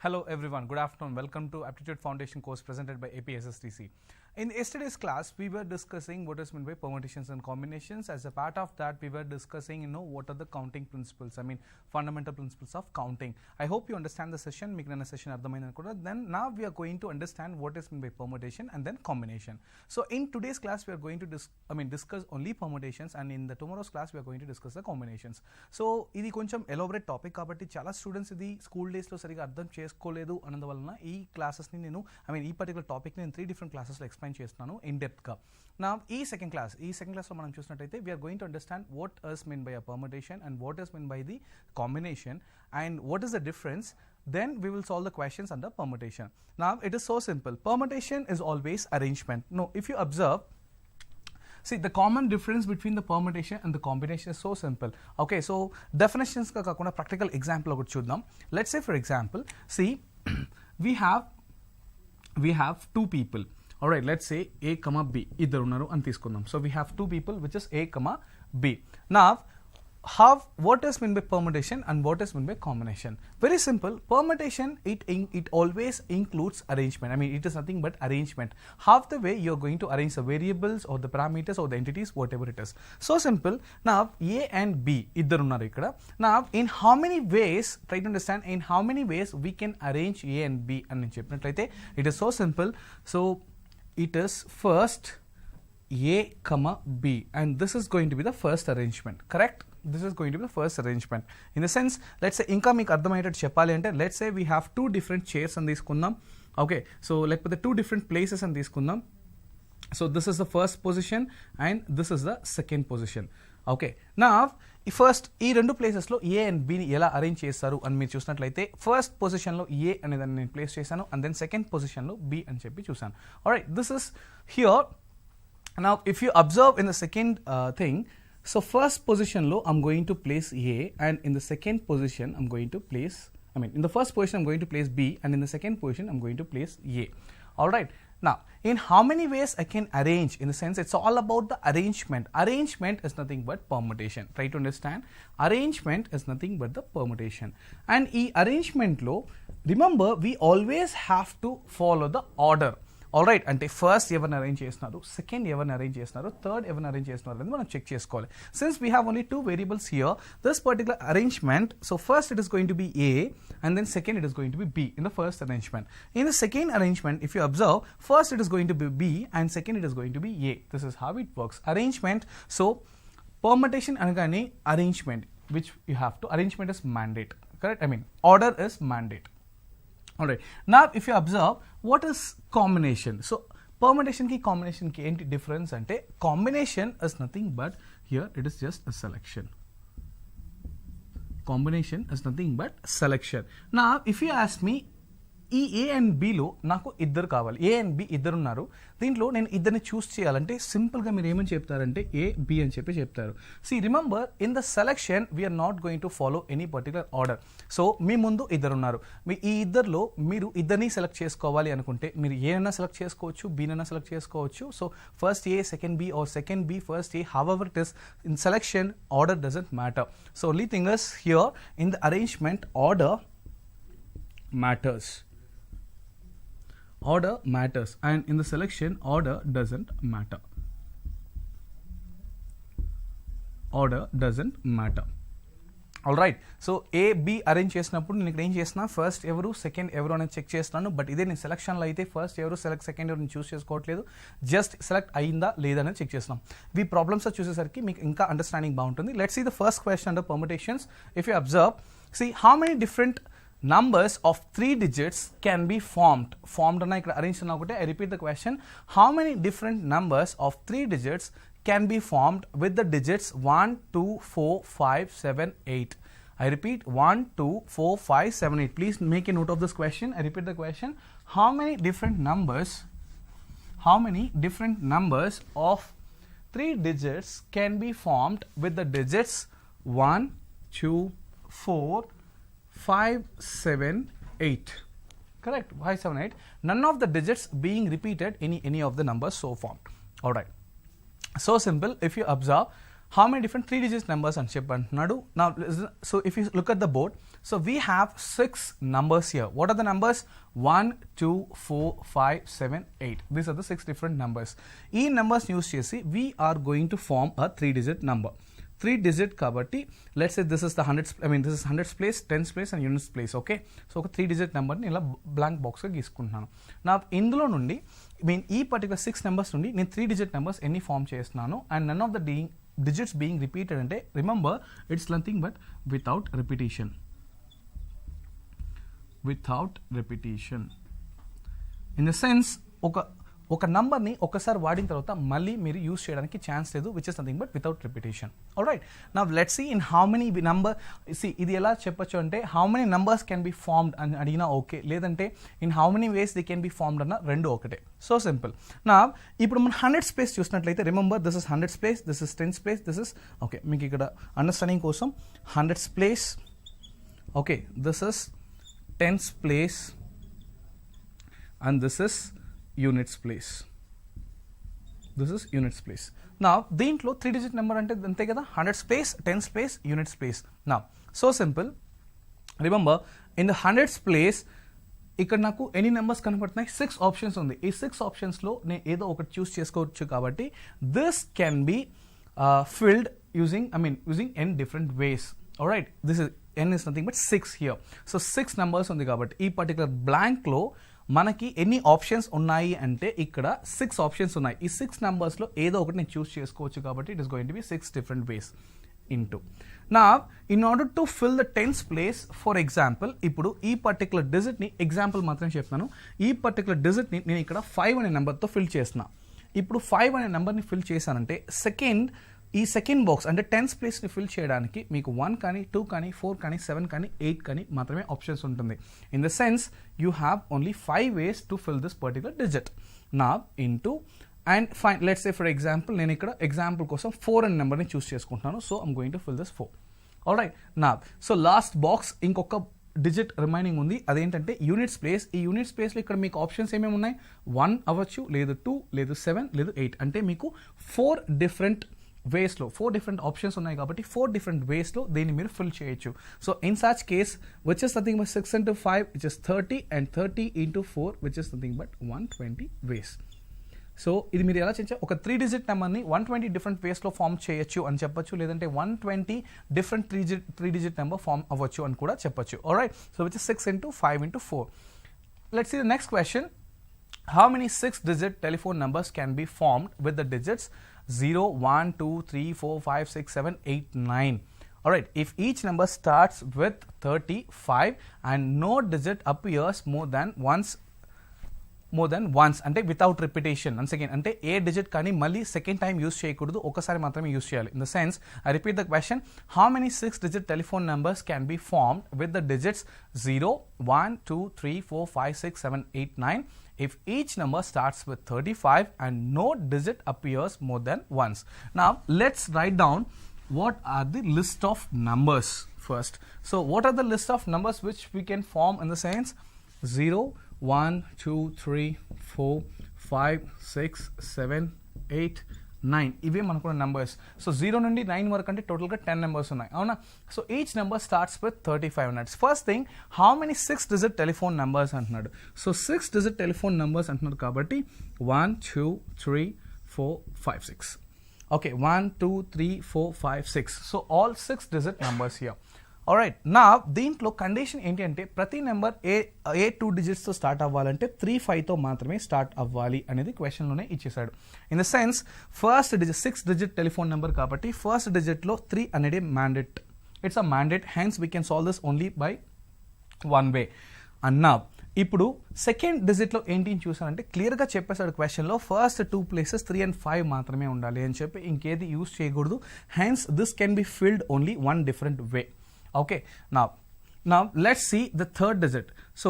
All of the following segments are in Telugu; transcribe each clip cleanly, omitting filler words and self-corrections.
Hello everyone, good afternoon. Welcome to Aptitude Foundation course presented by APSSDC. In yesterday's class, we were discussing what is meant by permutations and combinations. As a part of that, we were discussing, what are the counting principles. I mean, fundamental principles of counting. I hope you understand the session. Then now we are going to understand what is meant by permutation and then combination. So in today's class, we are going to discuss only permutations, and in the tomorrow's class, we are going to discuss the combinations. So ఇది కొంచెం ఎలాబరేట్ టాపిక్ కాబట్టి చాలా స్టూడెంట్స్ ఇది స్కూల్ డేస్లో సరిగా అర్థం చేసుకోలేదు అన్నందువలన ఈ క్లాసెస్ని నేను ఈ పర్టికులర్ టాపిక్ని నేను 3 డిఫరెంట్ క్లాసెస్లో ఎక్స్ప్లెయిన్ చేస్తున్నాను ఇన్ డెప్త్గా. నా ఈ సెకండ్ క్లాస్లో మనం చూసినట్టయితే we are going to understand what is mean by a permutation and what is mean by the combination and what is the difference. Then we will solve the questions under permutation. Now it is so simple. Permutation is always arrangement. No, if you observe, see the common difference between the permutation and the combination is so simple. Okay, so definitions ka kakuna practical example okati chuddam. Let's say for example, see we have two people. All right, let's say A comma B iddaru unnaru ani teeskundam. So we have two people which is A comma B. Now what is meant by permutation and what is meant by combination? Very simple. Permutation, it always includes arrangement. I mean, it is nothing but arrangement. Half the way you are going to arrange the variables or the parameters or the entities, whatever it is. So simple. Now A and B iddaru unnaru ikkada. Now in how many ways, try to understand, in how many ways we can arrange A and B ani cheppinatlaithe it is so simple. So it is first A comma B, and this is going to be the first arrangement, correct? This is going to be the first arrangement. In the sense, let's say inka meeku ardhamayetattu cheppali ante, let's say we have two different chairs and teeskundam. Okay, so leకపోతే two different places and teeskundam. So this is the first position and this is the second position. Okay, now first ఈ రెండు ప్లేసెస్లో ఏ అండ్ బిని ఎలా అరేంజ్ చేస్తారు అని మీరు చూసినట్లయితే ఫస్ట్ పొజిషన్లో ఏ అనేదాన్ని నేను ప్లేస్ చేశాను అండ్ దెన్ సెకండ్ పొజిషన్లో బి అని చెప్పి చూసాను. Alright, this is here. Now if you observe in the second thing, so first position lo I'm going to place A, and in the second position I'm going to place, in the first position I'm going to place B, and in the second position I'm going to place A. All right, now in how many ways I can arrange, in the sense it's all about the arrangement. Arrangement is nothing but permutation. Try to understand, arrangement is nothing but the permutation. And ee arrangement lo, remember we always have to follow the order. Alright, అంటే ఫస్ట్ ఎవరిని అరేంజ్ చేస్తున్నారు, సెకండ్ ఎవరిని అరేంజ్ చేస్తున్నారు, థర్డ్ ఎవరిని అరేంజ్ చేస్తున్నారు అనేది మనం చెక్ చేసుకోవాలి. Since we have only two variables here, this particular arrangement, so first it is going to be A and then second it is going to be B in the first arrangement. In the second arrangement, if you observe, first it is going to be B and second it is going to be A. This is how it works. Arrangement, so permutation anagane arrangement, which you have to, arrangement is mandate, correct? Order is mandate. Alright, now if you observe, what is combination? So permutation ki combination ki enti difference ante, combination is nothing but, here it is just a selection. Combination is nothing but selection. Now if you ask me, ఈ ఏ అండ్ బిలో నాకు ఇద్దరు కావాలి, ఏ అండ్ బి ఇద్దరు ఉన్నారు, దీంట్లో నేను ఇద్దరిని చూస్ చేయాలంటే సింపుల్గా మీరు ఏమని చెప్తారంటే ఏ బి అని చెప్పి చెప్తారు. See remember, in the selection we are not going to follow any particular order. So మీ ముందు ఇద్దరు ఉన్నారు, ఈ ఇద్దరిలో మీరు ఇద్దరిని సెలెక్ట్ చేసుకోవాలి అనుకుంటే మీరు ఏనైనా సెలెక్ట్ చేసుకోవచ్చు, బీనైనా సెలెక్ట్ చేసుకోవచ్చు. So first A second B or second B first A, however it is, in selection order doesn't matter. So only thing is here in the arrangement order matters. Order matters, and in the selection order doesn't matter. Order doesn't matter. All right, so A B arrange చేసినప్పుడు నేను ఇక్కడ ఏం చేసిన, ఫస్ట్ ఎవరు సెకండ్ ఎవరు అనేది చెక్ చేస్తున్నాను. బట్ ఇదే నేను సెలక్షన్లో అయితే ఫస్ట్ ఎవరు సెకండ్ ఎవరు చూస్ చేసుకోవట్లేదు, జస్ట్ సెలెక్ట్ అయిందా లేదా అనేది చెక్ చేస్తున్నాం. ఈ ప్రాబ్లమ్స్ చూసేసరికి మీకు ఇంకా అండర్స్టాండింగ్ బాగుంటుంది. Let's see the first question under permutations. If you observe, see how many different numbers of 3 digits can be formed anna ikkada arrange anna okate. I repeat the question, how many different numbers of 3 digits can be formed with the digits 1 2 4 5 7 8? I repeat, 1 2 4 5 7 8. Please make a note of this question. I repeat the question, how many different numbers of 3 digits can be formed with the digits 1 2 4 5 7 8? Correct, 5 7 8. None of the digits being repeated in any of the numbers so formed. All right, so simple. If you observe, how many different 3-digit numbers అని చెప్పి అంటున్నాడు. Now, so if you look at the board, so we have 6 numbers here. What are the numbers? 1, 2, 4, 5, 7, 8. These are the 6 different numbers. ఈ numbers use చేసి we are going to form a 3-digit number. 3-digit కాబట్టి let's say this is the this is hundreds place, tens place and units place. Okay, so ఒక 3-digit నెంబర్ని ఇలా బ్లాంక్ బాక్స్గా గీసుకుంటున్నాను. నా ఇందులో నుండి ఈ పర్టికులర్ 6 నెంబర్స్ నుండి నేను 3-digit నెంబర్స్ ఎన్ని ఫామ్ చేస్తున్నాను and none of the digits being repeated అంటే remember it's nothing but without repetition. In the sense ఒక నంబర్ని ఒకసారి వాడిన తర్వాత మళ్ళీ మీరు యూస్ చేయడానికి ఛాన్స్ లేదు, which is nothing but without repetition. Alright, now let's see in how many ఇది ఎలా చెప్పొచ్చు అంటే how many numbers can be formed అని అడిగినా ఓకే, లేదంటే in how many ways the can be formed అన్న రెండు ఒకటే. So simple. నా ఇప్పుడు మనం హండ్రెడ్స్ ప్లేస్ చూసినట్లయితే remember this is hundreds place, this is tens place, this is okay. మీకు ఇక్కడ అండర్స్టాండింగ్ కోసం hundreds place, okay, this is tens place and this is units place. Now దీంట్లో 3-digit నెంబర్ అంటే అంతే కదా, hundreds place, tens place, units place. Now so simple, remember in the hundreds place ఇక్కడ నాకు ఎన్ని నెంబర్స్ కనపడుతున్నాయి, 6 ఆప్షన్స్ ఉంది. ఈ 6 ఆప్షన్స్లో నేను ఏదో ఒకటి చూస్ చేసుకోవచ్చు కాబట్టి this can be filled using n different ways. Alright, this is n is nothing but 6 here. So 6 numbers ఉంది కాబట్టి ఈ పర్టికులర్ బ్లాంక్లో మనకి ఎన్ని ఆప్షన్స్ ఉన్నాయి అంటే ఇక్కడ 6 ఆప్షన్స్ ఉన్నాయి. ఈ 6 నెంబర్స్లో ఏదో ఒకటి నేను చూస్ చేసుకోవచ్చు కాబట్టి it is going to be 6 different ways into. Now in order to fill the tens place, for example ఇప్పుడు ఈ పర్టికులర్ డిజిట్ని ఎగ్జాంపుల్ మాత్రం చెప్తాను. ఈ పర్టికులర్ డిజిట్ని నేను ఇక్కడ 5 అనే నెంబర్తో ఫిల్ చేస్తున్నా. ఇప్పుడు 5 అనే నెంబర్ని ఫిల్ చేశానంటే ఈ సెకండ్ బాక్స్ అంటే టెన్స్ ప్లేస్ని ఫిల్ చేయడానికి మీకు 1 కానీ 2 కానీ 4 కానీ 7 కానీ 8 కానీ మాత్రమే ఆప్షన్స్ ఉంటుంది. In the sense you have only 5 ways to fill this particular digit. నా into and fine let's say for example నేను ఇక్కడ ఎగ్జాంపుల్ కోసం 4 అనే నెంబర్ని చూస్ చేసుకుంటున్నాను. So I'm going to fill this 4. Alright, నా సో లాస్ట్ బాక్స్ ఇంకొక డిజిట్ రిమైనింగ్ ఉంది, అదేంటంటే యూనిట్స్ ప్లేస్. ఈ యూనిట్స్ ప్లేస్లో ఇక్కడ మీకు ఆప్షన్స్ ఏమేమి ఉన్నాయి, 1 అవ్వచ్చు, లేదు 2, లేదు 7, లేదు 8. అంటే మీకు 4 different వేస్లో 4 different ఆప్షన్స్ ఉన్నాయి కాబట్టి 4 different వేస్లో దీన్ని మీరు ఫిల్ చేయొచ్చు. So in such case which is nothing but 6 into 5 which is 30 and 30 into 4 which is nothing but 120 ways. So ఇది మీరు ఎలా చేయొచ్చు, ఒక 3-digit నెంబర్ని 120 different వేస్లో ఫామ్ చేయొచ్చు అని చెప్పొచ్చు, లేదంటే 120 different 3-digit నెంబర్ ఫామ్ అవ్వచ్చు అని కూడా చెప్పొచ్చు. Alright, so which is 6 into 5 into 4. Let's see the next question. How many 6-digit telephone numbers can be formed with the digits 0, 1, 2, 3, 4, 5, 6, 7, 8, 9? Alright, if each number starts with 35 and no digit appears more than once అంటే వితౌట్ రిపిటేషన్. వన్స్ అగైన్ అంటే ఏ డిజిట్ కానీ మళ్ళీ సెకండ్ టైం యూస్ చేయకూడదు, ఒకసారి మాత్రమే యూస్ చేయాలి. In the sense I repeat the question, how many 6-digit telephone numbers can be formed with the digits 0, 1, 2, 3, 4, 5, 6, 7, 8, 9 if each number starts with 35 and no digit appears more than once? Now let's write down what are the list of numbers first. So what are the list of numbers which we can form in the sense 0, 1, 2, 3, 4, 5, 6, 7, 8, 9 ఇవే మనకున్న నెంబర్స్. సో 0 నుండి 9 వరకు అంటే టోటల్గా 10 నెంబర్స్ ఉన్నాయి, అవునా? So each number starts with 35 minutes. First thing, how many 6-digit telephone numbers అంటున్నాడు. సో 6-digit టెలిఫోన్ నెంబర్స్ అంటున్నాడు కాబట్టి 1, 2, 3, 4, 5, 6. Okay, 1, 2, 3, 4, 5, 6. So all 6-digit numbers here. Alright, నా దీంట్లో కండిషన్ ఏంటి అంటే ప్రతి నెంబర్ ఏ 2 digitsతో స్టార్ట్ అవ్వాలంటే 3, 5తో మాత్రమే స్టార్ట్ అవ్వాలి అనేది క్వశ్చన్లోనే ఇచ్చేసాడు. In the sense first digit 6-digit telephone number కాబట్టి ఫస్ట్ డిజిట్లో 3 అనేది mandate. It's a mandate, hence we can solve this only by 1 way. అన్నా ఇప్పుడు సెకండ్ డిజిట్లో ఏంటి అని చూసానంటే క్లియర్గా చెప్పేశాడు క్వశ్చన్లో, ఫస్ట్ 2 places 3 and 5 మాత్రమే ఉండాలి అని చెప్పి ఇంకేది యూస్ చేయకూడదు. Hence this can be filled only 1 different way. Okay, now let's see the third digit. So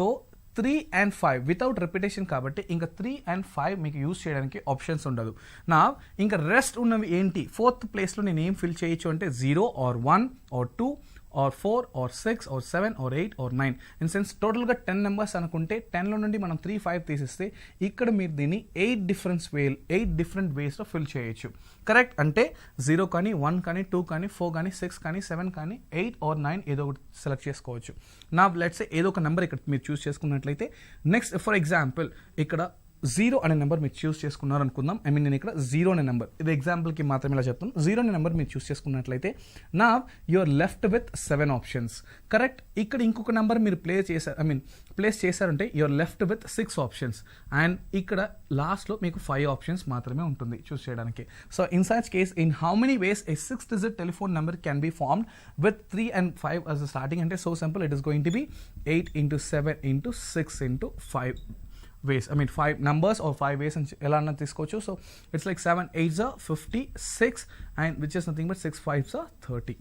3 and 5 without repetition కాబట్టి ఇంకా 3 and 5 మీకు యూజ్ చేయడానికి ఆప్షన్స్ ఉండదు. నా ఇంకా రెస్ట్ ఉన్నవి ఏంటి, 4th ప్లేస్లో నేను ఏం ఫిల్ చేయొచ్చు అంటే 0 or 1 or 2 or 4 or 6 or 7 or 8 or 9. In sense టోటల్గా 10 నెంబర్స్ అనుకుంటే 10లో నుండి మనం 3, 5 తీసిస్తే ఇక్కడ మీరు దీన్ని 8 డిఫరెంట్ వేస్లో ఫిల్ చేయొచ్చు. కరెక్ట్? అంటే 0 కానీ 1 కానీ 2 కానీ 4 కానీ 6 కానీ 7 కానీ 8 or 9 ఏదో ఒకటి సెలెక్ట్ చేసుకోవచ్చు. నా లెట్స్ సే ఏదో ఒక నెంబర్ ఇక్కడ మీరు చూస్ చేసుకున్నట్లయితే నెక్స్ట్ ఫర్ ఎగ్జాంపుల్ ఇక్కడ 0 అనే నెంబర్ మీరు చూస్ చేసుకున్నారు అనుకుందాం. నేను ఇక్కడ 0 అనే నెంబర్, ఇది ఎగ్జాంపుల్కి మాత్రమే ఇలా చెప్తాను. 0 అనే నెంబర్ మీరు చూస్ చేసుకున్నట్లయితే నా you're left with 7 options. Correct? ఇక్కడ ఇంకొక నెంబర్ మీరు ప్లేస్ చేశారంటే you're left with 6 options and ఇక్కడ లాస్ట్లో మీకు 5 ఆప్షన్స్ మాత్రమే ఉంటుంది చూస్ చేయడానికి. So in such case in how many ways a 6-digit telephone number can be formed with 3 and 5 as a starting అంటే so simple, it is going to be 8 into 7 into 6 into 5 ways. 5 numbers or 5 ways and ఎలా అన్న తీసుకోవచ్చు. So it's like 7 8s are 56 and which is nothing but 6 5s are 30.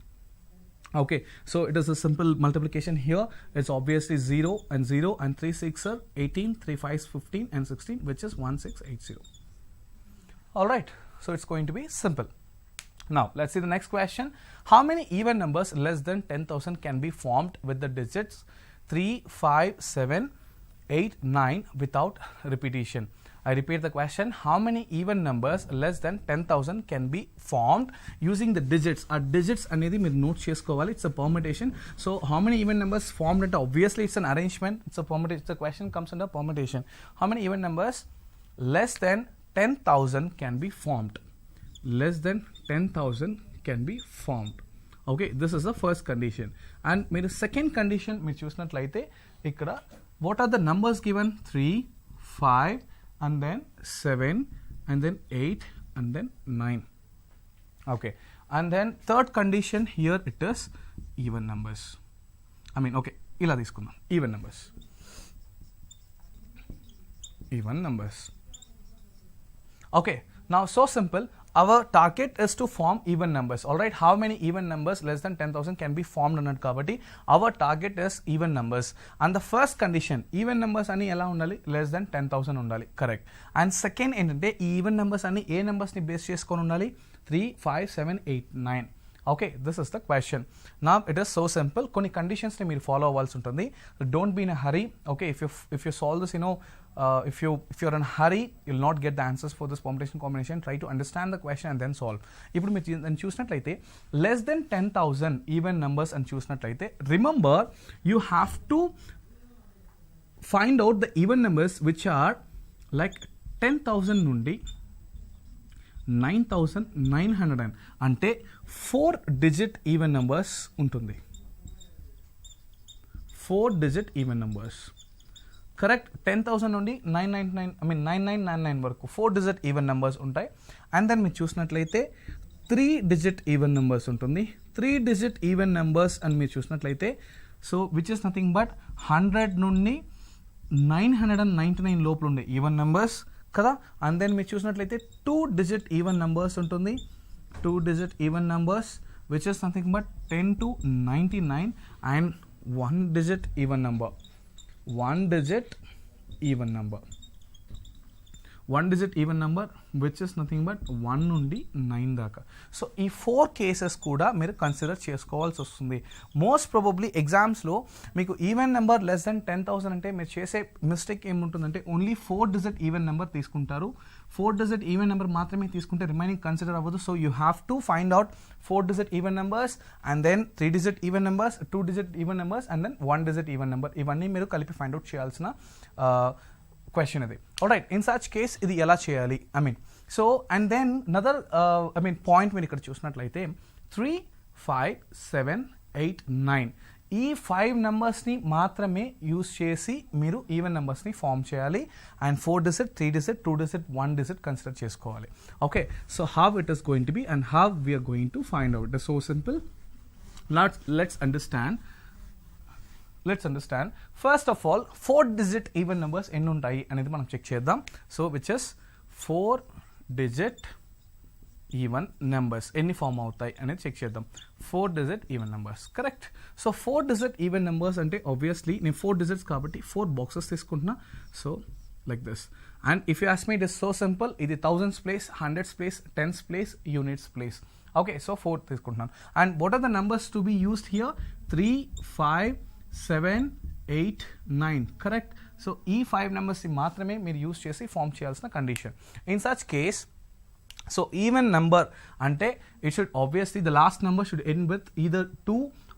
Okay, so it is a simple multiplication here. It's obviously 0 and 0 and 3 6 are 18, 3 5s 15 and 16 which is 1680. All right, so it's going to be simple. Now let's see the next question. How many even numbers less than 10,000 can be formed with the digits 3 5 7 8 9 without repetition? I repeat the question. How many even numbers less than 10,000 can be formed using the digits? Our digits anedi meer note chesukovali. It's a permutation. So how many even numbers formed? It obviously it's an arrangement. It's a permutation. The question comes under permutation. How many even numbers less than 10,000 can be formed? Less than 10,000 can be formed. Okay, this is the first condition. And mere second condition meer chusnatlaite ikkada what are the numbers given? 3 5 and then 7 and then 8 and then 9. Okay, and then third condition here it is even numbers. Okay, ila తీసుకుందాం even numbers. Okay, now so simple. Our target is to form even numbers. All right, how many even numbers less than 10,000 can be formed అన్నట్టు కాబట్టి our target is even numbers. And the first condition even numbers అని ఎలా ఉండాలి? less than 10,000 ఉండాలి. Correct. And second ఏంటంటే ఈ even numbers అని ఏ numbers ని బేస్ చేసుకొని ఉండాలి? 3 5 7 8 9. Okay, this is the question. Now it is so simple. కొన్ని conditions ని మీరు ఫాలో అవ్వాల్సి ఉంటుంది. Don't be in a hurry. Okay, if you solve this, if you're in a hurry, you'll not get the answers for this permutation combination. Try to understand the question and then solve. ఇప్పుడు మీరు చూసినట్లయితే less than 10,000 even numbers అని చూసినట్లయితే remember you have to find out the even numbers which are like 10,000 నుండి 9,900 అంటే 4-digit even numbers ఉంటుంది. 4-digit even numbers. కరెక్ట్? 10,000 నుండి 9999 వరకు 4-digit even numbers ఉంటాయి. అండ్ దెన్ మీరు చూసినట్లయితే 3-digit even numbers ఉంటుంది. 3-digit even numbers అని మీరు చూసినట్లయితే so which is nothing but 100 నుండి 999 లోపల ఉండే ఈవెన్ నెంబర్స్ కదా. అండ్ దెన్ మీరు చూసినట్లయితే 2-digit ఈవెన్ నెంబర్స్ ఉంటుంది. 2-digit even numbers which is nothing but 10 to 99 and 1-digit even number. 1-digit even number. 1-digit even number which is nothing but 1 నుండి 9 దాకా. సో ఈ 4 కేసెస్ కూడా మీరు కన్సిడర్ చేసుకోవాల్సి వస్తుంది. మోస్ట్ ప్రాబబ్లీ ఎగ్జామ్స్లో మీకు ఈవెన్ నెంబర్ లెస్ దెన్ 10,000 అంటే మీరు చేసే మిస్టేక్ ఏముంటుందంటే ఓన్లీ 4-digit ఈవెన్ నెంబర్ తీసుకుంటారు. 4-digit ఈవెన్ నెంబర్ మాత్రమే తీసుకుంటే రిమైనింగ్ కన్సిడర్ అవ్వదు. So you have to find out 4-digit even numbers and then 3-digit even numbers, 2-digit even numbers and then 1-digit even number. ఇవన్నీ మీరు కలిపి ఫైండ్ అవుట్ చేయాల్సిన క్వశ్చన్ ఇది. ఆల్రైట్, ఇన్ సచ్ కేస్ ఇది ఎలా చేయాలి? So and then another point మీరు ఇక్కడ చూసినట్లయితే 3 5 7 8 9 ఈ 5 నెంబర్స్ని మాత్రమే యూజ్ చేసి మీరు ఈవెన్ నెంబర్స్ని ఫామ్ చేయాలి. And 4-digit 3-digit 2-digit 1-digit consider చేసుకోవాలి. Okay, so how it is going to be and how we are going to find out. It is so simple. Let's understand. First of all 4-digit even numbers ఎన్ని ఉంటాయి అనేది మనం చెక్ చేద్దాం. So which is 4-digit even numbers ఎన్ని ఫామ్ అవుతాయి అనేది చెక్ చేద్దాం. 4-digit even numbers. Correct. So 4-digit even numbers అంటే ఆబ్వియస్లీ నేను 4 digits కాబట్టి 4 బాక్సెస్ తీసుకుంటున్నా. So like this. And if you ask me it is so simple. ఇది thousands place, hundreds place, tens place, units place. Okay so 4 తీసుకుంటున్నాను. And what are the numbers to be used here? 3, 5, 7, 8, 9. Correct. So ఈ 5 నెంబర్స్ని మాత్రమే మీరు యూస్ చేసి ఫామ్ చేయాల్సిన condition. In such case, so even number అంటే it should obviously the last number should end with either 2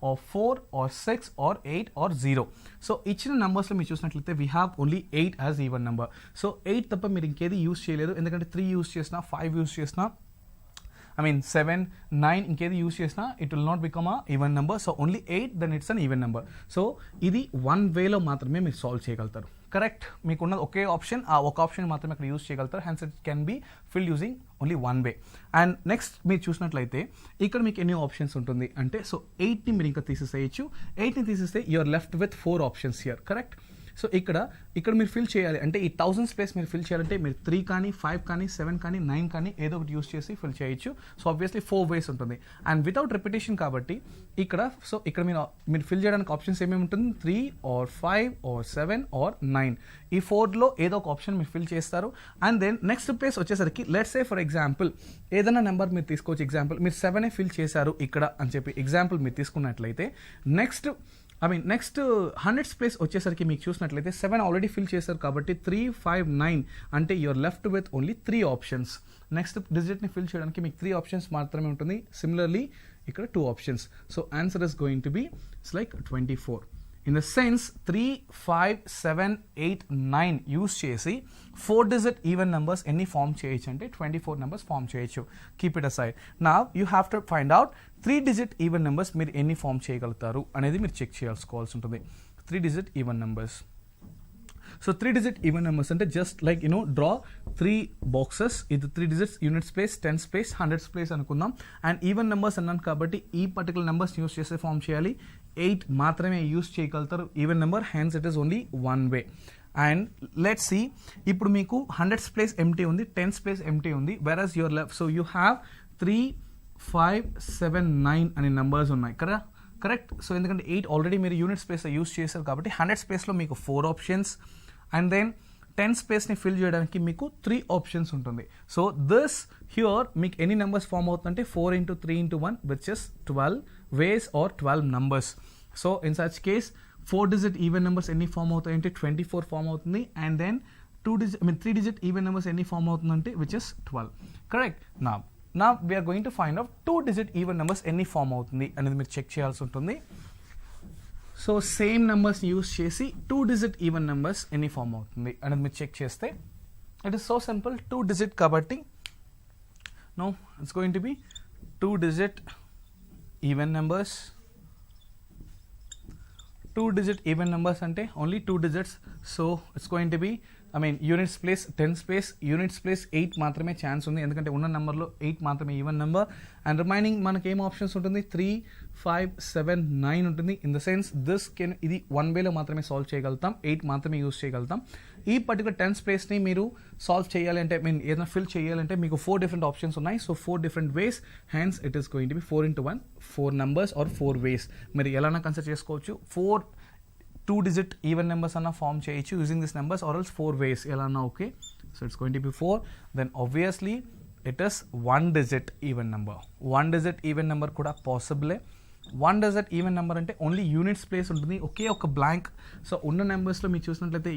or 4 or 6 or 8 or 0. So ఇచ్చిన నెంబర్స్లో మీరు చూసినట్లయితే we have only 8 as even number. So 8 తప్ప మీరు ఇంకేది యూస్ చేయలేదు, ఎందుకంటే 3 యూస్ చేసినా, 5 యూస్ చేసినా, 7, 9 ఇంకేది యూస్ చేసినా it will not become a even number. So only 8 then it's an even number. So ఇది వన్ వేలో మాత్రమే మీరు సాల్వ్ చేయగలుగుతారు. కరెక్ట్. మీకు ఉన్నది ఒకే ఆప్షన్, ఆ ఒక ఆప్షన్ మాత్రమే అక్కడ యూస్ చేయగలుగుతారు. Hence it can B fill using only one way. And next మీరు చూసినట్లయితే ఇక్కడ మీకు ఎన్ని ఆప్షన్స్ ఉంటుంది అంటే, సో 8ని మీరు ఇంకా తీసేసేయచ్చు. 8ని తీసేస్తే you're left with 4 options here. Correct. So ఇక్కడ మీరు ఫిల్ చేయాలి అంటే ఈ 1000 ప్లేస్ మీరు ఫిల్ చేయాలంటే మీరు 3 కానీ 5 కానీ 7 కానీ 9 కానీ ఏదో ఒకటి యూస్ చేసి ఫిల్ చేయొచ్చు. సో ఆబ్వియస్లీ 4 వేస్ ఉంటుంది. అండ్ వితౌట్ రిపిటేషన్ కాబట్టి ఇక్కడ మీరు ఫిల్ చేయడానికి ఆప్షన్స్ ఏమేమి ఉంటుంది? 3 or 5 or 7 or 9. ఈ 4లో ఏదో ఒక ఆప్షన్ మీరు ఫిల్ చేస్తారు. అండ్ దెన్ నెక్స్ట్ ప్లేస్ వచ్చేసరికి లెట్స్ సే ఫర్ ఎగ్జాంపుల్ ఏదైనా నెంబర్ మీరు తీసుకోవచ్చు. ఎగ్జాంపుల్ మీరు 7 ఫిల్ చేశారు ఇక్కడ అని చెప్పి ఎగ్జాంపుల్ మీరు తీసుకున్నట్లయితే నెక్స్ట్ 100th ప్లేస్ వచ్చేసరికి మీకు చూసినట్లయితే 7 ఆల్రెడీ ఫిల్ చేశారు కాబట్టి 3, 5, 9 అంటే you're left with only 3 options. Next డిజిట్ని ఫిల్ చేయడానికి మీకు 3 ఆప్షన్స్ మాత్రమే ఉంటుంది. సిమిలర్లీ ఇక్కడ 2 options. So answer is going to be it's like 24. In the sense 3, 5, 7, 8, 9 use చేసి 4 digit ఈవెన్ నెంబర్స్ ఎన్ని ఫామ్ చేయొచ్చు అంటే 24 నెంబర్స్ ఫామ్ చేయొచ్చు. Keep it aside. Now you have to find out 3 digit even numbers మీరు ఎన్ని ఫామ్ చేయగలుగుతారు అనేది మీరు చెక్ చేయాల్సుకోవాల్సి ఉంటుంది. 3 digit even numbers. So 3 digit even numbers అంటే జస్ట్ లైక్ డ్రా 3 బాక్సెస్. ఇది 3 digits, units place, 10th place, 100th place అనుకుందాం. అండ్ ఈవెన్ నెంబర్స్ అన్నాను కాబట్టి ఈ పర్టికులర్ నెంబర్స్ యూస్ చేసి ఫామ్ చేయాలి. 8 మాత్రమే యూస్ చేయగలుగుతారు even number. Hence it is only one way. And let's see, ఇప్పుడు మీకు 100th ప్లేస్ ఎంటీ ఉంది, 10th ప్లేస్ ఎంటీ ఉంది. Versus your left, so you have 3, 5, 7, 9 అనే నెంబర్స్ ఉన్నాయి కదా. కరెక్ట్. సో ఎందుకంటే 8 ఆల్రెడీ మీరు యూనిట్ స్పేస్ యూస్ చేశారు కాబట్టి 100th స్పేస్లో మీకు 4 ఆప్షన్స్. అండ్ దెన్ 10th స్పేస్ని ఫిల్ చేయడానికి మీకు 3 ఆప్షన్స్ ఉంటుంది. సో దిస్ హ్యూర్ మీకు ఎన్ని నెంబర్స్ ఫామ్ అవుతుందంటే 4 into 3 into 1 which is 12 ways or 12 numbers. So in such case 4 digit even numbers ఎన్ని ఫామ్ అవుతాయంటే 24 ఫామ్ అవుతుంది. And then 3 digit even numbers ఎన్ని ఫామ్ అవుతుందంటే which is 12. Correct. Now we are going to find out 2 digit even numbers ఎన్ని ఫామ్ అవుతుంది అనేది మీరు చెక్ చేయాల్సి ఉంటుంది. సో సేమ్ నెంబర్స్ యూస్ చేసి 2 digit ఈవెన్ నెంబర్స్ ఎన్ని ఫామ్ అవుతుంది అనేది మీరు చెక్ చేస్తే it is so simple. 2 digit కాబట్టి no it's going to be 2 digit even numbers. 2 digit even numbers అంటే only 2 digits. So it's going to be units place 10th place, units place 8 మాత్రమే ఛాన్స్ ఉంది ఎందుకంటే ఉన్న నెంబర్లో 8 మాత్రమే ఈవెన్ నెంబర్. అండ్ రిమైనింగ్ మనకి ఏం ఆప్షన్స్ ఉంటుంది? 3, 5, 7, 9 ఉంటుంది. ఇన్ ద సెన్స్ ఇది వన్ వేలో మాత్రమే సాల్వ్ చేయగలుగుతాం, 8 మాత్రమే యూస్ చేయగలుగుతాం. ఈ పర్టికులర్ 10th ప్లేస్ని మీరు సాల్వ్ చేయాలి అంటే ఏదైనా ఫిల్ చేయాలంటే మీకు 4 different ఆప్షన్స్ ఉన్నాయి. So 4 different ways. Hence it is going to be 4 into 1, 4 numbers or 4 ways. మీరు ఎలానా కన్సిడర్ చేసుకోవచ్చు. 2 digit ఈవెన్ నెంబర్స్ అన్న ఫామ్ చేయొచ్చు using this numbers or else 4 ways ఎలా అన్నా okay. So it's going to be 4. Then obviously it is 1 digit even number. 1 digit even number కూడా పాసిబులే. 1 digit ఈవెన్ నెంబర్ అంటే ఓన్లీ యూనిట్స్ ప్లేస్ ఉంటుంది, ఒకే ఒక బ్లాంక్. సో ఉన్న నెంబర్స్లో మీరు చూసినట్లయితే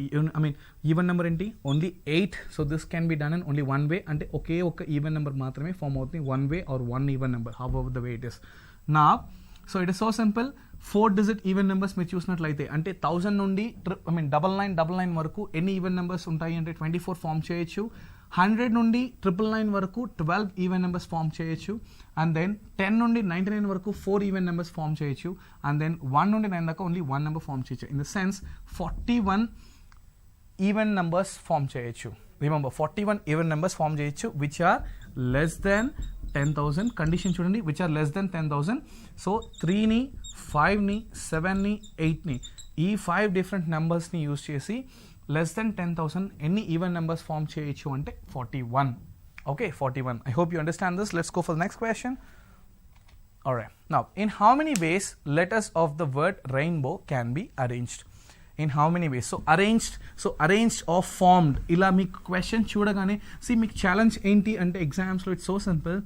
ఈవెన్ నెంబర్ ఏంటి? Only 8. So this can be done in only one way. అంటే ఒకే ఒక ఈవెన్ నెంబర్ మాత్రమే ఫామ్ అవుతుంది, one way or 1 even number, however the way it is. నా so it is so simple. 4 digit even numbers మీరు చూసినట్లయితే అంటే 1000 నుండి 9999 వరకు ఎన్ని ఈవెన్ నెంబర్స్ ఉంటాయి అంటే 24 ఫామ్ చేయొచ్చు. 100 నుండి 999 వరకు 12 ఈవెన్ నెంబర్స్ ఫామ్ చేయొచ్చు. అండ్ దెన్ 10 నుండి 99 వరకు 4 ఈవెన్ నెంబర్స్ ఫామ్ చేయొచ్చు. అండ్ దెన్ 1 నుండి 9 దాకా ఓన్లీ 1 నెంబర్ ఫామ్ చేయొచ్చు. In the sense 41 even numbers form చేయొచ్చు. రిమెంబర్ 41 ఈవెన్ నెంబర్స్ ఫామ్ చేయొచ్చు which are less than 10,000. Condition చూడండి, which are less than 10,000. So 3ని 5ని 7ని 8ని ఈ 5 different నెంబర్స్ని యూజ్ చేసి లెస్ దెన్ 10,000 ఎన్ని ఈవెన్ నెంబర్స్ ఫామ్ చేయొచ్చు అంటే 41. Okay, 41. I hope you understand this. Let's go for the next question. Alright. Now, in how many ways letters of the word rainbow can be arranged? In how many ways? Arranged or formed. ఇలా మీకు క్వశ్చన్ చూడగానే మీకు ఛాలెంజ్ ఏంటి అంటే ఎగ్జామ్స్లో it's so simple.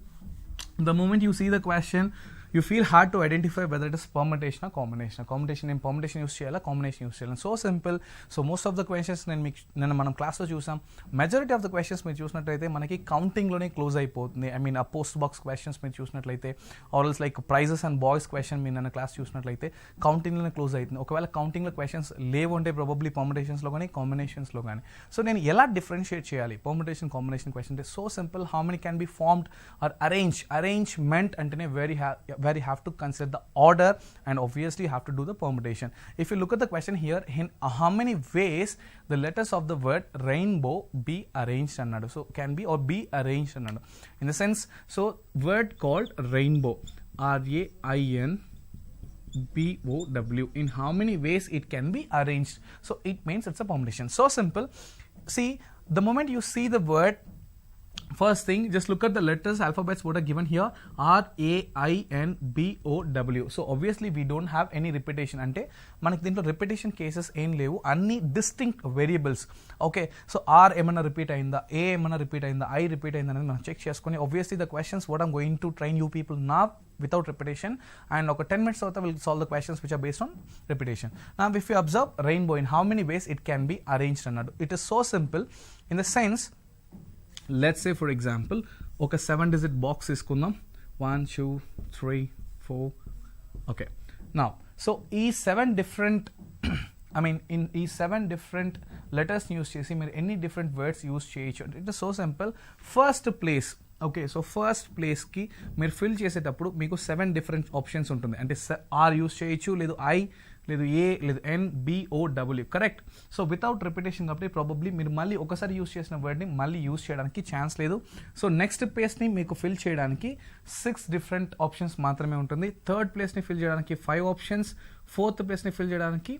The moment you see the question, you feel hard to identify whether it is permutation or combination. Permutation use cheyala, combination use cheyala. So simple. So most of the questions నేను మనం క్లాస్లో చూసాం. మెజారిటీ ఆఫ్ ద క్వశ్చన్స్ మీరు చూసినట్లయితే మనకి కౌంటింగ్లోనే క్లోజ్ అయిపోతుంది. ఐ మీన్ ఆ పోస్ట్ బాక్స్ క్వశ్చన్స్ మీరు చూసినట్లయితే, also like prizes and boys question మీరు నన్ను క్లాస్ చూసినట్లయితే కౌంటింగ్లోనే క్లోజ్ అవుతుంది. ఒకవేళ కౌంటింగ్లో క్వశ్చన్స్ లేవు అంటే ప్రాబబ్లీ పర్ముటేషన్స్లో కానీ కాంబినేషన్స్లో కానీ. సో నేను ఎలా డిఫరెన్షియేట్ చేయాలి పర్ముటేషన్ కాంబినేషన్ క్వశ్చన్ అంటే so simple. How many can be formed or arrangement అంటేనే where you have to consider the order and obviously you have to do the permutation. If you look at the question here, in how many ways the letters of the word rainbow be arranged annadu. So can be or be arranged annadu. In the sense, so word called rainbow, RAINBOW, in how many ways it can be arranged. So it means it's a permutation. So simple. See, the moment you see the word, first thing, just look at the letters, alphabets what are given here, RAINBOW. So obviously we don't have any repetition. Ante manaki dintlo repetition cases em levu, anni distinct variables. Okay, so R emana repeat ayinda, A emana repeat ayinda, I repeat ayinda anedi మనం check cheskoni. Obviously the questions what I'm going to train you people now without repetition, and oka 10 minutes tarvata we'll solve the questions which are based on repetition. Now if you observe rainbow, in how many ways it can be arranged annadu. It is so simple in the sense, let's say for example ఒక 7-digit box తీసుకుందాం. 1 2 3 4. okay, now so ఈ 7 different I mean in ఈ 7 different letters యూస్ చేసి మీరు ఎన్ని different words యూస్ చేయొచ్చు. It is so simple. First place, okay, so first ప్లేస్కి మీరు ఫిల్ చేసేటప్పుడు మీకు 7 different ఆప్షన్స్ ఉంటుంది. అంటే ఆర్ యూస్ చేయొచ్చు, లేదు ఐ, లేదు ఏ, లేదు NBOW, correct. So without repetition కాబట్టి ప్రాబబ్లీ మీరు మళ్ళీ ఒకసారి యూస్ చేసిన వర్డ్ని మళ్ళీ యూస్ చేయడానికి ఛాన్స్ లేదు. సో నెక్స్ట్ ప్లేస్ని మీకు ఫిల్ చేయడానికి 6 different ఆప్షన్స్ మాత్రమే ఉంటుంది. థర్డ్ ప్లేస్ని ఫిల్ చేయడానికి 5 ఆప్షన్స్, ఫోర్త్ ప్లేస్ని ఫిల్ చేయడానికి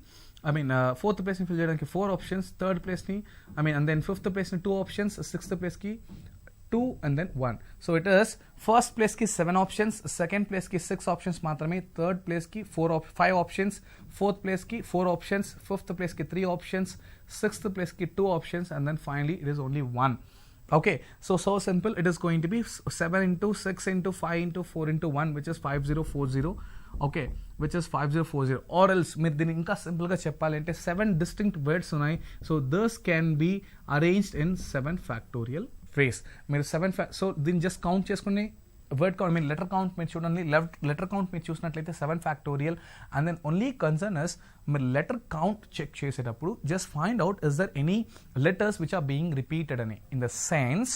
ఫోర్త్ ప్లేస్ని ఫిల్ చేయడానికి 4 ఆప్షన్స్, థర్డ్ ప్లేస్ని అండ్ దెన్ ఫిఫ్త్ ప్లేస్ని 2 ఆప్షన్స్, సిక్స్త్ ప్లేస్కి 2 and then 1. So it is first place ki 7 options, second place ki 6 options maatrame, third place ki 5 options, fourth place ki 4 options, fifth place ki 3 options, sixth place ki 2 options, and then finally it is only 1. Okay, so simple. It is going to be 7 into 6 into 5 into 4 into 1, which is 5040. Okay, which is 5040. Or else మీరు దీన్ని ఇంకా సింపుల్గా చెప్పాలంటే 7 distinct words ఉన్నాయి. So this can be arranged in 7 factorial ways. మీరు 7 సో దీన్ని జస్ట్ కౌంట్ చేసుకుని వర్డ్ కౌంట్, మీరు లెటర్ కౌంట్ మీరు చూడండి, లెటర్ కౌంట్ మీరు చూసినట్లయితే 7 factorial. And then only concern is మీరు లెటర్ కౌంట్ చెక్ చేసేటప్పుడు just find out is there any letters which are being repeated అని. In the sense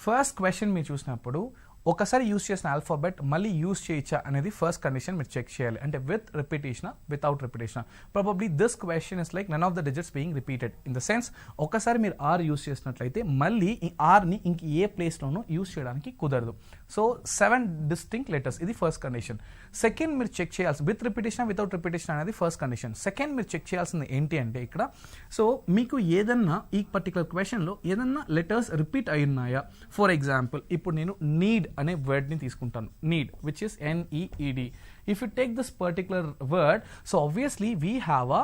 first question మీరు చూసినప్పుడు ఒకసారి యూస్ చేసిన ఆల్ఫాబెట్ మళ్ళీ యూస్ చేయొచ్చా అనేది ఫస్ట్ కండిషన్ మీరు చెక్ చేయాలి. అంటే with repetition, without repetition. Probably this question is like none of the digits being repeated. In the sense ఒకసారి మీరు ఆర్ యూస్ చేసినట్లయితే మళ్ళీ ఈ ఆర్ని ఇంక ఏ ప్లేస్లోనూ యూస్ చేయడానికి కుదరదు. సో 7 డిస్టింక్ట్ లెటర్స్, ఇది ఫస్ట్ కండిషన్. సెకండ్ మీరు చెక్ చేయాల్సి విత్ రిపిటేషన్, వితౌట్ రిపిటేషన్ అనేది ఫస్ట్ కండిషన్. సెకండ్ మీరు చెక్ చేయాల్సింది ఏంటి అంటే ఇక్కడ, సో మీకు ఏదన్నా ఈ పర్టికులర్ క్వశ్చన్లో ఏదన్నా లెటర్స్ రిపీట్ అయి ఉన్నాయా. ఫర్ ఎగ్జాంపుల్ ఇప్పుడు నేను నీడ్ అనే వర్డ్ని తీసుకుంటాను, need which is NEED. If you take this particular word, so obviously we have a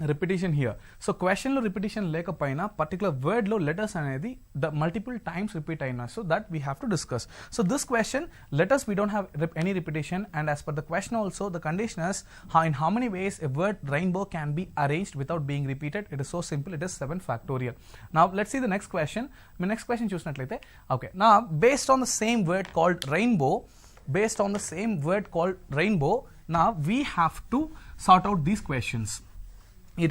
repetition here. So question lo repetition lekapaina particular word lo letters anedi the multiple times repeat aina, so that we have to discuss. So this question letters we don't have any repetition, and as per the question also the condition is in how many ways a word rainbow can be arranged without being repeated. It is so simple, it is 7 factorial. Now let's see the next question. My next question చూసినట్లయితే, okay, now based on the same word called rainbow, now we have to sort out these questions. ఈ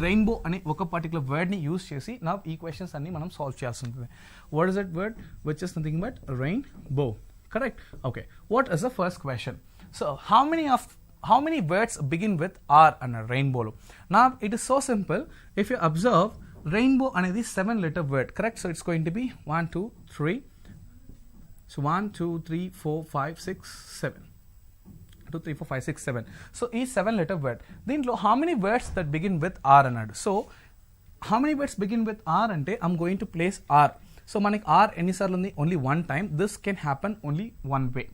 రెయిన్బో అనే ఒక పర్టికులర్ వర్డ్ని యూస్ చేసి నా ఈ క్వశ్చన్స్ అన్ని మనం సాల్వ్ చేయాల్సి ఉంటుంది. What is that word which is nothing but rainbow, correct. Okay, what is the first question. So how many words begin with R అన్న రెయిన్బోలో. నా it is so simple. If you observe rainbow అనేది 7 letter word, correct. So it's going to be 1 2 3. సో 1 2 3 4 5 6 7. 2 3 4 5 6 7. So ఈ 7 letter word, దీంట్లో how many words that begin with R అన్నాడు. So how many words begin with R అంటే I'm going to place R. So మనకి R ఎన్నిసార్లు ఉంది, only 1 time. This can happen only one way.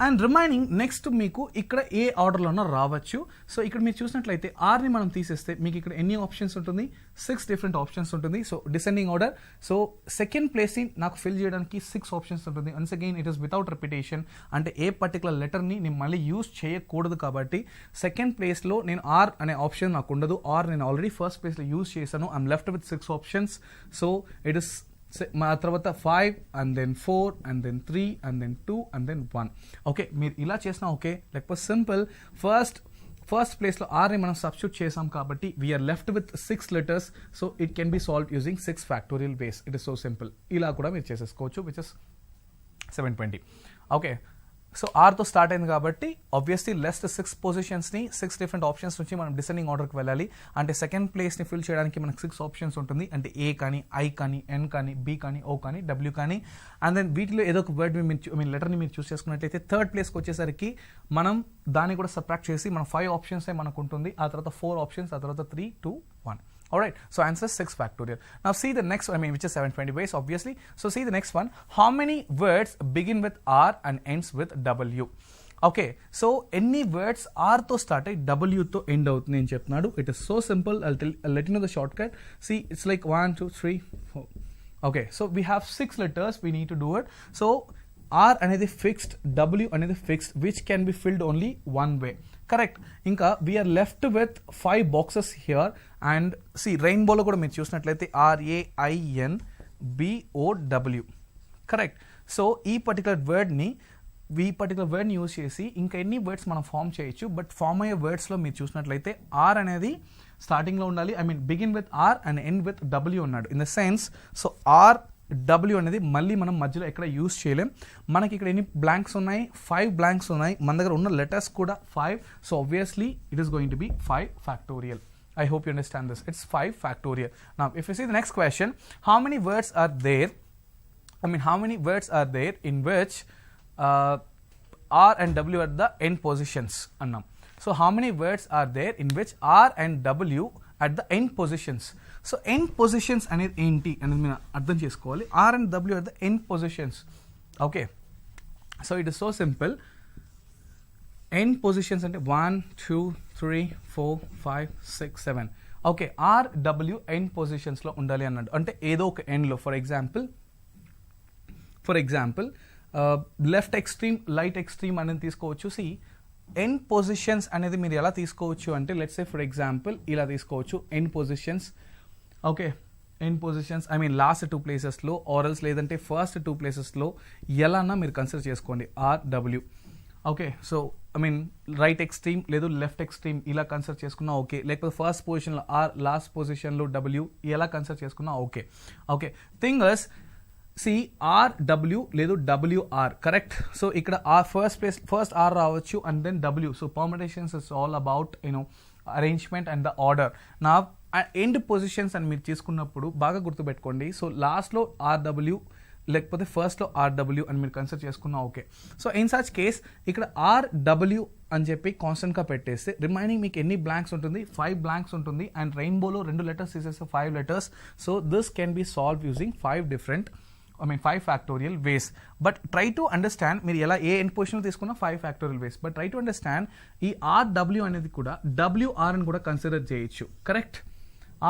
And remaining next మీకు ఇక్కడ ఏ ఆర్డర్లోనో రావచ్చు. సో ఇక్కడ మీరు చూసినట్లయితే ఆర్ని మనం తీసేస్తే మీకు ఇక్కడ ఎన్ని ఆప్షన్స్ ఉంటుంది, 6 డిఫరెంట్ ఆప్షన్స్ ఉంటుంది. So descending order. So second ప్లేస్ని నాకు ఫిల్ చేయడానికి 6 ఆప్షన్స్ ఉంటుంది. Once again it is without repetition, అంటే ఏ పర్టికులర్ లెటర్ని నేను మళ్ళీ యూజ్ చేయకూడదు కాబట్టి సెకండ్ ప్లేస్లో నేను ఆర్ అనే ఆప్షన్ నాకు ఉండదు. ఆర్ నేను ఆల్రెడీ ఫస్ట్ ప్లేస్లో యూజ్ చేశాను. I'm left with 6 options. So it is మా తర్వాత 5 and then 4 and then 3 and then 2 and then 1. Okay, మీరు ఇలా చేసినా ఓకే. లేకపోతే సింపుల్ ఫస్ట్ ప్లేస్లో ఆర్ని మనం సబ్స్టిట్యూట్ చేసాం కాబట్టి we are left with 6 letters. So it can be solve using 6 factorial ways. It is so simple. ఇలా కూడా మీరు చేసేసుకోవచ్చు, విచ్ ఇస్ 720. ఓకే, సో ఆర్తో స్టార్ట్ అయింది కాబట్టి ఆబ్వియస్లీ లెస్ట్ 6 పొజిషన్స్ని 6 డిఫరెంట్ ఆప్షన్స్ నుంచి మనం డిసెండింగ్ ఆర్డర్కి వెళ్ళాలి. అంటే సెకండ్ ప్లేస్ని ఫిల్ చేయడానికి మనకు 6 ఆప్షన్స్ ఉంటుంది. అంటే ఏ కానీ, ఐ కానీ, ఎన్ కానీ, బి కానీ, ఓ కానీ, డబ్ల్యూ కానీ. అండ్ దెన్ వీటిలో ఏదో ఒక వర్డ్ లెటర్ని మీరు చూస్ చేసుకున్నట్లయితే థర్డ్ ప్లేస్కి వచ్చేసరికి మనం దాన్ని కూడా సబ్ట్రాక్ట్ చేసి మన 5 ఆప్షన్సే మనకు ఉంటుంది. ఆ తర్వాత 4 ఆప్షన్స్, ఆ తర్వాత 3, 2, 1. Alright, so answer 6 factorial. Now see the next, which is 720 ways obviously. So see the next one. How many words begin with R and ends with W? Okay, so any words R to start W to end out in chepnadu. It is so simple. I'll let you know the shortcut. See, it's like 1, 2, 3, 4. Okay, so we have 6 letters. We need to do it. So R అనేది fixed, W అనేది fixed, which can be filled only one way. Correct. ఇంకా we are left with 5 boxes here. And see రెయిన్బోలో కూడా మీరు చూసినట్లయితే RAINBOW. కరెక్ట్. సో ఈ పర్టికులర్ వర్డ్ని యూజ్ చేసి ఇంకా ఎన్ని వర్డ్స్ మనం ఫామ్ చేయొచ్చు. బట్ ఫామ్ అయ్యే వర్డ్స్లో మీరు చూసినట్లయితే ఆర్ అనేది స్టార్టింగ్లో ఉండాలి. Begin with R and end with W ఉన్నాడు. In the sense, so R W అనేది మళ్ళీ మనం మధ్యలో ఎక్కడ యూజ్ చేయలేం. మనకి ఇక్కడ ఎన్ని బ్లాంక్స్ ఉన్నాయి, 5 బ్లాంక్స్ ఉన్నాయి. మన దగ్గర ఉన్న లెటర్స్ కూడా 5. So obviously it is going to be 5 factorial. I hope you understand this. It's 5 factorial. Now if you see the next question, how many words are there in which R and W are the end positions annam. So how many words are there in which R and W at the end positions? So end positions అనేది ఏంటి అనేది మీరు అర్థం చేసుకోవాలి. R and W are the end positions. Okay, so it is so simple. End positions అంటే 1, 2, 3, 4, 5, 6, 7. ఓకే, R, W end positionsలో ఉండాలి అన్నాడు. అంటే ఏదో ఒక ఎండ్లో. For example left extreme, right extreme అనేది తీసుకోవచ్చు. సి ఎండ్ పొజిషన్స్ అనేది మీరు ఎలా తీసుకోవచ్చు అంటే లెట్స్ సే ఫర్ ఎగ్జాంపుల్ ఇలా తీసుకోవచ్చు. End positions, okay, end positions last 2 ప్లేసెస్లో ఆరల్స్ లేదంటే ఫస్ట్ 2 ప్లేసెస్లో ఎలానా మీరు కన్సిడర్ చేసుకోండి RW. Okay, so right extreme లేదు లెఫ్ట్ ఎక్స్ట్రీమ్ ఇలా కన్సిడర్ చేసుకున్నా ఓకే. లేకపోతే ఫస్ట్ పొజిషన్లో ఆర్, లాస్ట్ పొజిషన్లో W ఎలా కన్సిడర్ చేసుకున్నా okay. Okay, thing is see RW లేదు WR. కరెక్ట్. సో ఇక్కడ ఫస్ట్ R రావచ్చు and then W. So permutations is all about arrangement and the order. నా ఎండ్ పొజిషన్స్ అని మీరు తీసుకున్నప్పుడు బాగా గుర్తుపెట్టుకోండి. సో లాస్ట్లో RW లేకపోతే ఫస్ట్లో RW అని మీరు కన్సిడర్ చేసుకున్నా okay. So in such case ఇక్కడ RW అని చెప్పి కాన్స్టెంట్గా పెట్టేస్తే రిమైనింగ్ మీకు ఎన్ని బ్లాంక్స్ ఉంటుంది, 5 బ్లాంక్స్ ఉంటుంది. అండ్ రెయిన్బోలో 2 లెటర్స్ తీసేస్తే 5 letters. So this can be solve using 5 factorial ways. But try to understand, మీరు ఎలా ఏ ఎండ్ పొజిషన్లో తీసుకున్నా 5 factorial ways. But try to understand ఈ RW అనేది కూడా WR అని కూడా కన్సిడర్ చేయొచ్చు. కరెక్ట్.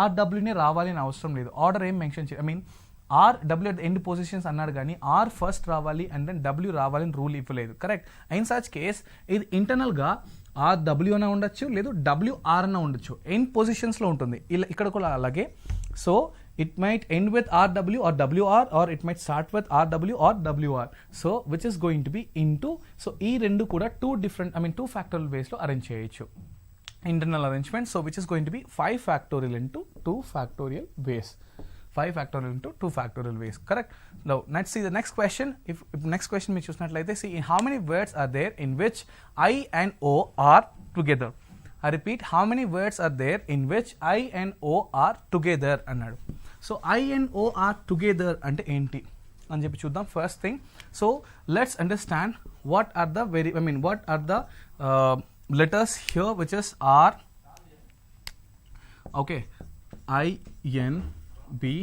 RWనే రావాలి అని అవసరం లేదు. ఆర్డర్ ఏం mention RW at the end positions అన్నాడు కానీ R ఫస్ట్ రావాలి అండ్ దెన్ W రావాలని రూల్ ఇవ్వలేదు. కరెక్ట్. ఇన్ సచ్ కేస్ ఇది ఇంటర్నల్గా RW అన్న ఉండొచ్చు లేదు WR అన్న ఉండొచ్చు. ఎండ్ పొజిషన్స్లో ఉంటుంది. ఇక్కడ కూడా అలాగే. So it might end with RW or WR, or it might start with RW or WR. So which is going to be into, so ee rendu kuda 2 factorial ways lo arrange cheyochu. Internal arrangement. So which is going to be 5 factorial into 2 factorial ways. 5 factorial into 2 factorial ways. Correct. Now let's see the next question. If next question we choose not like this, see how many words are there in which I and O are together. I repeat, how many words are there in which I and O are together అన్నాడు. So I and O are together అంటే ఏంటి అని చెప్పి చూద్దాం. First thing, so let's understand what are the letters here which is R. Okay, INBOW.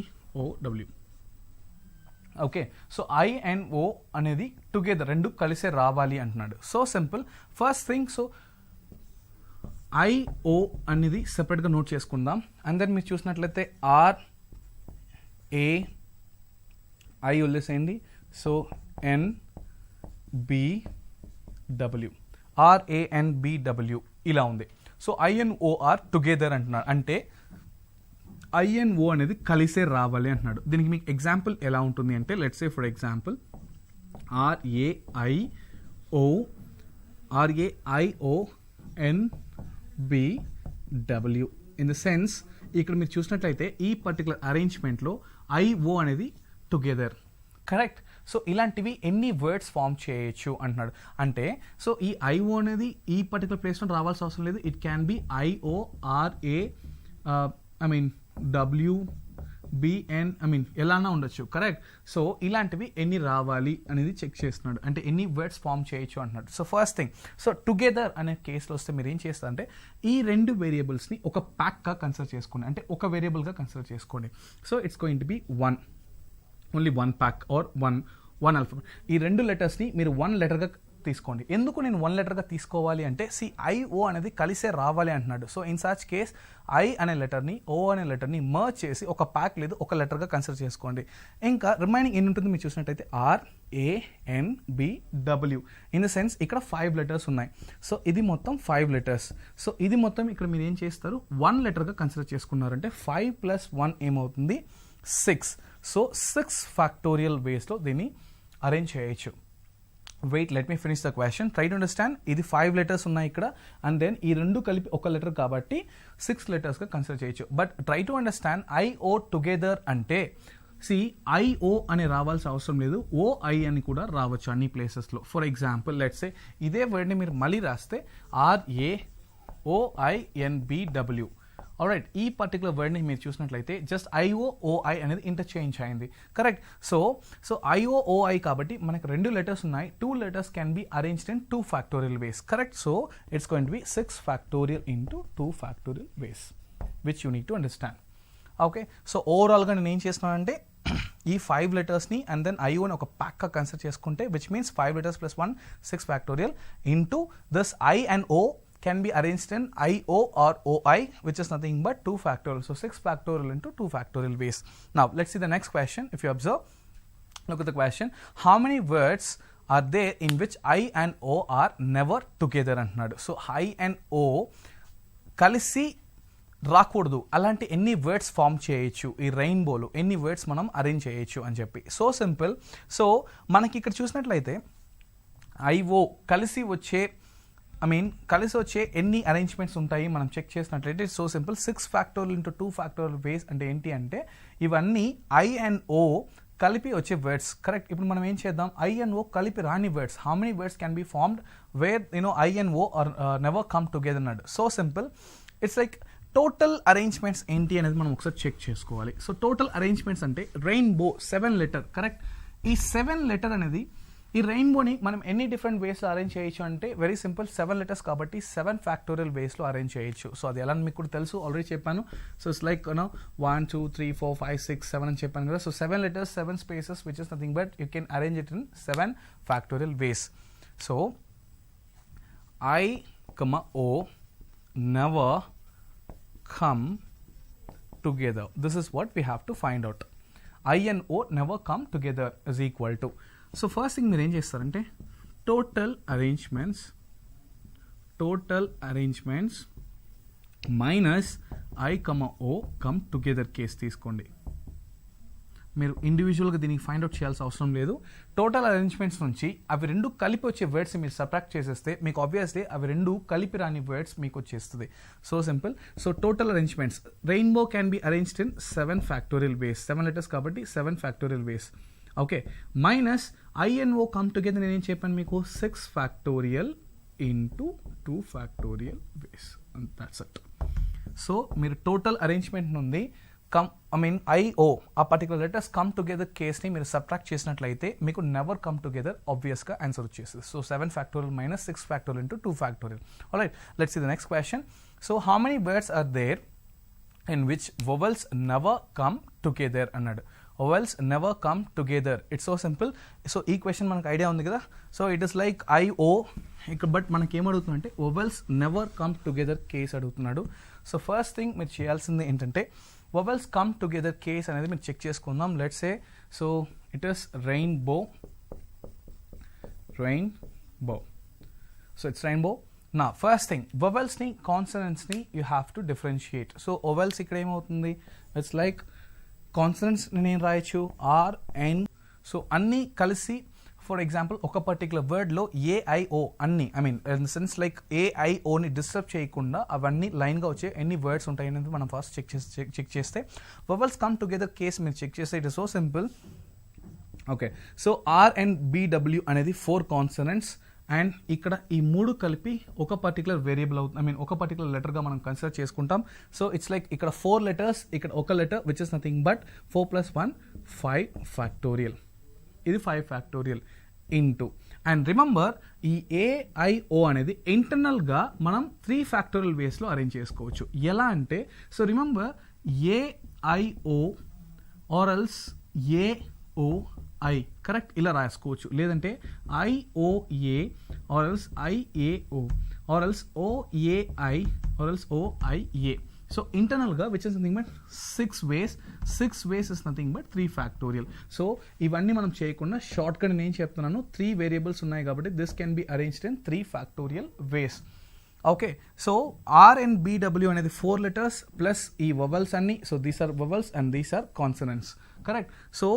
Okay, so I and O అనేది టుగెదర్ రెండు కలిసే రావాలి అంటున్నాడు. So simple. First thing, so I O అనేది సెపరేట్గా నోట్ చేసుకుందాం. అండ్ దెన్ మీరు చూసినట్లయితే ఆర్ ఏ ఐ వదిలేసేయండి. So N B W, RANBW ఇలా ఉంది. సో INOR టుగెదర్ అంటున్నాడు, అంటే INO అనేది కలిసే రావాలి అంటున్నాడు. దీనికి మీకు ఎగ్జాంపుల్ ఎలా ఉంటుంది అంటే, let's say for example RAIONBW. In the sense ఇక్కడ మీరు చూసినట్లయితే ఈ పర్టికులర్ అరేంజ్మెంట్లో IO అనేది టుగెదర్, కరెక్ట్. సో ఇలాంటివి ఎన్ని వర్డ్స్ ఫామ్ చేయొచ్చు అంటున్నాడు. అంటే సో ఈ ఐఓ అనేది ఈ పర్టికులర్ ప్లేస్లో రావాల్సిన అవసరం లేదు. It can B IORA, WBN, ఎలానా ఉండొచ్చు, కరెక్ట్. సో ఇలాంటివి ఎన్ని రావాలి అనేది చెక్ చేస్తున్నాడు, అంటే ఎన్ని వర్డ్స్ ఫామ్ చేయొచ్చు అంటున్నాడు. So first thing, so together అనే కేసులో వస్తే మీరు ఏం చేస్తారంటే ఈ రెండు వేరియబుల్స్ని ఒక ప్యాక్గా కన్సిడర్ చేసుకోండి, అంటే ఒక వేరియబుల్గా కన్సిడర్ చేసుకోండి. So it's going to be only one pack or one alphabet. ఈ రెండు లెటర్స్ని మీరు వన్ లెటర్గా తీసుకోండి. ఎందుకు నేను వన్ లెటర్గా తీసుకోవాలి అంటే, ఐఓ అనేది కలిసే రావాలి అంటున్నాడు. So in such case I అనే లెటర్ని ఓ అనే లెటర్ని మర్జ్ చేసి ఒక ప్యాక్ లేదు ఒక లెటర్గా కన్సిడర్ చేసుకోండి. ఇంకా రిమైనింగ్ ఎన్ని ఉంటుంది మీరు చూసినట్టయితే RANBW. ఇన్ ద సెన్స్ ఇక్కడ 5 లెటర్స్ ఉన్నాయి. సో ఇది మొత్తం 5 లెటర్స్. సో ఇది మొత్తం ఇక్కడ మీరు ఏం చేస్తారు, వన్ లెటర్గా కన్సిడర్ చేసుకున్నారంటే 5 + 1 ఏమవుతుంది, 6. సో 6 ఫ్యాక్టోరియల్ వేస్లో దీన్ని అరేంజ్ చేయొచ్చు. Wait, let me finish the question. Try to understand. ఇది 5 లెటర్స్ ఉన్నాయి ఇక్కడ, అండ్ దెన్ ఈ రెండు కలిపి ఒక లెటర్ కాబట్టి 6 లెటర్స్గా కన్సిడర్ చేయొచ్చు. But try to understand, IO together అంటే IO అని రావాల్సిన అవసరం లేదు, OI అని కూడా రావచ్చు అన్ని ప్లేసెస్లో. ఫర్ ఎగ్జాంపుల్ లెట్స్ సే ఇదే వర్డ్ని మీరు మళ్ళీ రాస్తే RAOINBW. ఆల్రైట్, ఈ పర్టికులర్ వర్డ్ని మీరు చూసినట్లయితే జస్ట్ IOOI అనేది ఇంటర్చేంజ్ అయింది, కరెక్ట్. సో IOOI కాబట్టి మనకు 2 లెటర్స్ ఉన్నాయి. 2 letters can be arranged in 2 factorial ways, correct. So it's going to be 6 factorial into 2 factorial ways, which you need to understand. Okay, so ఓవరాల్గా నేను ఏం చేస్తున్నానంటే ఈ 5 లెటర్స్ని అండ్ దెన్ IOని ఒక ప్యాక్గా కన్సిడర్ చేసుకుంటే, which means 5 letters + 1 6 factorial into this I and O can be arranged in IO or OI, which is nothing but 2 factorial. So 6 factorial into 2 factorial ways. Now let's see the next question. If you observe, look at the question. How many words are there in which I and O are never together అంటున్నాడు. సో I and O కలిసి రాకూడదు, అలాంటి ఎన్ని వర్డ్స్ ఫామ్ చేయొచ్చు, ఈ రెయిన్బోలో ఎన్ని వర్డ్స్ మనం అరేంజ్ చేయొచ్చు అని చెప్పి. So simple. సో మనకి ఇక్కడ చూసినట్లయితే IO కలిసి వచ్చే ఎన్ని అరేంజ్మెంట్స్ ఉంటాయి మనం చెక్ చేసినట్లయితే so simple. 6 factorial into 2 factorial వేస్ అంటే ఏంటి అంటే ఇవన్నీ I and O కలిపి వచ్చే వర్డ్స్, కరెక్ట్. ఇప్పుడు మనం ఏం చేద్దాం, I and O కలిపి రాని words, how many words can be formed where I and O are never come together అన్నాడు. So simple. It's like total arrangements ఏంటి అనేది మనం ఒకసారి చెక్ చేసుకోవాలి. సో టోటల్ అరేంజ్మెంట్స్ అంటే రెయిన్బో 7 లెటర్, కరెక్ట్. ఈ 7 లెటర్ అనేది ఈ రెయిన్బోని మనం ఎన్ని డిఫరెంట్ వేస్లో అరేంజ్ చేయొచ్చు అంటే వెరీ సింపుల్, 7 లెటర్స్ కాబట్టి 7 ఫ్యాక్టోరియల్ వేస్లో అరేంజ్ చేయొచ్చు. సో అది ఎలా మీకు కూడా తెలుసు, ఆల్రెడీ చెప్పాను. సో ఇట్స్ లైక్ 1 2 3 4 5 6 7 అని చెప్పాను కదా. So 7 letters 7 spaces which is nothing but you can arrange it in 7 factorial ways. So I, O never come together. This is what we have to find out. I and O never come together is equal to. So first thing మీరు ఏం చేస్తారంటే total arrangements minus I, O come together case తీసుకోండి. మీరు ఇండివిజువల్గా దీనికి ఫైండ్ అవుట్ చేయాల్సిన అవసరం లేదు. టోటల్ అరేంజ్మెంట్స్ నుంచి అవి రెండు కలిపి వచ్చే వర్డ్స్ మీరు సబ్ట్రాక్ట్ చేసేస్తే మీకు ఆబ్వియస్లీ అవి రెండు కలిపి రాని వర్డ్స్ మీకు వచ్చేస్తుంది. So simple. So total arrangements rainbow can be arranged in 7 factorial ways, 7 letters కాబట్టి 7 factorial ways. Okay, minus I and O come together నేనేం చెప్పాను మీకు 6 factorial into 2 factorial ways, that's it. So మీరు టోటల్ అరేంజ్మెంట్ నుండి IO ఆ పర్టికులర్ లెటర్స్ కమ్ టుగెదర్ కేస్ని మీరు సబ్ట్రాక్ట్ చేసినట్లయితే మీకు నెవర్ కమ్ టుగెదర్ ఆబ్వియస్గా ఆన్సర్ వచ్చేస్తుంది. So 7 factorial minus 6 factorial into 2 factorial. Alright, let's see the next question. So how many words are there in which vowels never come together అన్నాడు. vowels never come together. It's so simple. So ఈ క్వశ్చన్ మనకు ఐడియా ఉంది కదా. So it is like IO ఇక్కడ, బట్ మనకి ఏమడుగుతుందంటే vowels never come together case అడుగుతున్నాడు. సో ఫస్ట్ థింగ్ మీరు చేయాల్సింది ఏంటంటే vowels come together కేస్ అనేది మీరు చెక్ చేసుకుందాం. Let's say so it is rainbow. So it's rainbow. Now first thing, vowels ni consonants ni you have to differentiate. So vowels ikkada em avutundi, it's like consonants ni nenu rayachu R N. So anni kalisi, for example oka particular word lo A I O anni, I mean in the sense like A I O ni disturb cheyakunda avanni line ga vache any words untayi anedi మనం first check cheste vowels come together case మీరు check cheste. It is so simple. Okay, so R and B W అనేది 4 consonants అండ్ ఇక్కడ ఈ మూడు కలిపి ఒక పర్టికులర్ వేరియబుల్ అవుతుంది, ఐ మీన్ ఒక పర్టికులర్ లెటర్గా మనం కన్సిడర్ చేసుకుంటాం. సో ఇట్స్ లైక్ ఇక్కడ 4 letters, ఇక్కడ ఒక letter which is nothing but 4 + 1 5 factorial. ఇది 5 ఫ్యాక్టోరియల్ ఇంటూ, అండ్ రిమెంబర్ ఈ AIO అనేది ఇంటర్నల్గా మనం 3 ఫ్యాక్టోరియల్ వేస్లో అరేంజ్ చేసుకోవచ్చు. ఎలా అంటే so remember AIO or else AOI, కరెక్ట్, ఇలా రాసుకోవచ్చు. లేదంటే IOA or else IAO or else OAI or else OIA. So ఇంటర్నల్గా which is nothing but 6 ways is nothing but 3 factorial. So ఇవన్నీ మనం చేయకుండా షార్ట్ కట్ నేను చెప్తున్నాను, 3 వేరియబుల్స్ ఉన్నాయి కాబట్టి this can be arranged in 3 factorial ways. Okay, so R and BW అనేది 4 letters ప్లస్ ఈ వవల్స్ అన్ని. So these are vowels and these are consonants, correct. So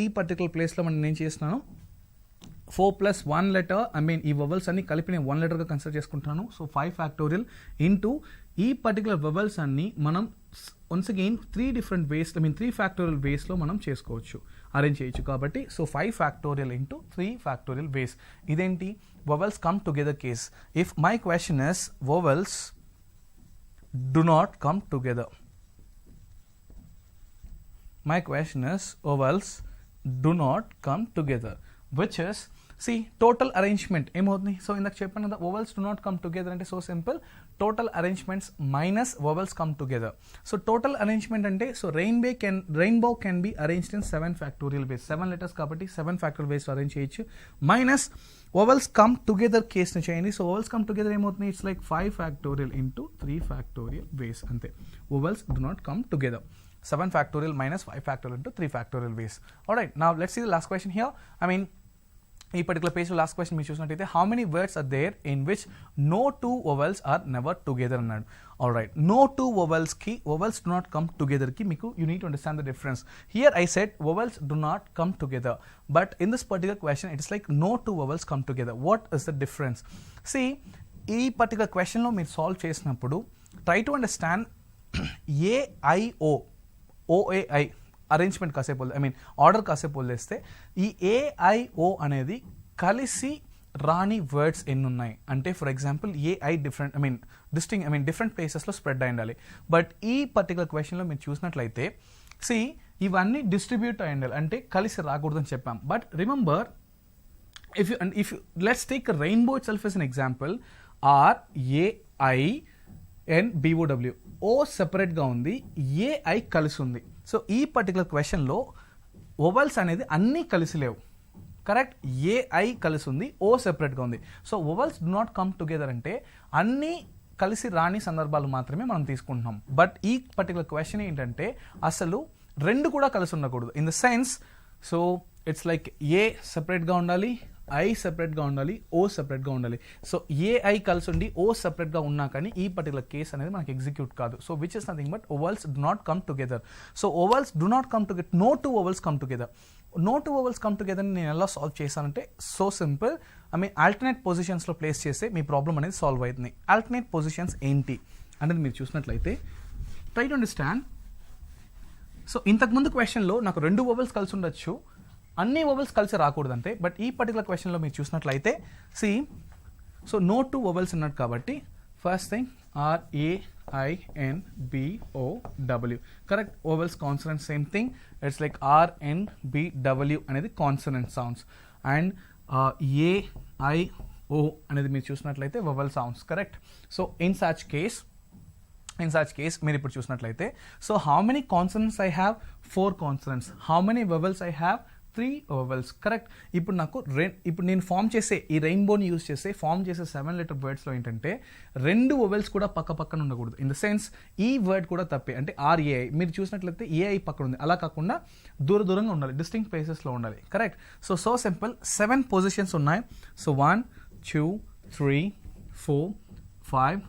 ఈ పర్టికులర్ ప్లేస్లో మనం నేను చేస్తున్నాను 4 + 1 letter, ఐ మీన్ ఈ వవల్స్ అన్ని కలిపి నేను 1 letterగా కన్సిడర్ చేసుకుంటాను. సో 5 ఫ్యాక్టోరియల్ ఇంటూ ఈ పర్టికులర్ వవల్స్ అన్ని మనం once again 3 different ways, I mean 3 factorial వేస్లో మనం చేసుకోవచ్చు, అరేంజ్ చేయొచ్చు. కాబట్టి సో 5 ఫ్యాక్టోరియల్ ఇంటూ 3 ఫ్యాక్టోరియల్ వేస్. ఇదేంటి vowels come together case. If my question is vowels do not come together, my question is vowels do not come together, which is see total arrangement ఏమవుతుంది. సో ఇందాక చెప్పాను కదా vowels do not come together అంటే so simple, total arrangements minus vowels come together. So total arrangement అంటే so rainbow can be arranged in 7 factorial ways, 7 letters కాబట్టి 7 ఫ్యాక్టోరియల్ వేస్ అరేంజ్ చేయొచ్చు. మైనస్ vowels come together కేస్ని చేయండి. సో vowels come together ఏమవుతుంది, it's like 5 factorial into 3 factorial ways, అంతే. vowels do not come together, 7 factorial minus 5 factorial into 3 factorial ways. Alright, now let's see the last question here. I mean, in particular page, last question we choose not how many words are there in which no 2 vowels are never together? Alright, no 2 vowels ki, vowels do not come together ki, you need to understand the difference. Here I said vowels do not come together, but in this particular question it is like no 2 vowels come together. What is the difference? See, ee particular question lo meer solve chesinappudu try to understand AIO OAI arrangement కాసేపు, ఐ మీన్ ఆర్డర్ కాసేపు వదిలేస్తే ఈ AIO అనేది కలిసి రాని వర్డ్స్ ఎన్ని ఉన్నాయి అంటే for example AI different, I mean different ప్లేసెస్లో స్ప్రెడ్ అయి ఉండాలి. బట్ ఈ పర్టికులర్ క్వశ్చన్లో మీరు చూసినట్లయితే సి ఇవన్నీ డిస్ట్రిబ్యూట్ అయి ఉండాలి అంటే కలిసి రాకూడదని చెప్పాం. But remember if you let's take a rainbow itself as an example, RAINBOW, O separate గా ఉంది, AI కలిసి ఉంది. సో ఈ పర్టికులర్ క్వశ్చన్లో వవల్స్ అనేది అన్నీ కలిసి లేవు, కరెక్ట్. AI కలిసి ఉంది, O సెపరేట్గా ఉంది. So vowels do not come together అంటే అన్నీ కలిసి రాని సందర్భాలు మాత్రమే మనం తీసుకుంటున్నాం. బట్ ఈ పర్టికులర్ క్వశ్చన్ ఏంటంటే అసలు రెండు కూడా కలిసి ఉండకూడదు. In the sense so it's like A సెపరేట్గా ఉండాలి, I సెపరేట్గా ఉండాలి, O సెపరేట్గా ఉండాలి. సో AI కలిసి ఉండి O సెపరేట్గా ఉన్నా కానీ ఈ పర్టికులర్ కేస్ అనేది మనకి ఎగ్జిక్యూట్ కాదు. So which is nothing but vowels do not come together. So vowels do not come together, no 2 vowels come together. No 2 vowels come together నేను ఎలా సాల్వ్ చేశానంటే so simple, I mean alternate పొజిషన్స్లో ప్లేస్ చేస్తే మీ ప్రాబ్లం అనేది సాల్వ్ అవుతుంది. ఆల్టర్నేట్ పొజిషన్స్ ఏంటి అనేది మీరు చూసినట్లయితే ట్రై టు అండర్స్టాండ్. సో ఇంతకుముందు క్వశ్చన్లో నాకు 2 vowels కలిసి ఉండొచ్చు, అన్ని వవల్స్ కలిసి రాకూడదంటే. బట్ ఈ పర్టికులర్ క్వశ్చన్లో మీరు చూసినట్లయితే సి సో నో 2 vowels ఉన్నట్టు కాబట్టి first thing RAINBOW, correct. vowels consonant same thing, it's like RNBW అనేది కాన్సనెంట్ సౌండ్స్ అండ్ AIO అనేది మీరు చూసినట్లయితే vowel sounds, correct. So in such case In such case, మీరు ఇప్పుడు చూసినట్లయితే, so how many consonants I have? 4 consonants. How many vowels I have? 3 vowels. Correct. ఇప్పుడు నాకు ఇప్పుడు నేను ఫామ్ చేసే ఈ రెయిన్బోని యూజ్ చేసే ఫామ్ చేసే 7 లెటర్ వర్డ్స్లో ఏంటంటే 2 వవెల్స్ కూడా పక్క పక్కన ఉండకూడదు. ఇన్ ద సెన్స్ ఈ వర్డ్ కూడా తప్పే, అంటే ఆర్ఏఐ మీరు చూసినట్లయితే ఏఐ పక్కన ఉంది, అలా కాకుండా దూరంగా ఉండాలి, డిస్టింక్ట్ ప్లేసెస్లో ఉండాలి. కరెక్ట్. So simple. 7 పొజిషన్స్ ఉన్నాయి. సో 1 2 3 4 5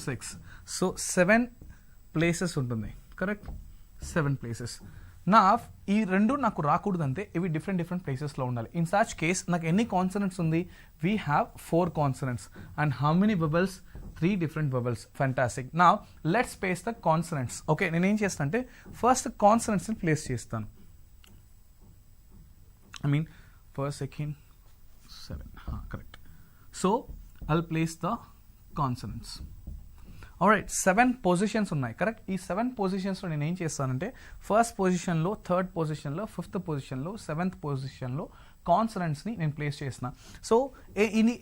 6. సో 7 ప్లేసెస్ ఉంటుంది. కరెక్ట్. 7 ప్లేసెస్. నా ఈ 2 నాకు రాకూడదంటే ఇవి డిఫరెంట్ ప్లేసెస్లో ఉండాలి. ఇన్ సచ్ కేస్ నాకు ఎన్ని కాన్సనెంట్స్ ఉంది? We have 4 consonants. And how many vowels? 3 different vowels. Fantastic. Now let's place the consonants. Okay, నేను ఏం చేస్తాను అంటే ఫస్ట్ కాన్సనెంట్స్ని ప్లేస్ చేస్తాను. first, second, 7. Correct. So I'll place the consonants. Alright, 7 positions ఉన్నాయి. కరెక్ట్. ఈ 7 పొజిషన్స్లో నేను ఏం చేస్తానంటే ఫస్ట్ పొజిషన్లో, థర్డ్ పొజిషన్లో, ఫిఫ్త్ పొజిషన్లో, 7th పొజిషన్లో కాన్సనెంట్స్ని నేను ప్లేస్ చేసిన. సో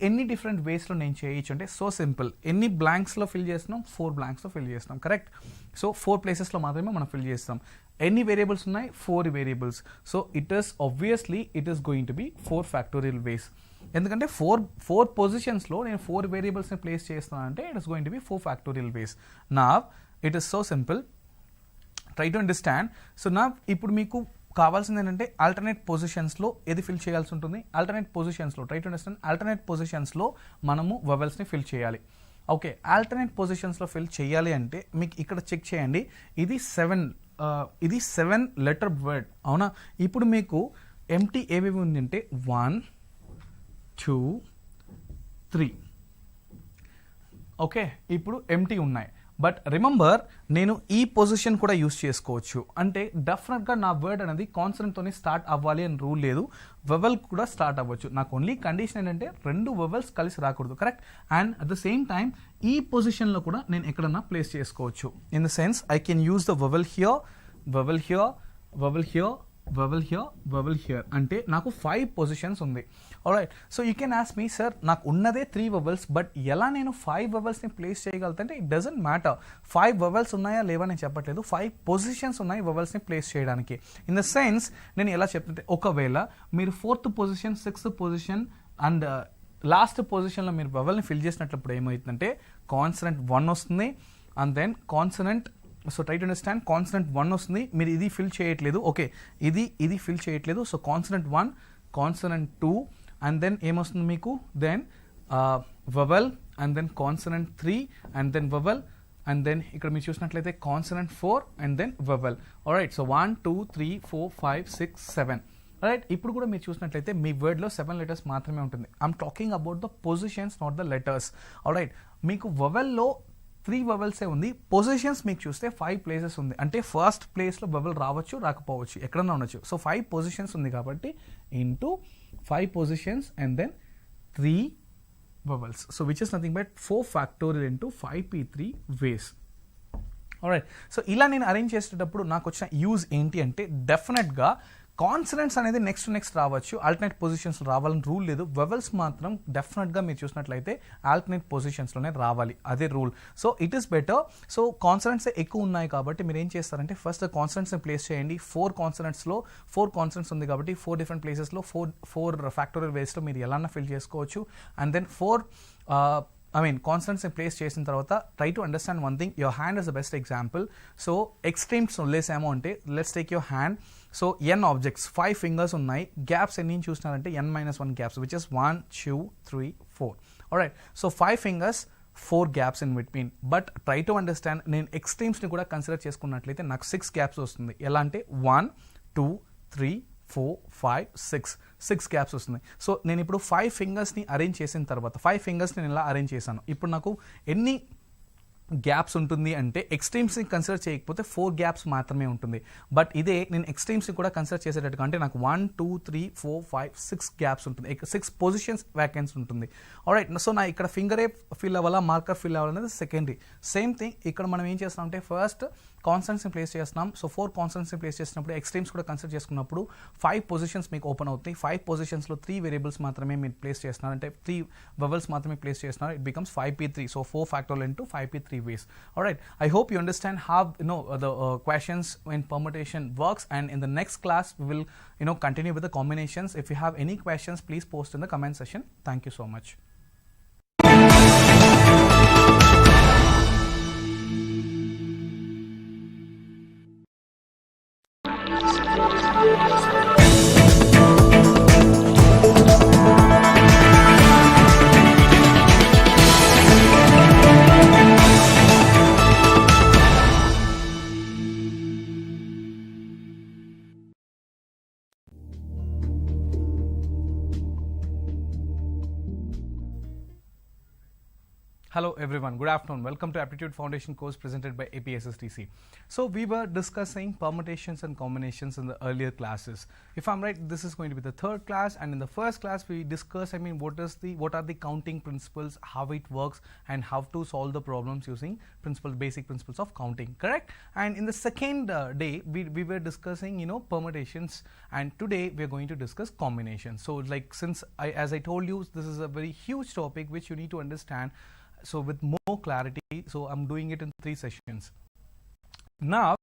ఎన్ని డిఫరెంట్ వేస్లో నేను చేయొచ్చు అంటే సో సింపుల్. ఎన్ని బ్లాంక్స్లో ఫిల్ చేస్తున్నాం? 4 బ్లాంక్స్లో ఫిల్ చేస్తున్నాం. కరెక్ట్. సో 4 ప్లేసెస్లో మాత్రమే మనం ఫిల్ చేస్తాం. ఎన్ని వేరియబుల్స్ ఉన్నాయి? 4 variables. So it is going to be 4 factorial ways. ఎందుకంటే 4 పొజిషన్స్లో నేను 4 వేరియబుల్స్ని ప్లేస్ చేస్తున్నాను అంటే it is going to be 4 factorial ways. నా it is so simple. Try to understand. So నా ఇప్పుడు మీకు కావాల్సింది ఏంటంటే ఆల్టర్నేట్ పొజిషన్స్లో ఏది ఫిల్ చేయాల్సి ఉంటుంది? ఆల్టర్నేట్ పొజిషన్స్లో ట్రై టు అండర్స్టాండ్. ఆల్టర్నేట్ పొజిషన్స్లో మనము వవెల్స్ని ఫిల్ చేయాలి. ఓకే, ఆల్టర్నేట్ పొజిషన్స్లో ఫిల్ చేయాలి అంటే మీకు ఇక్కడ చెక్ చేయండి. ఇది 7 లెటర్ వర్డ్, అవునా? ఇప్పుడు మీకు ఎంటీ ఏవేవి ఉందంటే 1 2 3. ఓకే, ఇప్పుడు ఎంటీ ఉన్నాయి. బట్ రిమెంబర్, నేను ఈ పొజిషన్ కూడా యూస్ చేసుకోవచ్చు. అంటే డెఫినెట్గా నా వర్డ్ అనేది కాన్సనెంట్తోనే స్టార్ట్ అవ్వాలి అని రూల్ లేదు. వవెల్ కూడా స్టార్ట్ అవ్వచ్చు. నాకు ఓన్లీ కండిషన్ ఏంటంటే 2 వవెల్స్ కలిసి రాకూడదు. Correct. And at the same time ఈ పొజిషన్లో కూడా నేను ఎక్కడన్నా ప్లేస్ చేసుకోవచ్చు. In the sense I can use the vowel here, vowel here, vowel here, vowel here, vowel here. అంటే నాకు 5 పొజిషన్స్ ఉంది. Alright. So you can ask me, sir నాకు ఉన్నదే 3 వవెల్స్, బట్ ఎలా నేను 5 వవెల్స్ని ప్లేస్ చేయగలుగుతాంటే ఇట్ డజంట్ మ్యాటర్. 5 వవెల్స్ ఉన్నాయా లేవా నేను చెప్పట్లేదు. 5 పొజిషన్స్ ఉన్నాయి వవెల్స్ని ప్లేస్ చేయడానికి. ఇన్ ద సెన్స్ నేను ఎలా చెప్తుంటే, ఒకవేళ మీరు 4th position, 6th position and last పొజిషన్లో మీరు వవెల్ని ఫిల్ చేసినప్పుడు ఏమవుతుందంటే కాన్సనెంట్ 1 వస్తుంది. And then consonant, so try to understand, consonant 1 వస్తుంది. మీరు ఇది ఫిల్ చేయట్లేదు. ఓకే, ఇది ఫిల్ చేయట్లేదు. So consonant 1, consonant 2, and then ఏమొస్తుంది మీకు? Then vowel, and then consonant 3, and then vowel, and then ఇక్కడ మీరు చూసినట్లయితే consonant 4, and then vowel. Alright. So 1 2 3 4 5 6 7. Right. ఇప్పుడు కూడా మీరు చూసినట్లయితే మీ వర్డ్లో 7 లెటర్స్ మాత్రమే ఉంటుంది. I'm talking about the positions, not the letters. Alright. మీకు వవెల్లో 3 వవెల్సే ఉంది. పొజిషన్స్ మీకు చూస్తే 5 ప్లేసెస్ ఉంది. అంటే ఫస్ట్ ప్లేస్లో వవెల్ రావచ్చు, రాకపోవచ్చు, ఎక్కడన్నా ఉండొచ్చు. సో 5 పొజిషన్స్ ఉంది కాబట్టి into 5 positions and then 3 vowels. So which is nothing but 4 factorial into 5p3 ways. Alright. So ఇలా నేను అరేంజ్ చేసేటప్పుడు నాకు వచ్చిన యూజ్ ఏంటి అంటే డెఫినెట్గా కాన్సనెంట్స్ అనేది నెక్స్ట్ రావచ్చు, ఆల్టర్నేట్ పొజిషన్స్ రావాలని రూల్ లేదు. వవెల్స్ మాత్రం డెఫినెట్గా మీరు చూసినట్లయితే ఆల్టర్నేట్ పొజిషన్స్లోనే రావాలి, అదే rule. So it is better. So consonants ఎక్కువ ఉన్నాయి కాబట్టి మీరు ఏం చేస్తారంటే ఫస్ట్ కాన్సనెంట్స్ని ప్లేస్ చేయండి. 4 కాన్సనెంట్స్లో 4 కాన్సనెంట్స్ ఉంది కాబట్టి 4 డిఫరెంట్ ప్లేసెస్లో 4 ఫ్యాక్టోరియల్ వేస్లో మీరు ఎలా ఫిల్ చేసుకోవచ్చు. అండ్ దెన్ 4 కాన్సనెంట్స్ని ప్లేస్ చేసిన తర్వాత try to understand one thing. Your hand is the best example. So extremes వదిలేసాము అంటే let's take your hand. So n objects, 5 fingers ఉన్నాయి. గ్యాప్స్ ఎన్ని చూసినారంటే n-1 gaps, which is 1 2 3 4. Alright. So 5 fingers, 4 gaps in between. But try to understand, నేను ఎక్స్ట్రీమ్స్ని కూడా కన్సిడర్ చేసుకున్నట్లయితే నాకు 6 గ్యాప్స్ వస్తుంది. ఎలా అంటే 1 2 3 4 5 6 గ్యాప్స్ వస్తుంది. సో నేను ఇప్పుడు 5 ఫింగర్స్ని అరేంజ్ చేసిన తర్వాత 5 ఫింగర్స్ని నేను ఇలా అరేంజ్ చేశాను. ఇప్పుడు నాకు ఎన్ని గ్యాప్స్ ఉంటుంది అంటే ఎక్స్ట్రీమ్స్ని కన్సిడర్ చేయకపోతే 4 గ్యాప్స్ మాత్రమే ఉంటుంది. బట్ ఇదే నేను ఎక్స్ట్రీమ్స్ని కూడా కన్సిడర్ చేసేటట్టుగా అంటే నాకు 1 2 3 4 5 6 గ్యాప్స్ ఉంటుంది. 6 పొజిషన్స్ వ్యాకెన్స్ ఉంటుంది. ఆల్రైట్. సో నా ఇక్కడ ఫింగరే ఫిల్ అవ్వాలా, మార్కర్ ఫిల్ అవ్వాలనేది సెకండరీ. సేమ్ థింగ్ ఇక్కడ మనం ఏం చేస్తాం అంటే ఫస్ట్ కాన్సనెంట్స్ని ప్లేస్ చేస్తున్నాం. సో 4 కాన్సనెంట్స్ని ప్లేస్ చేసినప్పుడు ఎక్స్ట్రీమ్స్ కూడా కన్సిడర్ చేసుకున్నప్పుడు 5 పొజిషన్స్ మీకు ఓపెన్ అవుతాయి. 5 పొజిషన్స్లో 3 వేరియబుల్స్ మాత్రమే మీరు ప్లేస్ చేస్తున్నారు, అంటే 3 వవెల్స్ మాత్రమే ప్లేస్ చేస్తున్నారు. It becomes 5p3. So 4 factorial into 5p3 ways. All right, I hope you understand how the questions in permutation works, and in the next class we will continue with the combinations. If you have any questions, please post in the comment section. Thank you so much. Hello everyone, good afternoon. Welcome to Aptitude Foundation course presented by APSSDC. So we were discussing permutations and combinations in the earlier classes. If I'm right, this is going to be the third class, and in the first class we discussed, what are the counting principles, how it works, and how to solve the problems using basic principles of counting, correct? And in the second day we were discussing permutations, and today we are going to discuss combinations. So as I told you, this is a very huge topic which you need to understand. So with more clarity, so I'm doing it in 3 sessions. Now,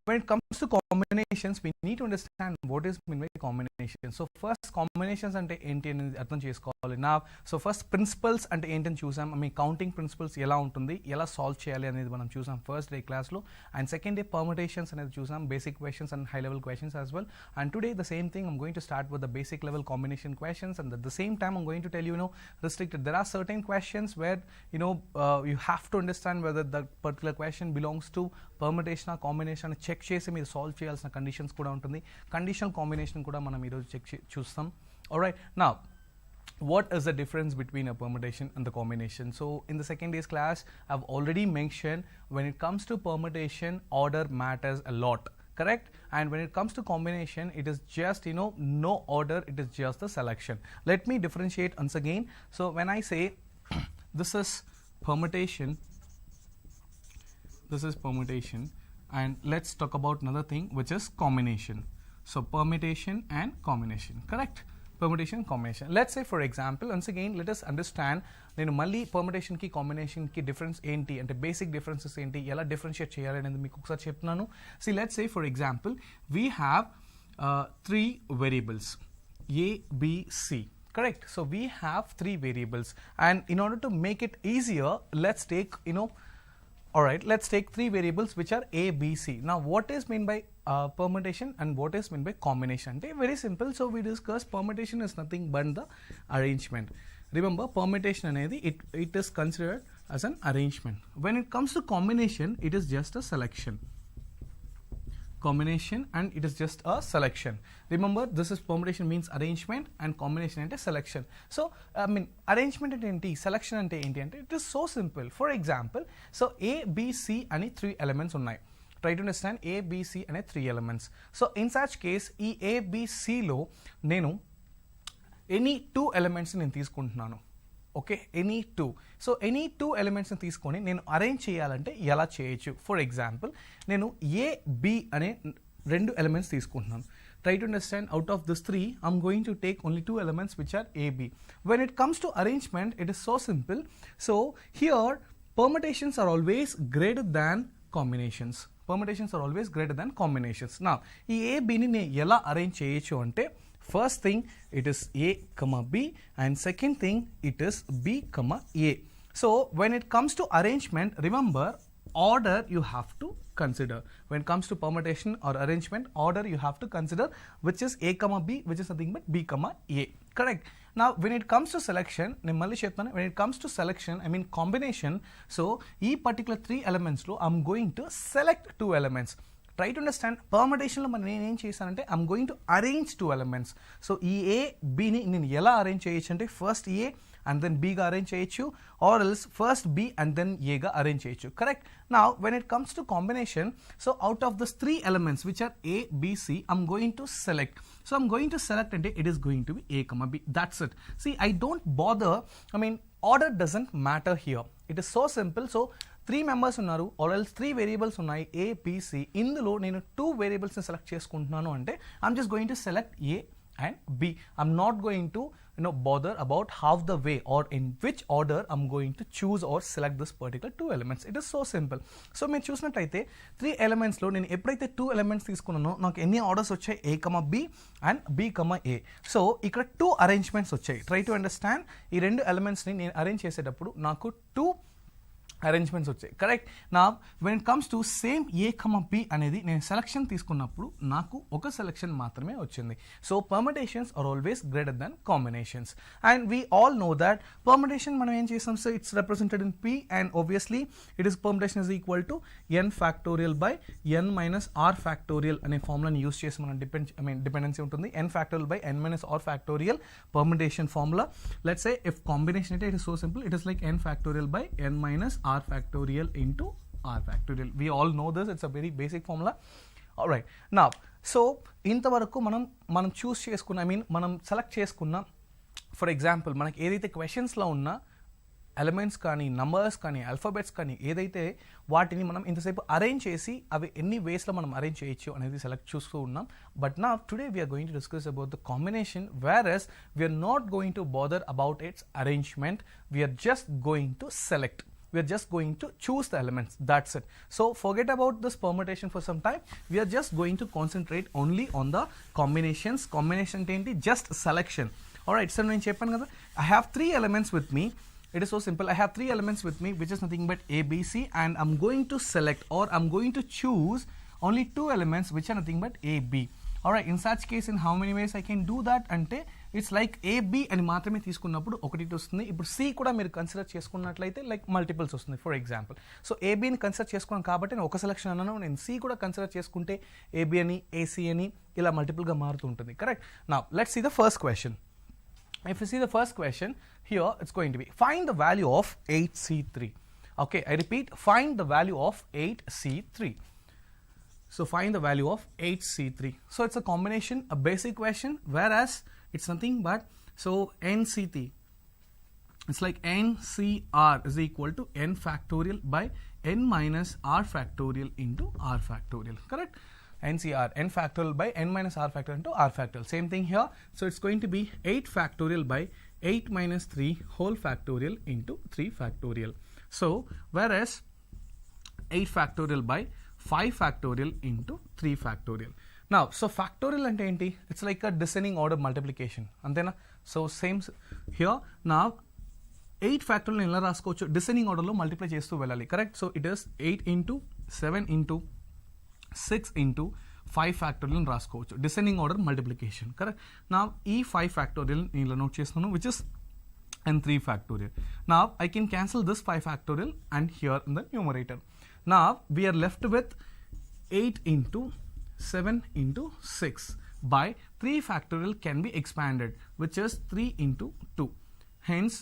when it comes to combinations, we need to understand what is meant by combination. So first, combinations ante enti anedi artham chesukovali. Now, so first principles ante enti ani chusam. Counting principles ela untundi, ela solve cheyali anedi manam chusam first day class lo, and second day permutations anedi chusam, basic questions and high level questions as well. And today the same thing, I'm going to start with the basic level combination questions, and at the same time I'm going to tell you, restricted. There are certain questions where you have to understand whether that particular question belongs to permutation or combination. Check chesi మీరు సాల్వ్ చేయాల్సిన కండిషన్స్ కూడా ఉంటుంది. కండిషనల్ కాంబినేషన్ కూడా మనం ఈరోజు చూస్తాం. Alright, now what is the difference between a permutation and the combination? So in the second day's class I've already mentioned, when it comes to permutation, order matters a lot, correct? And when it comes to combination, it is just no order, it is just the selection. Let me differentiate once again. So when I say this is permutation, and let's talk about another thing, which is combination. So permutation and combination, correct? Permutation and combination. Let's say for example, once again let us understand, నేను మళ్ళీ permutation కి combination కి difference ఏంటి అంటే basic differences ఏంటి, ఎలా differentiate చేయాలి అనేది మీకు ఒకసారి చెప్తున్నాను. See, let's say for example we have 3 variables A, B, C, correct? So we have 3 variables, and in order to make it easier, let's take alright, let's take 3 variables which are A, B, C. Now what is meant by permutation and what is meant by combination? Very simple. So we discussed permutation is nothing but the arrangement. Remember, permutation anedi it is considered as an arrangement. When it comes to combination, it is just a selection. Combination and it is just a selection. Remember, this is permutation means arrangement and combination ante selection. So arrangement ante enti, selection ante enti ante, it is so simple. For example, so A, B, C ani 3 elements unnai. Try to understand A, B, C ane 3 elements. So in such case, ee A, B, C lo nenu any 2 elements ni తీసుకుంటున్నాను. Okay, any 2. సో ఎనీ 2 ఎలిమెంట్స్ని తీసుకొని నేను అరేంజ్ చేయాలంటే ఎలా చేయొచ్చు? ఫర్ ఎగ్జాంపుల్, నేను ఏ, బి అనే 2 ఎలిమెంట్స్ తీసుకుంటున్నాను. Try to understand, out of this 3, I'm going to take only 2 elements which are A, B. When it comes to arrangement, it is so simple. So here permutations are always greater than combinations. Permutations are always greater than combinations. Now ఈ A, B ని నేను ఎలా అరేంజ్ చేయొచ్చు అంటే, first thing it is A, B, and second thing it is B, A. So when it comes to arrangement, remember, order you have to consider. When it comes to permutation or arrangement, order you have to consider, which is A, B, which is nothing but B, A, correct? Now when it comes to selection, when it comes to selection, I mean combination, so ee particular 3 elements lo I'm going to select 2 elements. Try to understand, permutation lo man నేను ఏం చేశానంటే I'm going to arrange 2 elements. So ఈ A, B ని నేను ఎలా అరేంజ్ చేయొచ్చు అంటే, first A and then B గా అరేంజ్ చేయొచ్చు, or else first B and then A గా అరేంజ్ చేయొచ్చు, correct? Now when it comes to combination, so out of these 3 elements which are A, B, C, I'm going to select. So I'm going to select and it is going to be A, B. That's it. See, I don't bother, order doesn't matter here. It is so simple. So 3 members ఉన్నారు, or else 3 variables ఉన్నాయి, A, B, C. ఇందులో నేను 2 variables ని సెలెక్ట్ చేసుకుంటున్నాను అంటే I'm just going to select A and B. I'm not going to bother about how the way or in which order I'm going to choose or select this particular 2 elements. It is so simple. So మీరు చూసినట్లయితే 3 elements లో నేను ఎప్పుడైతే 2 elements తీసుకున్నానో నాకు ఎన్ని ఆర్డర్స్ వచ్చాయి A, B and B, A. So ఇక్కడ 2 అరేంజ్మెంట్స్ వచ్చాయి. Try to understand. ఈ 2 ఎలిమెంట్స్ని నేను అరేంజ్ చేసేటప్పుడు నాకు 2 అరేంజ్మెంట్స్ వచ్చాయి. కరెక్ట్. నా when it comes to same A, B అనేది నేను సెలక్షన్ తీసుకున్నప్పుడు నాకు ఒక సెలక్షన్ మాత్రమే వచ్చింది. So permutations are always greater than combinations and we all know that permutation మనం ఏం చేస్తాం. So it's represented in P and obviously it is permutation is equal to n factorial by n minus r factorial అనే ఫార్ములాని యూస్ చేసి మనం డిపెండెన్సీ ఉంటుంది. n factorial by n minus r factorial permutation formula. Let's say if combination అయితే it is so simple. It is like n factorial by n minus r factorial into r factorial. We all know this. It's a very basic formula. All right. Now, so ఇంతవరకు మనం చూస్ చేసుకున్న మనం సెలెక్ట్ చేసుకున్న ఫర్ ఎగ్జాంపుల్ మనకి ఏదైతే క్వశ్చన్స్లో ఉన్న ఎలిమెంట్స్ కానీ నంబర్స్ కానీ ఆల్ఫాబెట్స్ కానీ ఏదైతే వాటిని మనం ఇంతసేపు అరేంజ్ చేసి అవి ఎన్ని వేస్లో మనం అరేంజ్ చేయొచ్చు అనేది సెలెక్ట్ చూస్తూ ఉన్నాం. బట్ నా today we are going to discuss about the combination where we are not going to bother about its arrangement. We are just going to select. We are just going to choose the elements. That's it. So forget about this permutation for some time. We are just going to concentrate only on the combinations. Combination enti just selection. Alright, so nenu cheppanu kada I have 3 elements with me. It is so simple. I have 3 elements with me which is nothing but A, B, C and I'm going to select or I'm going to choose only 2 elements which are nothing but A, B. Alright, in such case in how many ways I can do that ante it's like AB అని మాత్రమే తీసుకున్నప్పుడు ఒకటి వస్తుంది. ఇప్పుడు C కూడా మీరు కన్సిడర్ చేసుకున్నట్లయితే లైక్ మల్టిపుల్స్ వస్తుంది. ఫర్ ఎగ్జాంపుల్ సో ABని కన్సిడర్ చేసుకున్నాను కాబట్టి నేను ఒక సెలక్షన్ అన్నాను. నేను C కూడా కన్సిడర్ చేసుకుంటే AB అని AC అని ఇలా మల్టిపుల్గా మారుతూ ఉంటుంది. Correct. Now let's see the first question. If you see the first question here, it's going to be find the value of 8C3. Okay, I repeat, find the value of 8C3. So find the value of 8C3. So it's a combination, a basic question, whereas it's nothing but so NCT. It's like NCR is equal to n factorial by n minus r factorial into r factorial. Correct? NCR, n factorial by n minus r factorial into r factorial. Same thing here. So it's going to be 8 factorial by 8 minus 3 whole factorial into 3 factorial. So whereas 8 factorial by 5 factorial into 3 factorial. Now, so factorial ante enti? It's like a descending order multiplication. Antena? So same here. Now 8 factorial ela raskochu descending order lo multiply chestu velali. Correct? So it is 8 into 7 into 6 into 5 factorial raskochu descending order multiplication. Correct? Now e 5 factorial nila note chestunnu which is and 3 factorial. Now I can cancel this 5 factorial and here in the numerator. Now we are left with 8 into 7 into 6 by 3 factorial can be expanded which is 3 into 2. Hence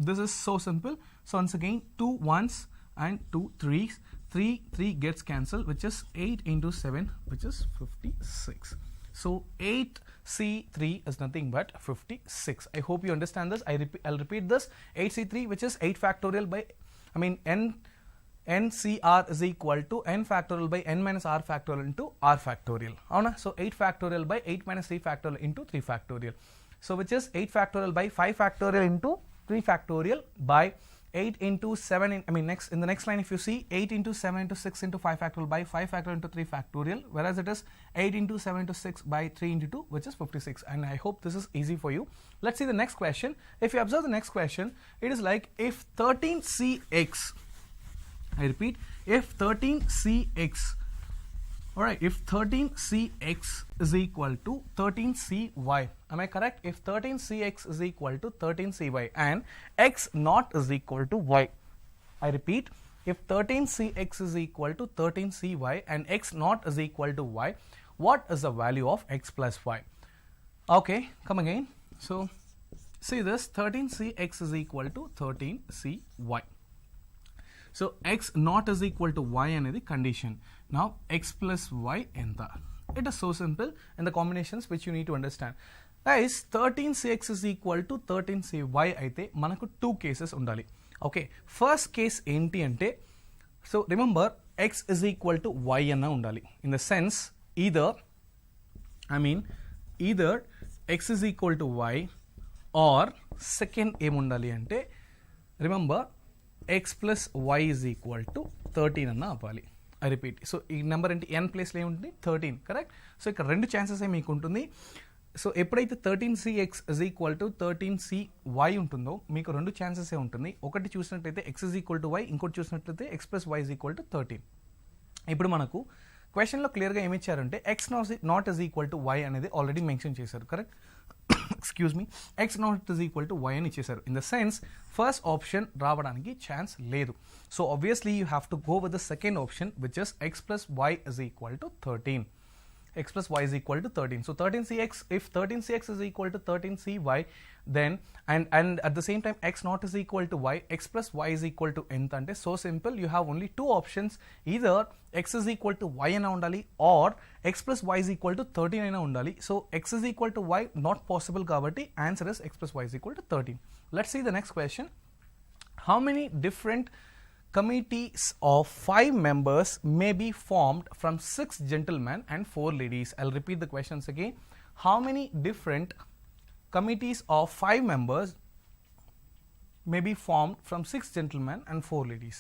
this is so simple. So once again 2 1s and 2 3s. 3 gets cancelled which is 8 into 7 which is 56. So 8C3 is nothing but 56. I hope you understand this. I'll repeat this. 8C3 which is 8 factorial by NCR is equal to n factorial by n minus r factorial into r factorial. So 8 factorial by 8 minus 3 factorial into 3 factorial. So which is 8 factorial by 5 factorial into 3 factorial by 8 into 7 next in the next line if you see 8 into 7 into 6 into 5 factorial by 5 factorial into 3 factorial, whereas it is 8 into 7 into 6 by 3 into 2 which is 56. And I hope this is easy for you. Let's see the next question. If you observe the next question, it is like if 13CX, I repeat, if 13CX, alright, if 13CX is equal to 13CY, am I correct? If 13CX is equal to 13CY and X naught is equal to Y, I repeat, if 13CX is equal to 13CY and X naught is equal to Y, what is the value of X plus Y? Okay, come again. So see this, 13CX is equal to 13CY. So x naught is equal to y అనేది condition. Now x plus y enta. It is so simple and the combinations which you need to understand. Guys, 13cx is equal to 13cy అయితే మనకు 2 cases ఉండాలి. Okay, first case ఏంటి అంటే, so remember x is equal to y అన్న ఉండాలి. In the sense either x is equal to y, or second ఏముండాలి అంటే remember x plus y is equal to 13 అన్న అవ్వాలి. ఐ రిపీట్, సో ఈ నెంబర్ ఏంటి n ప్లేస్లో ఏముంటుంది 13, కరెక్ట్. సో ఇక్కడ రెండు ఛాన్సెస్ మీకు ఉంటుంది. సో ఎప్పుడైతే 13cx is equal to 13cy ఉంటుందో మీకు రెండు ఛాన్సెస్ ఉంటుంది. ఒకటి చూసినట్లయితే x is equal to y, ఇంకోటి చూసినట్లయితే x plus y is equal to 13. ఇప్పుడు మనకు క్వశ్చన్లో క్లియర్గా ఏమి ఇచ్చారంటే x not is equal to y అనేది ఆల్రెడీ మెన్షన్ చేశారు, correct. Excuse me, x not is equal to y అని ఇచ్చేసారు. In the sense first option రావడానికి ఛాన్స్ లేదు. So obviously you have to go with the second option which is x plus y is equal to 13. x plus y is equal to 13. So 13cx, if 13cx is equal to 13cy, then and at the same time x naught is equal to y, x plus y is equal to ఎంత అంటే so simple, you have only two options, either x is equal to y అయినా ఉండాలి or x plus y is equal to 13 అయినా ఉండాలి. So x is equal to y not possible కాబట్టి answer is x plus y is equal to 13. Let's see the next question. How many different committees of 5 members may be formed from 6 gentlemen and 4 ladies? I'll repeat the questions again. How many different committees of 5 members may be formed from 6 gentlemen and 4 ladies?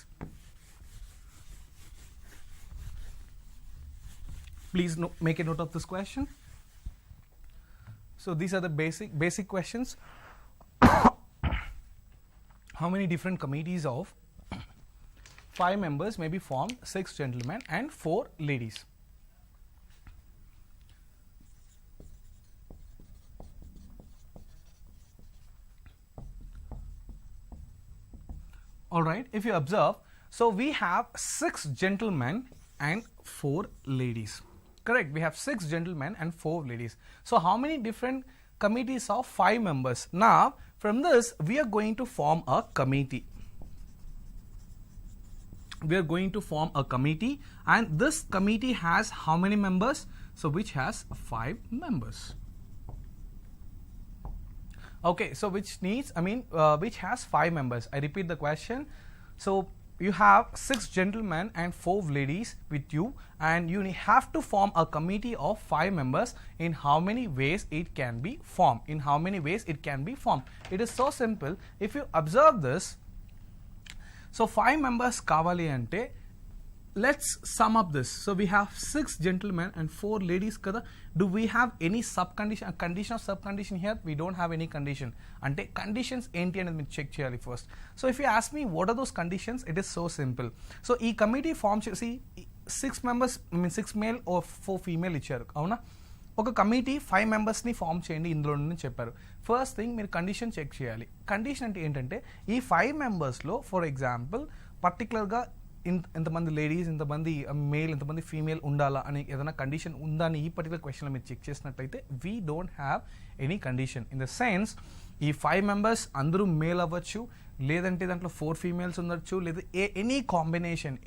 Please make a note of this question. So these are the basic questions. How many different committees of 5 members may be formed, 6 gentlemen and 4 ladies? Alright, if you observe, so we have 6 gentlemen and 4 ladies. Correct, we have 6 gentlemen and 4 ladies. So how many different committees of 5 members? Now from this we are going to form a committee. We are going to form a committee, and this committee has how many members? So which has 5 members. Okay, so which has 5 members. I repeat the question. So you have 6 gentlemen and 4 ladies with you, and you have to form a committee of 5 members. In how many ways it can be formed? In how many ways it can be formed? It is so simple. If you observe this, so 5 members kavali ante, let's sum up this. So we have 6 gentlemen and 4 ladies kada. Do we have any subcondition, a condition or subcondition here? We don't have any condition. Ante conditions enti anedi meer check cheyali first. So if you ask me what are those conditions, it is so simple. So ee committee form see 6 members, 6 male or 4 female ఇచ్చారు అవునా. ఒక కమిటీ 5 మెంబర్స్ని ఫామ్ చేయండి ఇందులో నుండి చెప్పారు. ఫస్ట్ థింగ్ మీరు కండిషన్ చెక్ చేయాలి. కండిషన్ అంటే ఏంటంటే ఈ 5 మెంబర్స్లో ఫర్ ఎగ్జాంపుల్ పర్టికులర్గా ఎంతమంది లేడీస్, ఇంతమంది మేల్, ఇంతమంది ఫీమేల్ ఉండాలా అని ఏదైనా కండిషన్ ఉందా అని ఈ పర్టికులర్ క్వశ్చన్లో మీరు చెక్ చేసినట్లయితే we don't have any condition. In the sense ఈ 5 మెంబర్స్ అందరూ మేల్ అవ్వచ్చు, లేదంటే దాంట్లో 4 ఫీమేల్స్ ఉండొచ్చు, లేదా any combination,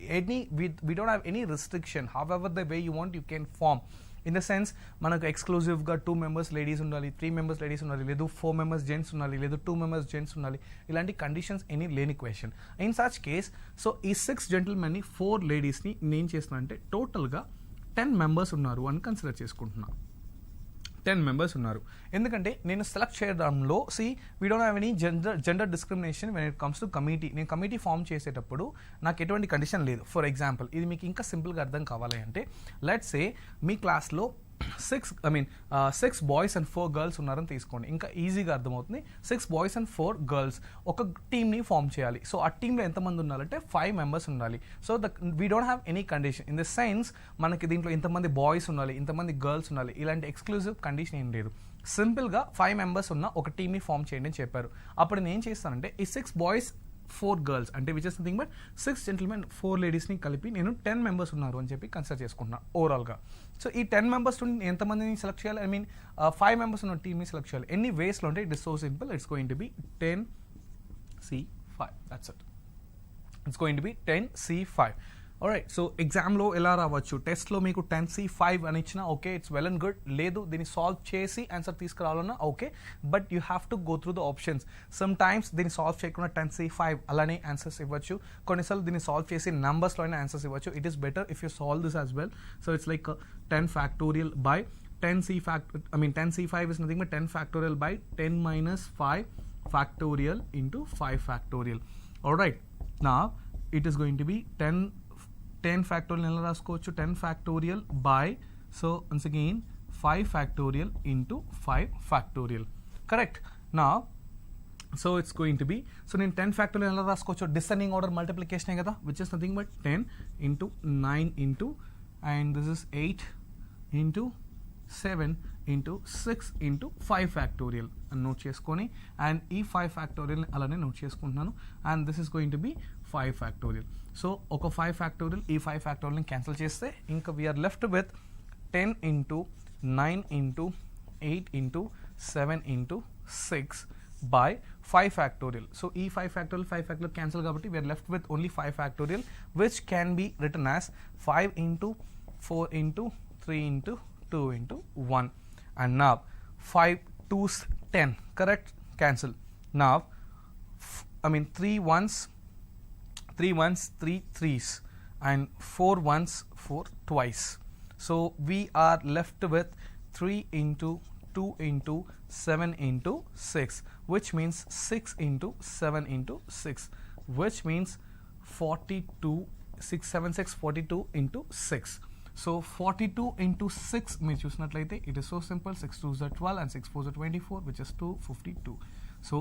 we don't have any restriction. However the way you want you can form. In the sense మనకు ఎక్స్క్లూజివ్గా 2 members లేడీస్ ఉండాలి, 3 members లేడీస్ ఉండాలి, లేదు 4 members జెంట్స్ ఉండాలి, లేదు 2 members జెంట్స్ ఉండాలి, ఇలాంటి కండిషన్స్ ఎనీ లేని question. In such case so ఈ 6 జెంటిల్మెన్ని 4 లేడీస్ని నేను చేస్తున్నా అంటే టోటల్గా 10 members ఉన్నారు అని కన్సిడర్ చేసుకుంటున్నా. 10 members ఉన్నారు. ఎందుకంటే నేను సెలెక్ట్ చేయడంలో we don't have any gender discrimination when it comes to committee. నేను కమిటీ ఫామ్ చేసేటప్పుడు నాకు ఎటువంటి కండిషన్ లేదు. ఫర్ ఎగ్జాంపుల్ ఇది మీకు ఇంకా సింపుల్గా అర్థం కావాలి అంటే లెట్స్ సే మీ క్లాస్లో 6 బాయ్స్ అండ్ 4 గర్ల్స్ ఉన్నారని తీసుకోండి, ఇంకా ఈజీగా అర్థమవుతుంది. 6 బాయ్స్ అండ్ 4 గర్ల్స్ ఒక టీమ్ని ఫామ్ చేయాలి. సో ఆ టీంలో ఎంతమంది ఉండాలంటే 5 members ఉండాలి. So we don't have any condition. In the sense మనకి దీంట్లో ఇంతమంది బాయ్స్ ఉండాలి, ఇంతమంది గర్ల్స్ ఉండాలి, ఇలాంటి ఎక్స్క్లూజివ్ కండిషన్ ఏం లేదు. సింపుల్గా 5 members ఉన్న ఒక టీమ్ని ఫామ్ చేయండి అని చెప్పారు. అప్పుడు నేను చేస్తానంటే ఈ 6 బాయ్స్ 4 girls అంటే which is nothing but 6 gentlemen 4 లేడీస్ని కలిపి నేను 10 members ఉన్నారు అని చెప్పి కన్సిడర్ చేసుకుంటున్నాను ఓవరాల్గా. సో ఈ 10 members నుండి ఎంతమందిని సెలెక్ట్ చేయాలి? 5 members ఉన్న టీమ్ని సెలెక్ట్ చేయాలి. ఎన్ని వేస్లో అంటే it is so simple. It's going to be 10C5. That's it. It's going to be 10C5. Alright. So ఎగ్జామ్లో ఎలా రావచ్చు? టెస్ట్లో మీకు 10C5 అని ఇచ్చినా okay, it's well and good. లేదు దీన్ని సాల్వ్ చేసి ఆన్సర్ తీసుకురావాలన్నా okay, but you have to go through the options. Sometimes దీన్ని సాల్వ్ చేయకుండా 10C5 అలానే ఆన్సర్స్ ఇవ్వచ్చు. కొన్నిసార్లు దీన్ని సాల్వ్ చేసి నెంబర్స్లో అయినా ఆన్సర్స్ ఇవ్వచ్చు. It is better if you solve this as well. So it's like 10 factorial by 10c 10c5 is nothing but 10 factorial by 10 minus 5 factorial into 5 factorial. Alright, now it is going to be 10 factorial ఎలా రాసుకోవచ్చు 10 factorial by, so once again 5 factorial into 5 factorial. Correct. Now so it's going to be, so నేను 10 factorial ఎలా రాసుకోవచ్చు descending order multiplication కదా, which is nothing but 10 into 9 into, and this is 8 into 7 into 6 into 5 factorial అని నోట్ చేసుకొని, అండ్ ఈ 5 factorial అలానే నోట్ చేసుకుంటున్నాను, and this is going to be 5 factorial. So ఒక 5 factorial ఈ 5 factorial క్యాన్సిల్ చేస్తే ఇంకా we are left with 10 into 9 into 8 into 7 into 6 by 5 factorial. So ఈ 5 factorial cancel కాబట్టి we are left with only 5 factorial, which can be written as 5 into 4 into 3 into 2 into 1. And now 5 2's 10, correct, cancel. Now 3 ones 3 3's and 4 ones 4 twice. So we are left with 3 into 2 into 7 into 6, which means 6 into 7 into 6, which means 42, 6 7 6 42 into 6. So 42 into 6 మీరు చూసినట్లయితే it is so simple, 6 2s are 12 and 6 4s are 24, which is 252. So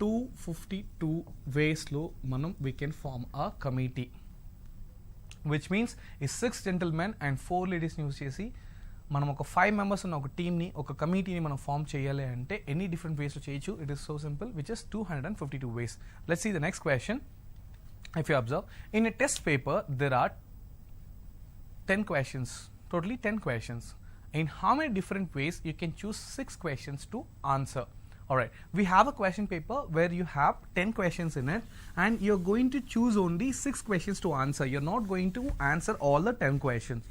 252 ways లో మనం we can form a committee, which means ఈ 6 gentlemen and 4 ladies యూజ్ చేసి మనం ఒక 5 members ఉన్న ఒక టీమ్ని, ఒక కమిటీని మనం ఫామ్ చేయాలి అంటే ఎనీ డిఫరెంట్ వేస్లో చేయొచ్చు. It is so simple, which is 252 ways. Let's see the next question. If you observe, in a test paper, there are 10 questions, totally 10 questions. In how many different ways you can choose 6 questions to answer? Alright, we have a question paper where you have 10 questions in it, and you're going to choose only 6 questions to answer. You're not going to answer all the 10 questions.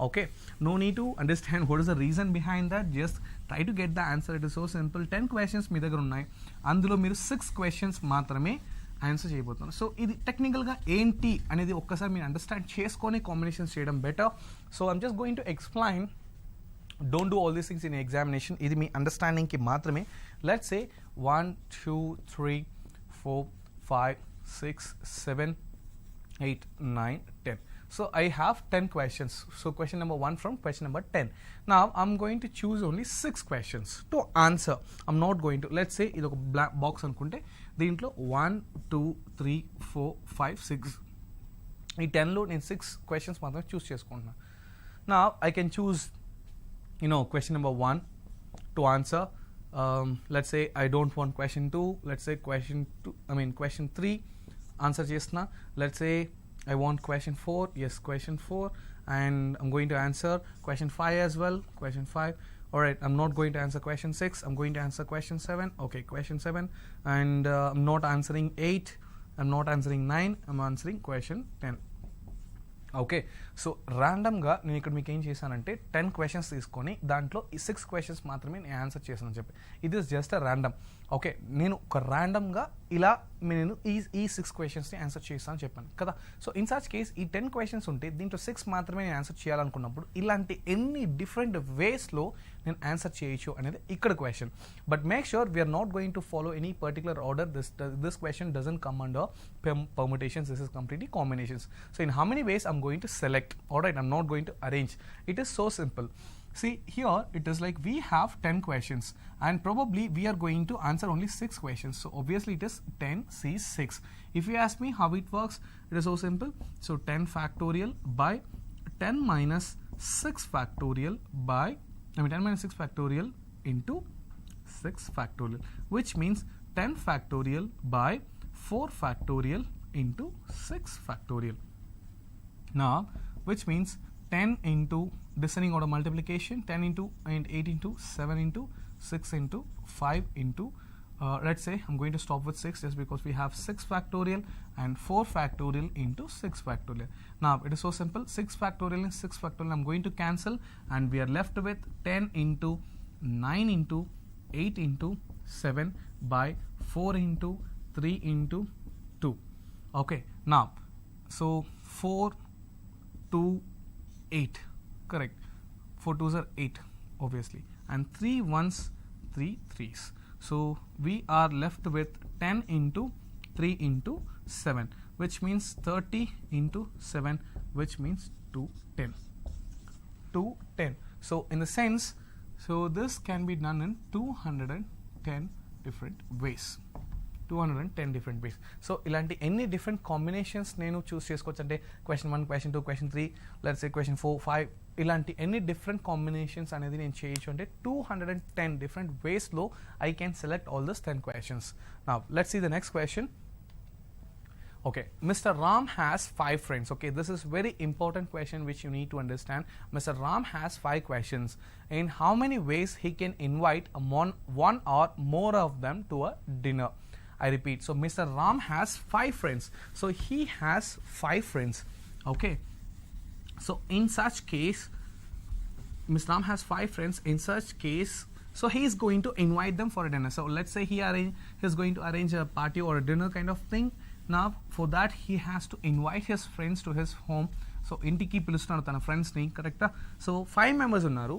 Okay, no need to understand what is the reason behind that. Just try to get the answer. It is so simple. 10 questions మీ దగ్గర ఉన్నాయి, అందులో మీరు 6 questions మాత్రమే ఆన్సర్ చేయబోతున్నారు. సో ఇది టెక్నికల్గా ఏంటి అనేది ఒక్కసారి మీరు అండర్స్టాండ్ చేసుకొని కాంబినేషన్స్ చేయడం better. So I'm just going to explain. Don't do all these things in examination. ఇది మీ అండర్స్టాండింగ్కి మాత్రమే. Let's say 1 2 3 4 5 6 7 8 9 10. So I have 10 questions. So question number 1 from question number 10. Now I'm going to choose only 6 questions to answer. I'm not going to, let's say idoka black box anukunte deentlo 1 2 3 4 5 6 ee 10 lo nenu 6 questions maatrame choose chesukuntunna. Now I can choose question number 1 to answer. Let's say I don't want question 2. Let's say question 3 answer chesna. Let's say I want question 4. Yes, question 4, and I'm going to answer question 5 as well. Question 5. Alright, I'm not going to answer question 6. I'm going to answer question 7. Okay, question 7, and I'm not answering 8. I'm not answering 9. I'm answering question 10. Okay, so ర్యాండమ్గా నేను ఇక్కడ మీకు ఏం చేశానంటే 10 questions తీసుకొని దాంట్లో ఈ 6 questions మాత్రమే నేను ఆన్సర్ చేశానని చెప్పి. ఇది జస్ట్ ర్యాండమ్. ఓకే, నేను ఒక ర్యాండమ్గా ఇలా నేను ఈ 6 questions ఆన్సర్ చేస్తానని చెప్పాను కదా. సో ఇన్ సచ్ కేస్ ఈ 10 questions ఉంటే దీంట్లో 6 మాత్రమే నేను ఆన్సర్ చేయాలనుకున్నప్పుడు ఇలాంటి ఎన్ని డిఫరెంట్ వేస్లో నేను ఆన్సర్ చేయొచ్చు అనేది ఇక్కడ question. But make sure we are not going to follow any particular order. This question doesn't come under permutations. This is completely combinations. So in how many ways I'm going to select? Alright, I'm not going to arrange. It is so simple. See here it is like we have 10 questions and probably we are going to answer only 6 questions. So obviously it is 10 C6. If you ask me how it works, it is so simple. So 10 factorial by 10 minus 6 factorial by 10 minus 6 factorial into 6 factorial, which means 10 factorial by 4 factorial into 6 factorial. Now which means 10 into descending order multiplication, 10 into and 8 into 7 into 6 into 5 into let's say I'm going to stop with 6 just because we have 6 factorial and 4 factorial into 6 factorial. Now it is so simple, 6 factorial and 6 factorial I'm going to cancel, and we are left with 10 into 9 into 8 into 7 by 4 into 3 into 2. Okay, now so 4 2 8. correct. 4 2s are 8 obviously, and 3 1s 3 3s. So we are left with 10 into 3 into 7, which means 30 into 7, which means 210. 210. So in the sense, so this can be done in 210 different ways. 210 different ways. So ilanti any different combinations nenu choose chesukochu ante question 1, question 2, question 3, let's say question 4, 5, ilanti any different combinations anedi nenu cheyochu ante 210 different ways lo I can select all those 10 questions. Now let's see the next question. Okay, Mr. Ram has 5 friends. Okay, this is very important question which you need to understand. Mr. Ram has 5 questions. In how many ways he can invite one or more of them to a dinner? I repeat. So Mr. Ram has 5 friends. So he has 5 friends. Okay. So in such case, Mr. Ram has 5 friends. In such case, so he is going to invite them for a dinner. So let's say he is going to arrange a party or a dinner kind of thing. Now for that he has to invite his friends to his home. So intiki pilustunnadu tana friends ni, correct? So 5 members unnaru,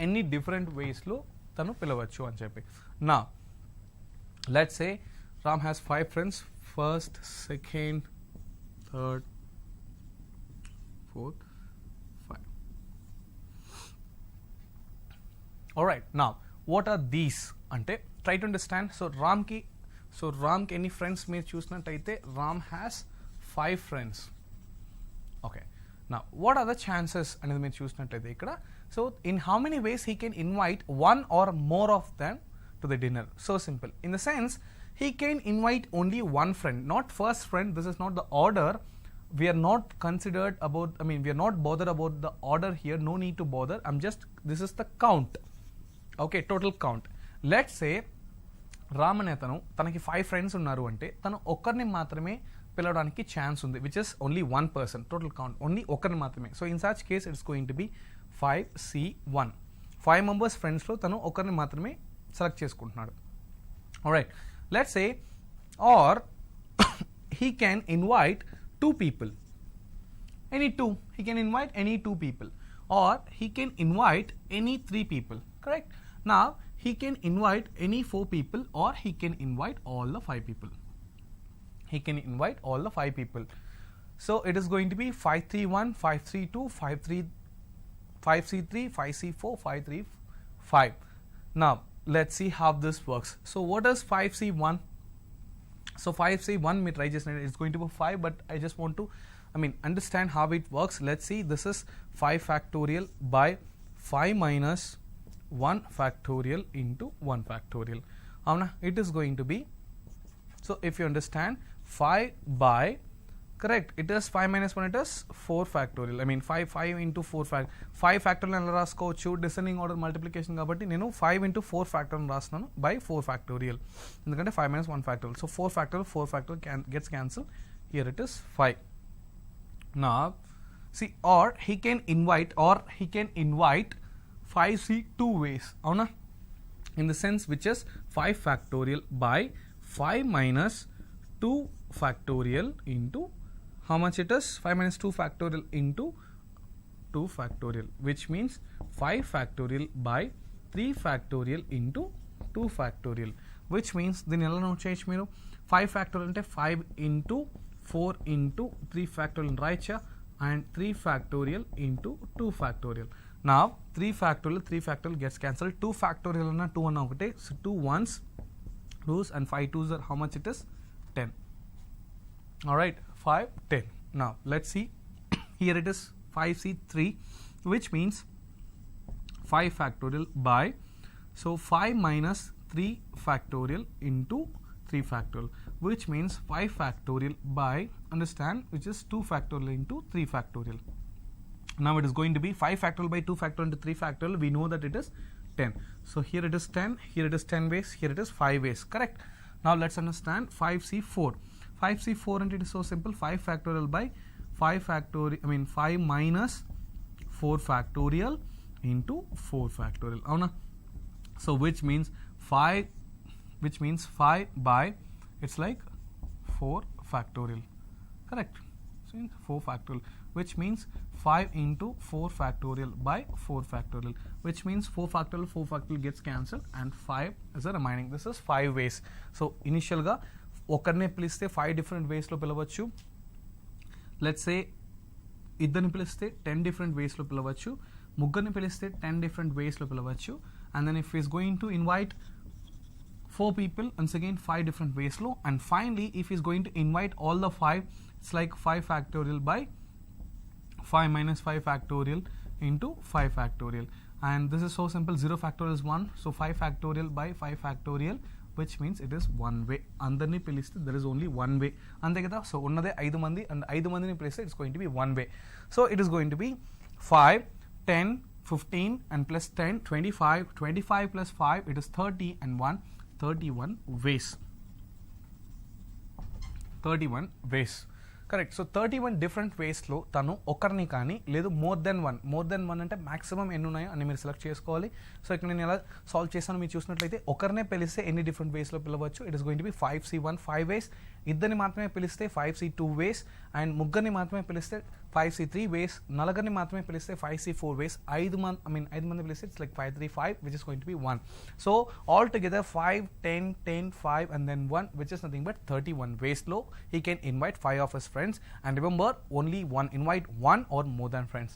any different ways lo tanu pilavachu ani cheppi. Now let's say Ram has 5 friends, first, second, third, fourth, 5. Alright, now what are these ante try to understand. So Ram ki any friends మీరు చూసినట్టయితే Ram has 5 friends. Okay, now what are the chances అనేది మీరు చూసినట్లయితే ఇక్కడ, so in how many ways he can invite one or more of them to the dinner? So simple, in the sense he can invite only one friend, not first friend. This is not the order. We are not considered about, we are not bothered about the order here. No need to bother. This is the count. Okay, total count. Let's say Ram అనే తనకి 5 ఫ్రెండ్స్ ఉన్నారు అంటే తను ఒక్కరిని మాత్రమే పిలవడానికి ఛాన్స్ ఉంది, which is only 1 person. Total count only ఒకరిని మాత్రమే. So in such case it's going to be 5C1. 5 members ఫ్రెండ్స్లో తను ఒకరిని మాత్రమే సెలెక్ట్ చేసుకుంటున్నాడు. Alright, let's say or he can invite 2 people, any 2. He can invite any 2 people, or he can invite any 3 people, correct? Now he can invite any 4 people, or he can invite all the 5 people. He can invite all the 5 people. So it is going to be 531, 532, 5C3, 5C4, 535. Now let's see how this works. So what is 5C1? So 5C1 may try just, it's going to be 5, but I just want to understand how it works. Let's see, this is 5 factorial by 5 minus 1 factorial into 1 factorial. It is going to be, so if you understand, 5 by, correct, it is 5 minus 1, it is 4 factorial. 5 into 4 5 factorial అని రాసుకోవచ్చు, descending order multiplication కాబట్టి నేను 5 into 4 factorial రాస్తున్నాను by 4 factorial, ఎందుకంటే 5 minus 1 factorial. So 4 factorial gets cancelled. Here it is 5. Now see, or he can invite 5C2 ways, avuna, in the sense which is 5 factorial by 5 minus 2 factorial into, how much it is, 5 minus 2 factorial into 2 factorial, which means 5 factorial by 3 factorial into 2 factorial, which means దీన్ని ఎలా నోట్ చేయొచ్చు మీరు, 5 factorial అంటే 5 into 4 into 3 factorial రాయొచ్చా, and 3 factorial into 2 factorial. Now 3 factorial gets cancelled. 2 factorial and 2 and okay. So 2 ones lose, and 5 twos are, how much it is, 10. Alright, 5, 10. Now let's see, here it is 5C3, which means 5 factorial by, so 5 minus 3 factorial into 3 factorial, which means 5 factorial by, understand, which is 2 factorial into 3 factorial. Now it is going to be 5 factorial by 2 factorial into 3 factorial. We know that it is 10. So here it is 10, here it is 10 ways, here it is 5 ways, correct? Now let's understand 5C4. 5C4 and it is so simple, 5 factorial by 5 factorial, 5 minus 4 factorial into 4 factorial. So which means 5 by, it's like 4 factorial, correct? So means 4 factorial, which means 5 into 4 factorial by 4 factorial, which means 4 factorial gets cancelled and 5 is the remaining. This is 5 ways. So initial ga okarne piliste 5 different ways lo pilavachu. Let's say iddarni piliste 10 different ways lo pilavachu, muggarni piliste 10 different ways lo pilavachu, and then if he is going to invite 4 people, once again 5 different ways lo, and finally if he is going to invite all the 5, it's like 5 factorial by 5 minus 5 factorial into 5 factorial, and this is so simple. 0 factorial is 1, so 5 factorial by 5 factorial, which means it is one way. Andarni piliste there is only one way, ante kada. So unnade 5 mandi and 5 mandini piliste it's going to be one way. So it is going to be 5, 10, 15 and plus 10, 25, 25 plus 5, it is 30 and 1, 31 ways. 31 ways. Correct. So 31 different ways లో తను ఒకరిని కానీ లేదు మోర్ దెన్ వన్ అంటే మాక్సిమం ఎన్ని ఉన్నాయో అని మీరు సెలెక్ట్ చేసుకోవాలి. సో ఇక్కడ నేను ఎలా సాల్వ్ చేశాను మీరు చూసినట్లయితే ఒకరినే పిలిస్తే ఎన్ని డిఫరెంట్ వేస్లో పిలవచ్చు. It is going to be 5C1 5 వేస్, ఇద్దరిని మాత్రమే పిలిస్తే 5C2 వేస్, అండ్ ముగ్గురిని మాత్రమే పిలిస్తే 5C3 వేస్, నలుగురిని మాత్రమే పిలిస్తే 5C4 వేస్, 5 మంది పిలిస్తే it's like 5 3 5 which is going to be 1. So all together 5 10 10 5 and then 1, which is nothing but 31 ways low he can invite 5 of his friends, and remember only one, invite one or more than friends.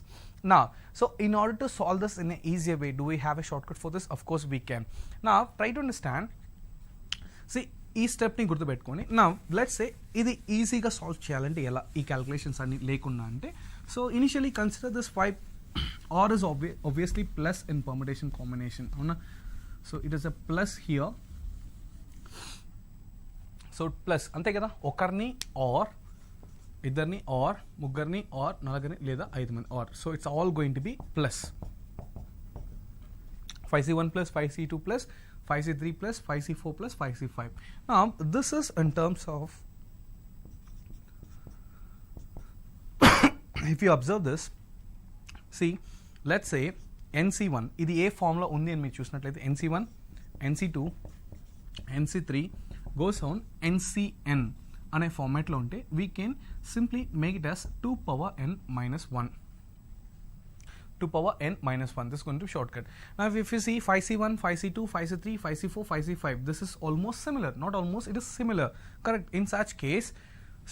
Now so in order to solve this in an easier way, do we have a shortcut for this? Of course we can. Now try to understand. See ఈ స్టెప్ని గుర్తుపెట్టుకొని నా లెట్స్ సే ఇది ఈజీగా సాల్వ్ చేయాలంటే ఎలా ఈ క్యాలిక్యులేషన్స్ అన్ని లేకుండా అంటే, so initially consider this 5 R is obviously plus in permutation combination, అవునా? So it is a plus here, so plus అంతే కదా. ఒకరిని ఆర్, ఇద్దరిని ఆర్, ముగ్గురిని ఆర్, నలుగురిని లేదా 5 మంది or, so it's all going to be plus 5C1 plus 5C2 plus 5C3 plus 5C4 plus 5C5. Now this is in terms of if you observe this, see let's say NC1 ఇది ఏ ఫామ్ లో ఉంది అని మీరు చూసినట్లయితే NC1 NC2 NC3 goes on NCN అనే ఫార్మాట్ లో ఉంటే we can simply make it as 2 power n minus 1. 2 power n minus 1. This is going to be shortcut. Now if you see 5C1, 5C2, 5C3, 5C4, 5C5, this is almost similar. Not almost, it is similar. Correct. In such case,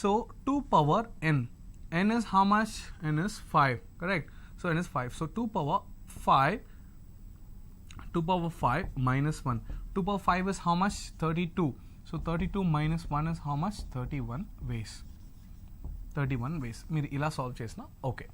so 2 power n. N is how much? N is 5. Correct. So n is 5. So 2 power 5. 2 power 5 minus 1. 2 power 5 is how much? 32. So 32 minus 1 is how much? 31 ways. 31 ways. మీరు ఇలా సాల్వ్ చేసిన ఓకే.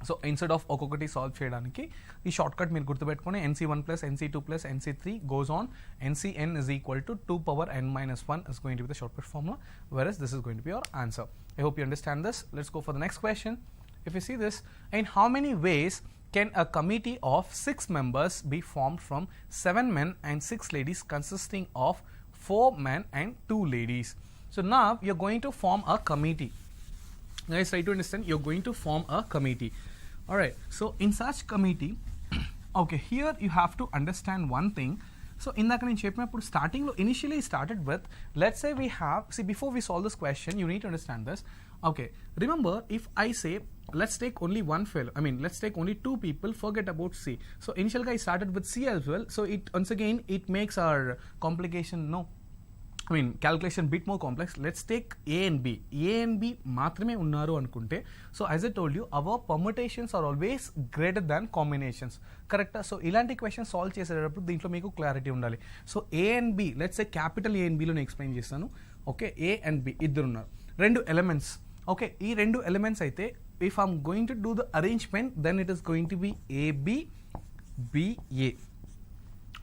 సో ఇన్స్టెడ్ ఆఫ్ ఒక్కొక్కటి సాల్వ్ చేయడానికి ఈ షార్ట్ కట్ మీరు గుర్తుపెట్టుకొని NC1 plus NC2 plus NC3 goes on NCN is equal to 2 power n minus 1 is going to be the shortcut formula, whereas this is going to be your answer. I hope you understand this. Let's go for the next question. If you see this, in how many ways can a committee of 6 members be formed from 7 men and 6 ladies consisting of 4 men and 2 ladies? So now you're going to form a committee. Guys, try to understand, you're going to form a committee. Alright, so in such committee, okay, here you have to understand one thing. So indaka nenu cheppinappudu starting lo initially started with, let's say we have, see before we solve this question you need to understand this. Okay, remember if I say let's take only one fellow, let's take only 2 people, forget about C. So initially I started with C as well, so it once again it makes our complication calculation bit more complex. Let's take A and B. A and B మాత్రమే ఉన్నారు అనుకుంటే, so as I told you our permutations are always greater than combinations. కరెక్టా? సో ఇలాంటి క్వశ్చన్ సాల్వ్ చేసేటప్పుడు దీంట్లో మీకు క్లారిటీ ఉండాలి. So A and B, let's say capital A and B లో నేను ఎక్స్ప్లెయిన్ చేస్తాను. ఓకే, A and B ఇద్దరు ఉన్నారు, 2 ఎలిమెంట్స్. ఓకే, ఈ 2 ఎలిమెంట్స్ అయితే if I'm going to do the arrangement then it is going to be AB BA.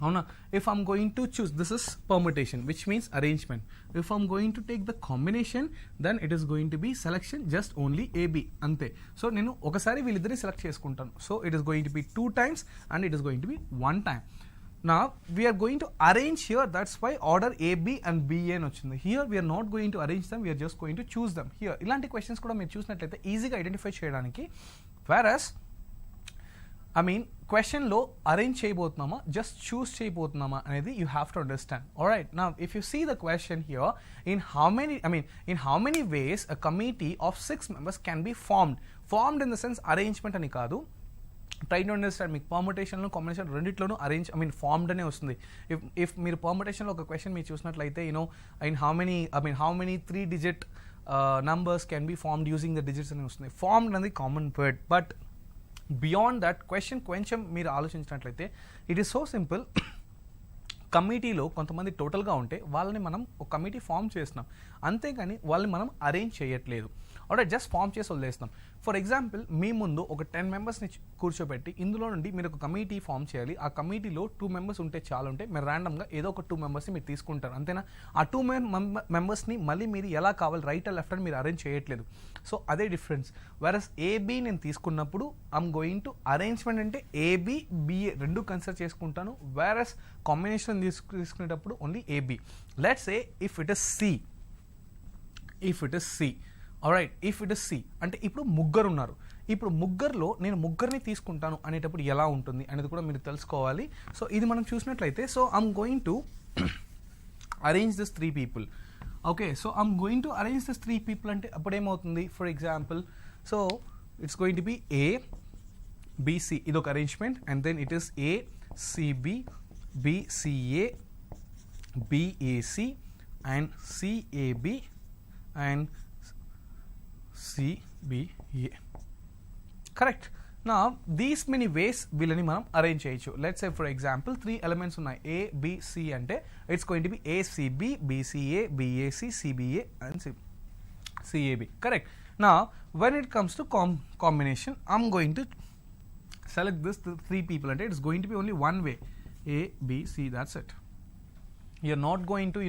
అవునా? If I'm going to choose, this is permutation which means arrangement. If I'm going to take the combination then it is going to be selection just only AB అంతే. సో నేను ఒకసారి వీళ్ళిద్దరిని సెలెక్ట్ చేసుకుంటాను. So it is going to be 2 times and it is going to be 1 time. Now we are going to arrange here, that's why order AB and BA అని వచ్చింది. Here we are not going to arrange them, we are just going to choose them. Here ఇలాంటి క్వశ్చన్స్ కూడా మీరు చూసినట్లయితే ఈజీగా ఐడెంటిఫై చేయడానికి, whereas I mean క్వశ్చన్లో అరేంజ్ చేయబోతున్నామా జస్ట్ చూస్ చేయబోతున్నామా అనేది you have to understand. Alright, now if you see the question here, in how many ways a committee of 6 members can be formed in the sense arrangement అని కాదు. ట్రై టు అండర్స్టాండ్, మీకు పర్ముటేషన్లో కాంబినేషన్ రెండిట్లోనూ ఫార్మ్డ్ అనే వస్తుంది. ఇఫ్ మీరు పర్ముటేషన్లో ఒక క్వశ్చన్ మీరు చూసినట్లయితే in how many 3-digit numbers can be formed using the digits అని వస్తుంది. ఫార్మ్డ్ అనేది common word, but beyond that question కొంచెం మీరు ఆలోచించినట్లయితే ఇట్ ఈస్ సో సింపుల్. కమిటీలో కొంతమంది టోటల్గా ఉంటే వాళ్ళని మనం ఒక కమిటీ ఫామ్ చేస్తున్నాం, అంతేగాని వాళ్ళని మనం అరేంజ్ చేయట్లేదు. ఆల్రెడీ జస్ట్ ఫామ్ చేసి వదిలేస్తున్నాం. ఫర్ ఎగ్జాంపుల్, మీ ముందు ఒక 10 members కూర్చోబెట్టి ఇందులో నుండి మీరు ఒక కమిటీ ఫామ్ చేయాలి. ఆ కమిటీలో 2 members ఉంటే చాలా ఉంటే మీరు ర్యాండమ్గా ఏదో ఒక 2 members మీరు తీసుకుంటారు, అంతేనా? ఆ 2 members మళ్ళీ మీరు ఎలా కావాలి రైట్ లెఫ్ట్ అని మీరు అరేంజ్ చేయట్లేదు. సో అదే డిఫరెన్స్. వెరస్ ఏబి నేను తీసుకున్నప్పుడు ఐఎమ్ గోయింగ్ టు అరేంజ్మెంట్ అంటే ఏబి బిఏ రెండు కన్సిడర్ చేసుకుంటాను. వెరస్ కాంబినేషన్ తీసుకునేటప్పుడు only A B. Let's say if it is C alright, if it is C అంటే ఇప్పుడు ముగ్గురు ఉన్నారు. ఇప్పుడు ముగ్గురులో నేను ముగ్గురిని తీసుకుంటాను అనేటప్పుడు ఎలా ఉంటుంది అనేది కూడా మీరు తెలుసుకోవాలి. సో ఇది మనం చూసినట్లయితే, so I'm going to arrange this 3 people. Okay, so I'm going to arrange this 3 people అంటే అప్పుడు ఏమవుతుంది? For example, so it's going to be A B C, ఇది ఒక arrangement, and then it is A C B B C A B A C and C A B and CBA. Correct. Now these many ways వీళ్ళని మనం అరేంజ్ చేయొచ్చు. Let's say for example 3 elements ఉన్నాయి. A B C అంటే it's going to be ACB BCA BAC CBA and CAB. Correct. Now when it comes to combination, I'm going to select this 3 people అంటే it's going to be only one way, A B C, that's it. You're not going to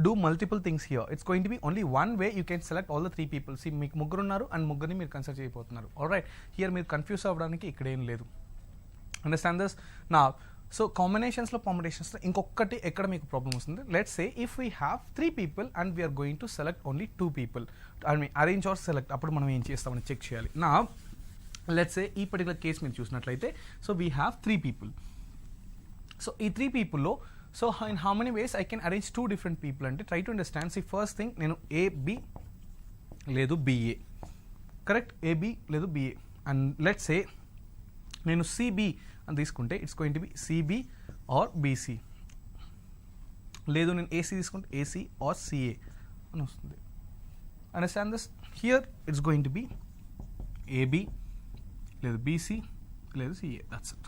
do multiple things here. It's going to be only one way you can select all the 3 people. See, మీకు ముగ్గురు ఉన్నారు అండ్ ముగ్గురిని మీరు కన్సిడర్ చేయబోతున్నారు. ఆల్రైట్, హియర్ మీరు కన్ఫ్యూజ్ అవ్వడానికి ఇక్కడ ఏం లేదు. Understand this. నా సో కాంబినేషన్స్లో పర్ముటేషన్స్లో ఇంకొకటి ఎక్కడ మీకు ప్రాబ్లం వస్తుంది? Let's say if we have 3 people and we're going to select only 2 people, arrange or select, అప్పుడు మనం ఏం చేస్తామని చెక్ చేయాలి. నా లెట్స్ సే ఈ పర్టికులర్ కేసు మీరు చూసినట్లయితే, so we have 3 people. So ఈ 3 peopleలో so in how many ways I can arrange 2 different people అంటే try to understand. See, first thing నేను AB లేదు BA, correct, AB లేదు BA, and let's say నేను CB అని తీసుకుంటే it's going to be CB or BC, లేదు నేను AC తీసుకుంటే AC or CA అని వస్తుంది. Understand this? Here it's going to be AB లేదు BC లేదు CA, that's it.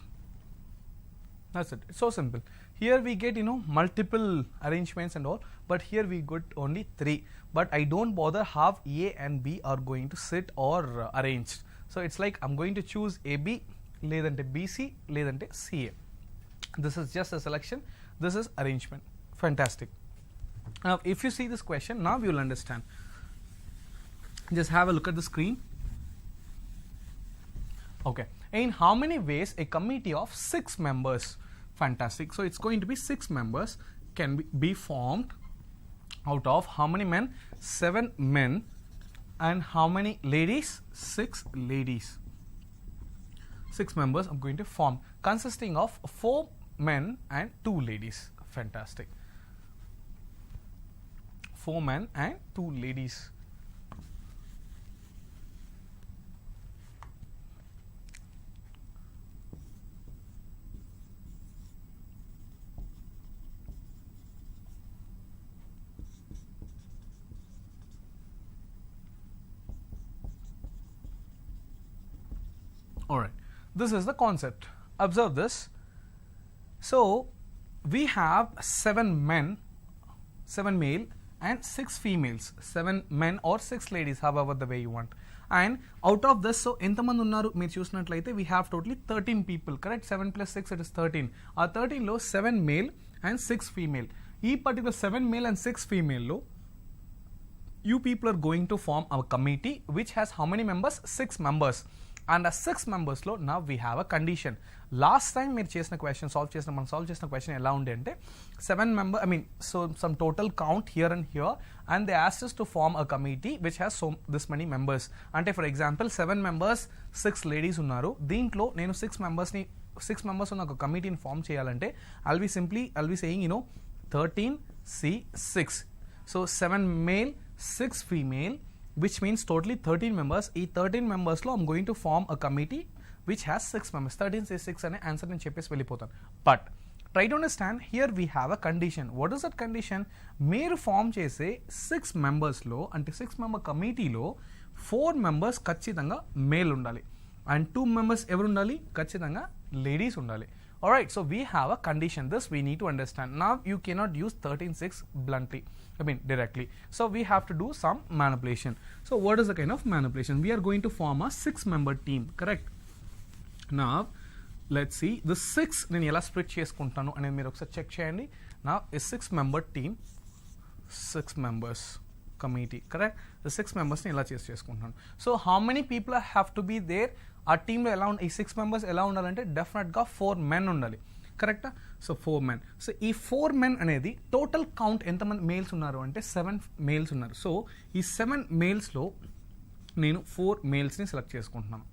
It's so simple. Here we get multiple arrangements and all, but here we got only 3. But I don't bother how A and B are going to sit or arranged. So it's like I'm going to choose AB ledante BC ledante CA. This is just a selection, this is arrangement. Fantastic. Now if you see this question, now you will understand. Just have a look at the screen. Okay, in how many ways a committee of 6 members, fantastic, so it's going to be 6 members can be formed out of how many men? 7 men. And how many ladies? 6 ladies. 6 members are going to form, consisting of 4 men and 2 ladies. Fantastic. 4 men and 2 ladies. Alright, this is the concept. Observe this. So we have 7 men, 7 male and 6 females, 7 men or 6 ladies, however the way you want. And out of this, so ఎంతమంది ఉన్నారు మీరు చూసినట్లయితే we have totally 13 people, correct? 7 plus 6, it is 13. ఆ 13 లో 7 male and 6 female. ఈ particular 7 male and 6 female లో you people are going to form a committee which has how many members? 6 members. and a 6 members లో now we have a condition. Last time మీరు చేసిన క్వశ్చన్ మనం సాల్వ్ చేసిన క్వశ్చన్ ఎలా ఉండే అంటే 7 member, so some total count here and here, and they asked us to form a committee which has this many members. అంటే for example 7 members 6 ladies ఉన్నారు, దీంట్లో నేను 6 members ఉన్న ఒక కమిటీని ఫామ్ చేయాలంటే I'll be saying 13C6. So 7 male 6 female, which means totally 13 members. ఈ 13 members లో I'm going to form a committee which has 6 members. 13C6 అనే ఆన్సర్ నేను చెప్పేసి వెళ్ళిపోతాను. But try to understand, here we have a condition. What is that condition? మీరు ఫామ్ చేసే 6 members లో అంటే 6 member కమిటీలో 4 members ఖచ్చితంగా మేల్ ఉండాలి and 2 members ఎవరు ఉండాలి? ఖచ్చితంగా లేడీస్ ఉండాలి. Alright, so we have a condition. This we need to understand. Now you cannot use 13.6 bluntly, directly. So we have to do some manipulation. So what is the kind of manipulation? We are going to form a 6-member team, correct? Now let's see the 6 నేను ఎలా స్ప్లిట్ చేసుకుంటాను అనేది మీరు ఒకసారి చెక్ చేయండి. Now a 6-member team, 6 members committee, correct? The 6 members ని ఎలా చేసుకుంటాను. So how many people have to be there? ఆ టీంలో ఎలా ఈ 6 members ఎలా ఉండాలంటే డెఫినెట్గా 4 men ఉండాలి, కరెక్టా? So 4 men. సో ఈ 4 men అనేది టోటల్ కౌంట్ ఎంతమంది మేల్స్ ఉన్నారు అంటే 7 males ఉన్నారు. సో ఈ 7 males-లో నేను 4 males-ని సెలెక్ట్ చేసుకుంటున్నాను.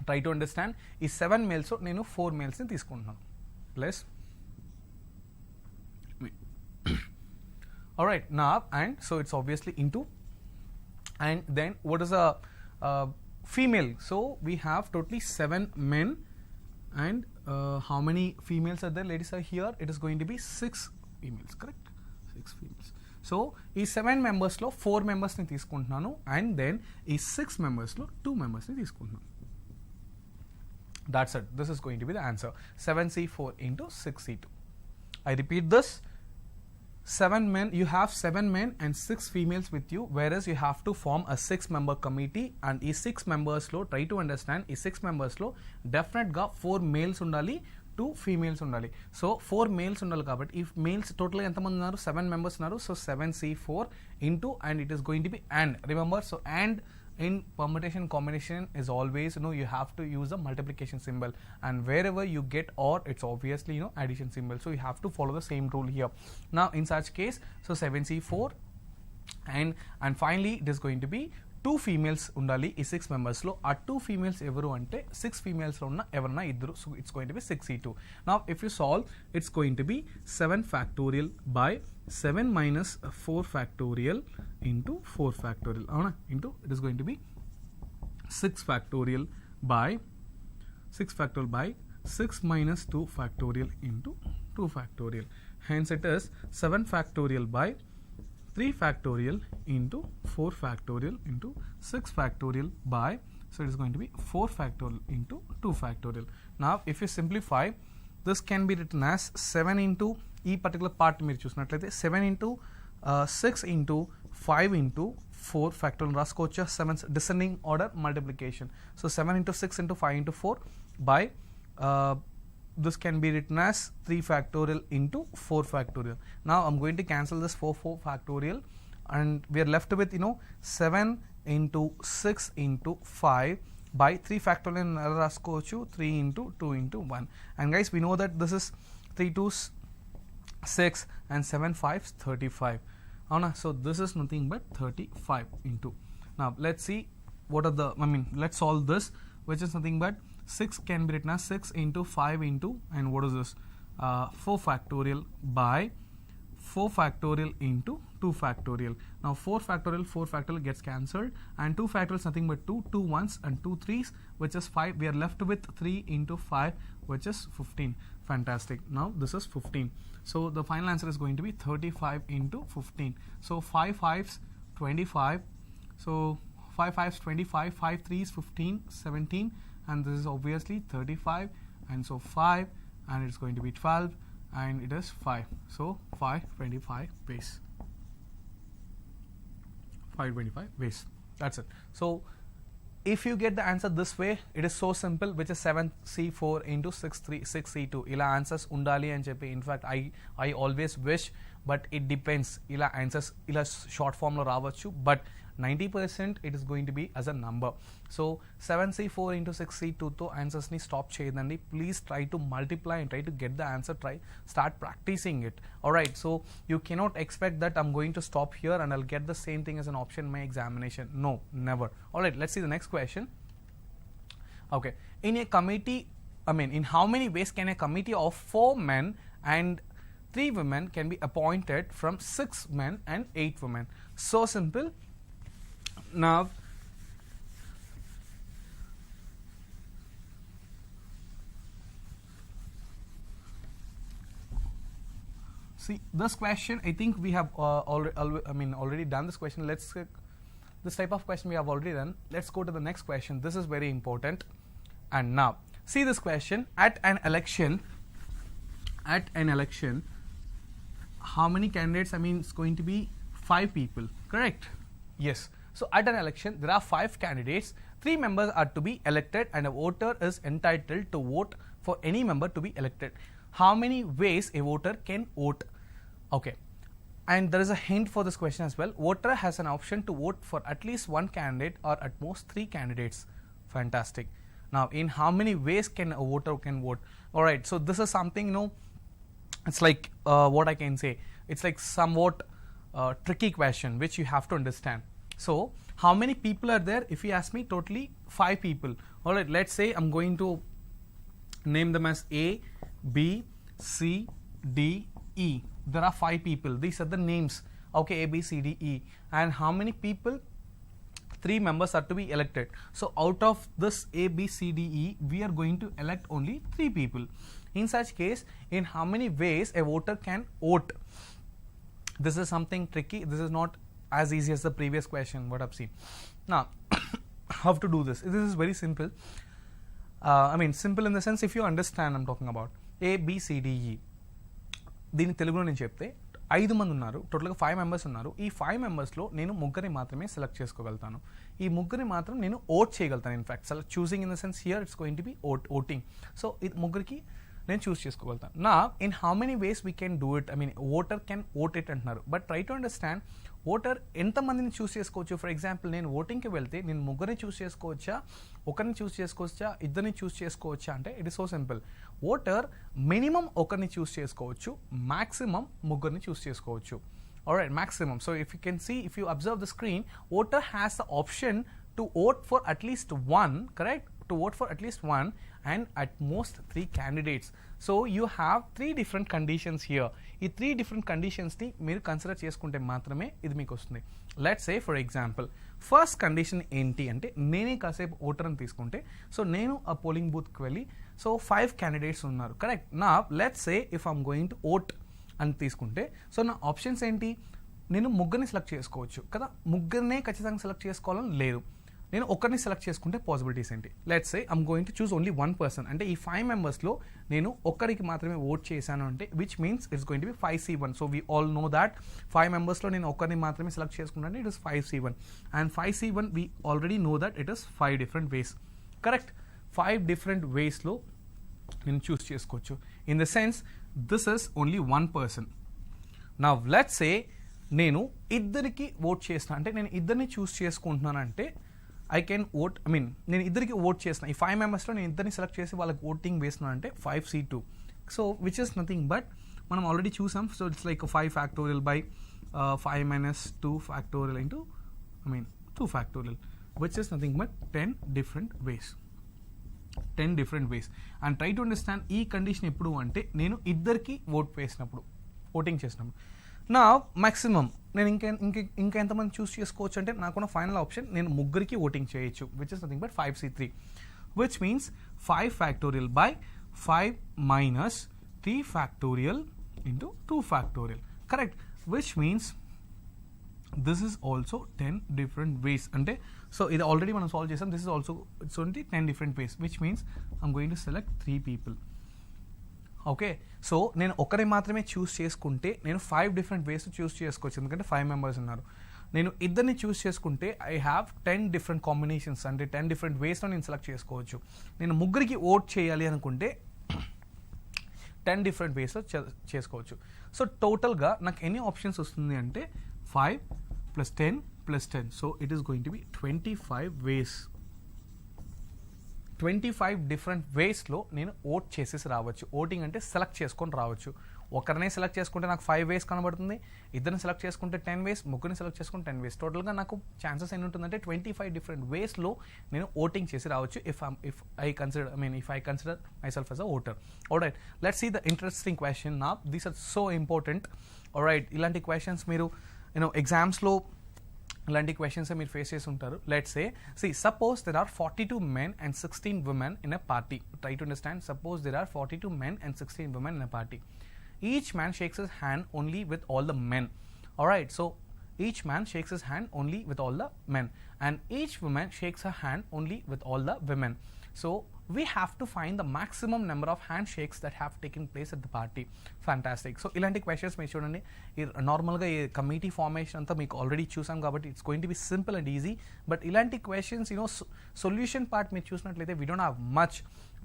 ట్రై టు అండర్స్టాండ్, ఈ 7 males-లో నేను 4 males-ని తీసుకుంటున్నాను. Plus alright, now and so it's obviously into, and then what is a female? So we have totally 7 men, and how many females are there? Ladies are here. It is going to be 6 females, correct? 6 females. So ఈ 7 members లో 4 members ని తీసుకుంటున్నాను, and then ఈ 6 members లో 2 members ని తీసుకుంటున్నాను. That's it. This is going to be the answer. 7C4 into 6C2. I repeat this. 7 men, you have 7 men and 6 females with you, whereas you have to form a 6-member committee, and ఈ 6 members లో try to understand, ఈ 6 members లో definite గా 4 males ఉండాలి, 2 females ఉండాలి. సో 4 males ఉండాలి కాబట్టి ఈ males total గా ఎంతమంది ఉన్నారు? 7 members ఉన్నారు. So 7C4 into, and it is going to be and. Remember, so and in permutation combination is always you have to use a multiplication symbol, and wherever you get or, it's obviously addition symbol. So you have to follow the same rule here. Now in such case, so 7C4 and finally it is going to be 2 females ఉండాలి ఈ 6 members లో. ఆ 2 females ఎవరు అంటే 6 females లో ఉన్న ఎవరన్నా ఇద్దరు. So it's going to be 6C2. Now if you solve, it's going to be 7 factorial by 7 minus 4 factorial into 4 factorial. అవునా? Into, it is going to be 6 factorial by 6 minus 2 factorial into 2 factorial. Hence it is 7 factorial by 3 factorial into 4 factorial into 6 factorial by, so it is going to be 4 factorial into 2 factorial. Now if you simplify, this can be written as 7 into ఈ పర్టికులర్ పార్ట్ మీరు చూసినట్లయితే 7 into 6 into 5 into 4 factorial రాసుకోవచ్చు. 7 descending order multiplication. So 7 into 6 into 5 into 4 by this can be written as 3 factorial into 4 factorial. Now I'm going to cancel this 4 factorial, and we are left with 7 into 6 into 5 by 3 factorial raskochu 3 into 2 into 1. And guys, we know that this is 3 2s 6 and 7 5s 35. So this is nothing but 35 into. Now let's see what are the, let's solve this, which is nothing but 6 can be written as 6 into 5 into, and what is this? 4 factorial by 4 factorial into 2 factorial. Now 4 factorial gets cancelled, and 2 factorial is nothing but 2 1s and 2 3s, which is 5. We are left with 3 into 5, which is 15. Fantastic. Now this is 15. So the final answer is going to be 35 into 15. So 5 5s 25. So 5 5s 25, 5 3s 15, 17, and this is obviously 35, and so 5, and it's going to be 12, and it is 5. So 525 base. 525 base. That's it. So if you get the answer this way, it is so simple, which is 7C4 into 6C2. Ila answers undali and chepi. In fact, I always wish, but it depends. Ila answers ila short form lo ravachu, but 90% it is going to be as a number. So 7C4 into 6C2 to answers ni stop cheyadandi. Please try to multiply and try to get the answer. Start practicing it. Alright, so you cannot expect that I'm going to stop here and I'll get the same thing as an option in my examination. No, never. Alright, let's see the next question. Okay, in a committee, in how many ways can a committee of 4 men and 3 women can be appointed from 6 men and 8 women? So simple. Now, see this question, I think we have already done this question. Let's this type of question we have already done. Let's go to the next question. This is very important. And now, see this question. At an election, how many candidates? It's going to be 5 people, correct? Yes. So at an election, there are 5 candidates. 3 members are to be elected, and a voter is entitled to vote for any member to be elected. How many ways a voter can vote? Okay. And there is a hint for this question as well. Voter has an option to vote for at least 1 candidate or at most 3 candidates. Fantastic. Now, in how many ways can a voter can vote? Alright, so this is something, it's like what I can say. It's like somewhat tricky question which you have to understand. So, how many people are there? If you ask me, totally 5 people. Alright, let's say I'm going to name them as A, B, C, D, E. There are 5 people. These are the names. Okay, A, B, C, D, E. And how many people? 3 members are to be elected. So out of this A, B, C, D, E, we are going to elect only 3 people. In such case, in how many ways a voter can vote? This is something tricky. This is not as easy as the previous question what I've seen. Now, how to do this? This is very simple. Simple in the sense if you understand I'm talking about. A, B, C, D, E. దీని తెలుగులో నేను చెప్తే 5 మంది ఉన్నారు, టోటల్గా 5 మెంబర్స్ ఉన్నారు. ఈ 5 మెంబర్స్లో నేను ముగ్గురిని మాత్రమే సెలెక్ట్ చేసుకోగలుగుతాను. ఈ ముగ్గురిని మాత్రం నేను ఓట్ చేయగలుగుతాను. In fact select choosing in the sense here it's going to be voting. So ఇది ముగ్గురికి నేను చూస్ చేసుకోగలుగుతాను. నా in how many ways we can do it, voter can vote it అంటున్నారు. But try to understand voter ఎంతమందిని చూస్ చేసుకోవచ్చు. ఫర్ ఎగ్జాంపుల్ నేను ఓటింగ్కి వెళ్తే నేను ముగ్గురిని చూస్ చేసుకోవచ్చా, ఒకరిని చూస్ చేసుకోవచ్చా, ఇద్దరిని చూస్ చేసుకోవచ్చా అంటే it is so simple. Voter minimum ఒకరిని చూస్ చేసుకోవచ్చు, మాక్సిమం ముగ్గురిని చూస్ చేసుకోవచ్చు. Alright, maximum. So if you can see, if you observe the screen, voter has the option to vote for at least 1, correct? To vote for at least 1 and at most 3 candidates. So you have 3 different conditions here. ఈ 3 different conditions ని మీరు కన్సిడర్ చేసుకుంటే మాత్రమే ఇది మీకు వస్తుంది. Let's say for example first condition ఏంటి అంటే నేనే కాసేపు ఓటర్ అని తీసుకుంటే, సో నేను ఆ పోలింగ్ బూత్కి వెళ్ళి, సో 5 candidates ఉన్నారు, కరెక్ట్? నా let's say if I'm going to vote అని తీసుకుంటే, సో నా ఆప్షన్స్ ఏంటి? నేను ముగ్గురిని సెలెక్ట్ చేసుకోవచ్చు కదా, ముగ్గురినే ఖచ్చితంగా సెలెక్ట్ చేసుకోవాలని లేదు. నేను ఒకరిని సెలెక్ట్ చేసుకుంటే పాసిబిలిటీస్ ఏంటి? Let's say I'm going to choose only 1 person. అంటే ఈ 5 మెంబర్స్లో నేను ఒక్కరికి మాత్రమే ఓట్ చేశాను అంటే which means it's going to be 5C1. So we all know that 5 మెంబర్స్లో నేను ఒక్కరిని మాత్రమే సెలెక్ట్ చేసుకున్నాను, it is 5C1. And 5C1 we already know that it is 5 different ways, correct? 5 different waysలో నేను చూస్ చేసుకోవచ్చు. In the sense this is only 1 person. నా లెట్స్ సే నేను ఇద్దరికి ఓట్ చేసిన అంటే నేను ఇద్దరిని చూస్ చేసుకుంటున్నానంటే ఐ కెన్ ఓట్, నేను ఇద్దరికి ఓట్ చేసిన, ఈ 5 మెంబర్స్లో నేను ఇద్దరిని సెలెక్ట్ చేసి వాళ్ళకి ఓటింగ్ వేస్తున్నాను అంటే 5C2. So which is nothing but మనం ఆల్రెడీ చూసాం. So it's like 5 factorial by 5 minus 2 factorial into 2 factorial, which is nothing but 10 different ways. 10 different ways. And try to understand ఈ కండిషన్ ఎప్పుడు అంటే నేను ఇద్దరికి ఓటింగ్ చేసినప్పుడు. నా మ్యాక్సిమం నేను ఇంకా ఎంతమంది చూస్ చేసుకోవచ్చు అంటే నాకున్న ఫైనల్ ఆప్షన్ నేను ముగ్గురికి ఓటింగ్ చేయొచ్చు, which is nothing but 5C3, which means 5 factorial by 5 minus 3 factorial into 2 factorial, correct? Which means this is also 10 different ways. అంటే సో ఇది ఆల్రెడీ మనం సాల్వ్ చేసాం. This is also it's only 10 different ways, which means I'm going to select 3 people. Okay, so నేను ఒకరి మాత్రమే చూస్ చేసుకుంటే నేను 5 different ways చూస్ చేసుకోవచ్చు, ఎందుకంటే 5 members ఉన్నారు. నేను ఇద్దరిని చూస్ చేసుకుంటే ఐ హ్యావ్ 10 different combinations, అంటే 10 different waysలో నేను సెలెక్ట్ చేసుకోవచ్చు. నేను ముగ్గురికి ఓట్ చేయాలి అనుకుంటే 10 different waysలో చేసుకోవచ్చు. సో టోటల్గా నాకు ఎన్ని ఆప్షన్స్ వస్తుంది అంటే 5 + 10 plus 10. So it is going to be 25 ways. 25 different వేస్లో నేను ఓట్ చేసేసి రావచ్చు. ఓటింగ్ అంటే సెలెక్ట్ చేసుకొని రావచ్చు. ఒకరినే సెలెక్ట్ చేసుకుంటే నాకు 5 వేస్ కనబడుతుంది, ఇద్దరిని సెలెక్ట్ చేసుకుంటే 10 వేస్, ముగ్గురిని సెలెక్ట్ చేసుకుంటే 10 వేస్. టోటల్గా నాకు ఛాన్సెస్ ఎన్ని ఉంటుందంటే 25 డిఫరెంట్ వేస్లో నేను ఓటింగ్ చేసి రావచ్చు. If I consider myself as a voter. Alright, let's see the interesting question నా. These are so important. Alright, ఇలాంటి క్వశ్చన్స్ మీరు ఎగ్జామ్స్లో ఇలాంటి క్వశ్చన్స్ మీరు ఫేస్ చేసి ఉంటారు. Let's say suppose there are 42 men and 16 women in a party. Try to understand. Suppose there are 42 men and 16 women in a party. Each man shakes his hand only with all the men. Alright, so each man shakes his hand only with all the men, and each woman shakes her hand only with all the women. So we have to find the maximum number of handshakes that have taken place at the party. Fantastic. So ilanti questions మీరు చూడండి, నార్మల్గా ఈ కమిటీ ఫార్మేషన్ అంతా మీకు ఆల్రెడీ చూసాం కాబట్టి it's going to be simple and easy. But ఇలాంటి క్వశ్చన్స్ సొల్యూషన్ పార్ట్ మీరు చూసినట్లయితే we don't have much,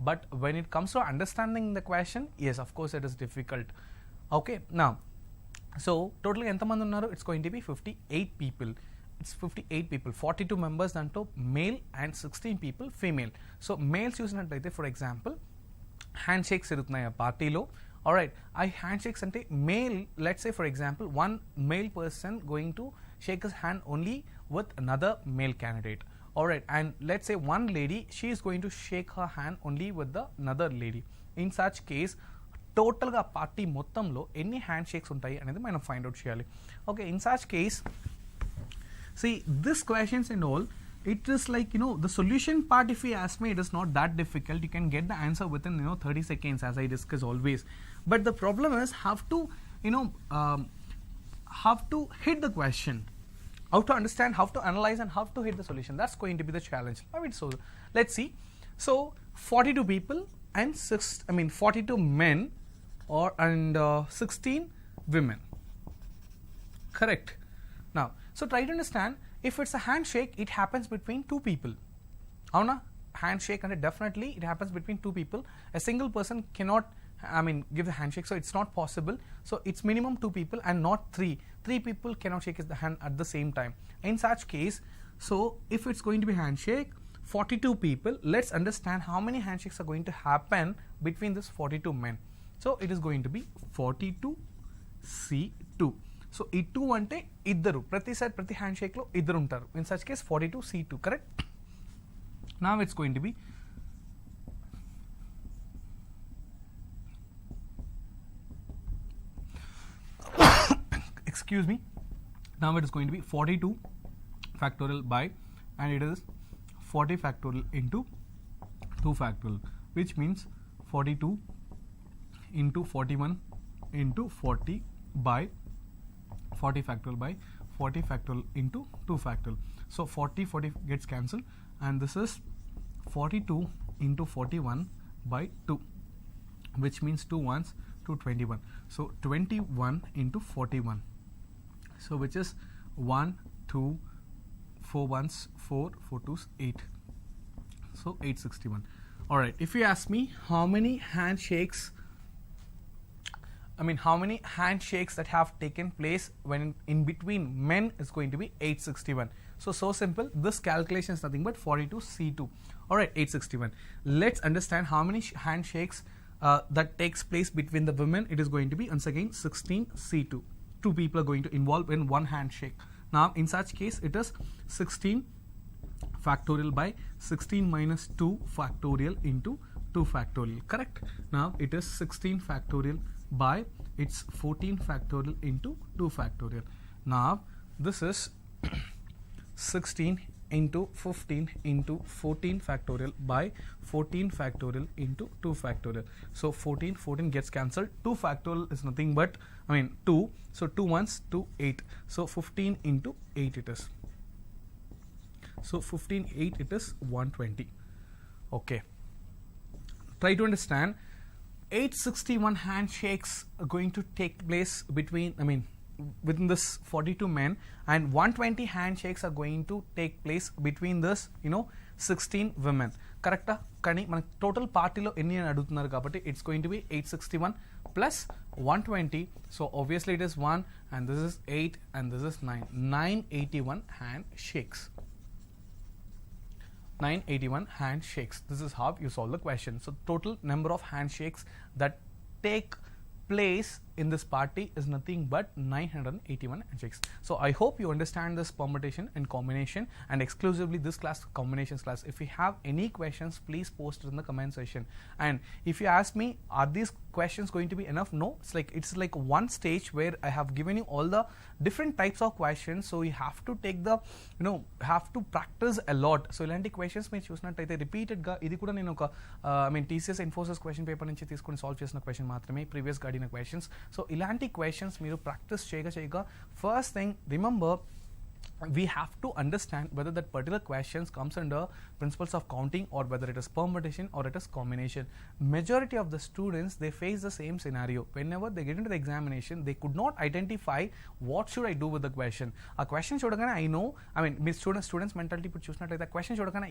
but when it comes to understanding the question, yes of course it is difficult. Okay, నా సో టోటల్గా ఎంతమంది ఉన్నారు? ఇట్స్ గోయింగ్ టు బి 58 people. It's 58 people, 42 members దాంట్లో male and 16 people female. So males చూసినట్లయితే ఫర్ ఎగ్జాంపుల్ హ్యాండ్ షేక్స్ జరుగుతున్నాయి ఆ పార్టీలో. ఆల్రైట్, ఆ హ్యాండ్ షేక్స్ అంటే male, let's say for example one male person going to shake his hand only with another male candidate. Alright, and let's say one lady, she is going to shake her hand only with the another lady. In such case, టోటల్గా పార్టీ మొత్తంలో ఎన్ని హ్యాండ్ షేక్స్ ఉంటాయి అనేది మనం ఫైండ్ అవుట్ చేయాలి. Okay, in such case see this questions and all, it is like the solution part, if you ask me, it is not that difficult. You can get the answer within 30 seconds, as I discuss always. But the problem is have to hit the question, how to understand, how to analyze, and how to hit the solution. That's going to be the challenge. So let's see. So 42 people and 42 men and 16 women. Correct. Now, so try to understand, if it's a handshake, it happens between two people. Avuna? Handshake, and definitely it happens between two people. A single person cannot give the handshake, so it's not possible. So it's minimum 2 people and not 3. 3 people cannot shake the hand at the same time. In such case, so if it's going to be handshake, 42 people, let's understand how many handshakes are going to happen between this 42 men. So it is going to be 42C2. So ఈ 2 అంటే ఇద్దరు, ప్రతి హ్యాండ్ షేక్లో ఇద్దరు ఉంటారు. In such case 42C2, correct. Now it's going to be excuse me, now it is going to be 42 factorial by, and it is 40 factorial into 2 factorial, which means 42 into 41 into 40 by 40 factorial by 40 factorial into 2 factorial. So 40 gets cancelled, and this is 42 into 41 by 2, which means 2 ones, 221. So 21 into 41, so which is 1 2 4 ones 4 4 2s 8, so 861. Alright, if you ask me how many handshakes that have taken place when in between men is going to be 861. So simple. This calculation is nothing but 42C2. Alright, 861. Let's understand how many handshakes that takes place between the women. It is going to be once again 16C2. 2 people are going to involve in one handshake. Now in such case, it is 16 factorial by 16 minus 2 factorial into 2 factorial. Correct. Now it is 16 factorial by it's 14 factorial into 2 factorial. Now this is 16 into 15 into 14 factorial by 14 factorial into 2 factorial. So 14 gets cancelled. 2 factorial is nothing but 2. So 2 ones 2 8. So 15 into 8 it is. So 15 8 it is 120. Okay. Try to understand. 861 handshakes are going to take place within this 42 men, and 120 handshakes are going to take place between this 16 women. Correct? Kani mana total party lo enni ani adugutunnaru kabatti it's going to be 861 plus 120, so obviously it is 1, and this is 8, and this is 9. 981 handshakes. 981 handshakes. This is how you solve the question. So total number of handshakes that take place in this party is nothing but 981 handshakes. So I hope you understand this permutation and combination, and exclusively this class, combinations class. If you have any questions, please post it in the comment section. And if you ask me, are these questions going to be enough? No, it's like one stage where I have given you all the different types of questions, so you have to take the, have to practice a lot. So ilanti questions మీరు చూసినట్టయితే రిపీటెడ్ గా, ఇది కూడా నేను ఒక టీసీఎస్ ఇన్ఫోసిస్ క్వశ్చన్ పేపర్ నుంచి తీసుకొని సాల్వ్ చేసిన క్వశ్చన్ మాత్రమే, ప్రీవియస్ గా అడిగిన క్వశ్చన్స్. సో ఇలాంటి క్వశ్చన్స్ మీరు ప్రాక్టీస్ చేయగా first thing remember, we have to understand whether that particular questions comes under principles of counting, or whether it is permutation or it is combination. Majority of the students, they face the same scenario. Whenever they get into the examination, they could not identify what should I do with the question. A question చూడగానే I know, students mentality ఇప్పుడు చూసినట్లయితే question చూడగానే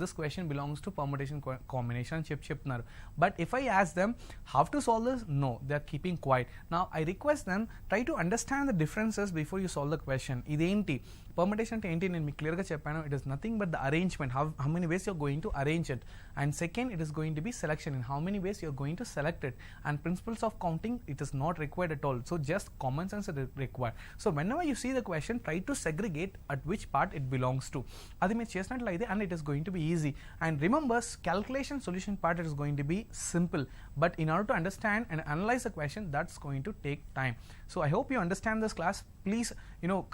this question belongs to permutation combination అని చెప్తున్నారు. But if I ask them how to solve this, no, they are keeping quiet. Now I request them, try to understand the differences before you solve the question. ఇదేంటి permutation అంటే ఏంటి నేను మీకు క్లియర్గా చెప్పాను. It is nothing but the arrangement, how many ways you're going to arrange it, and second, it is going to be selection, in how many ways you're going to select it, and principles of counting, it is not required at all. So just common sense is required. So whenever you see the question, try to segregate at which part it belongs to. అది మీరు చేసినట్లయితే, and it is going to be easy. And remember, calculation solution part, it is going to be simple, but in order to understand and analyze the question, that's going to take time. So I hope you understand this class. Please,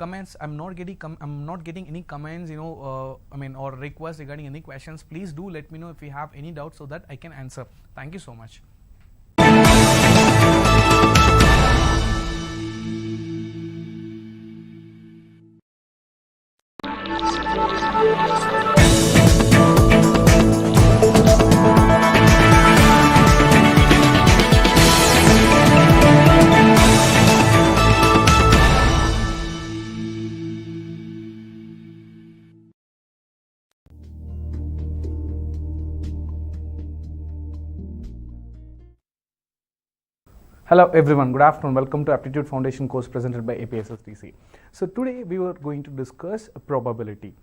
comments, I'm not getting any comments, or requests regarding any questions. Please do let me know if you have any doubts so that I can answer. Thank you so much. Hello everyone, good afternoon. Welcome to Aptitude Foundation course presented by APSSDC. So today we were going to discuss probability.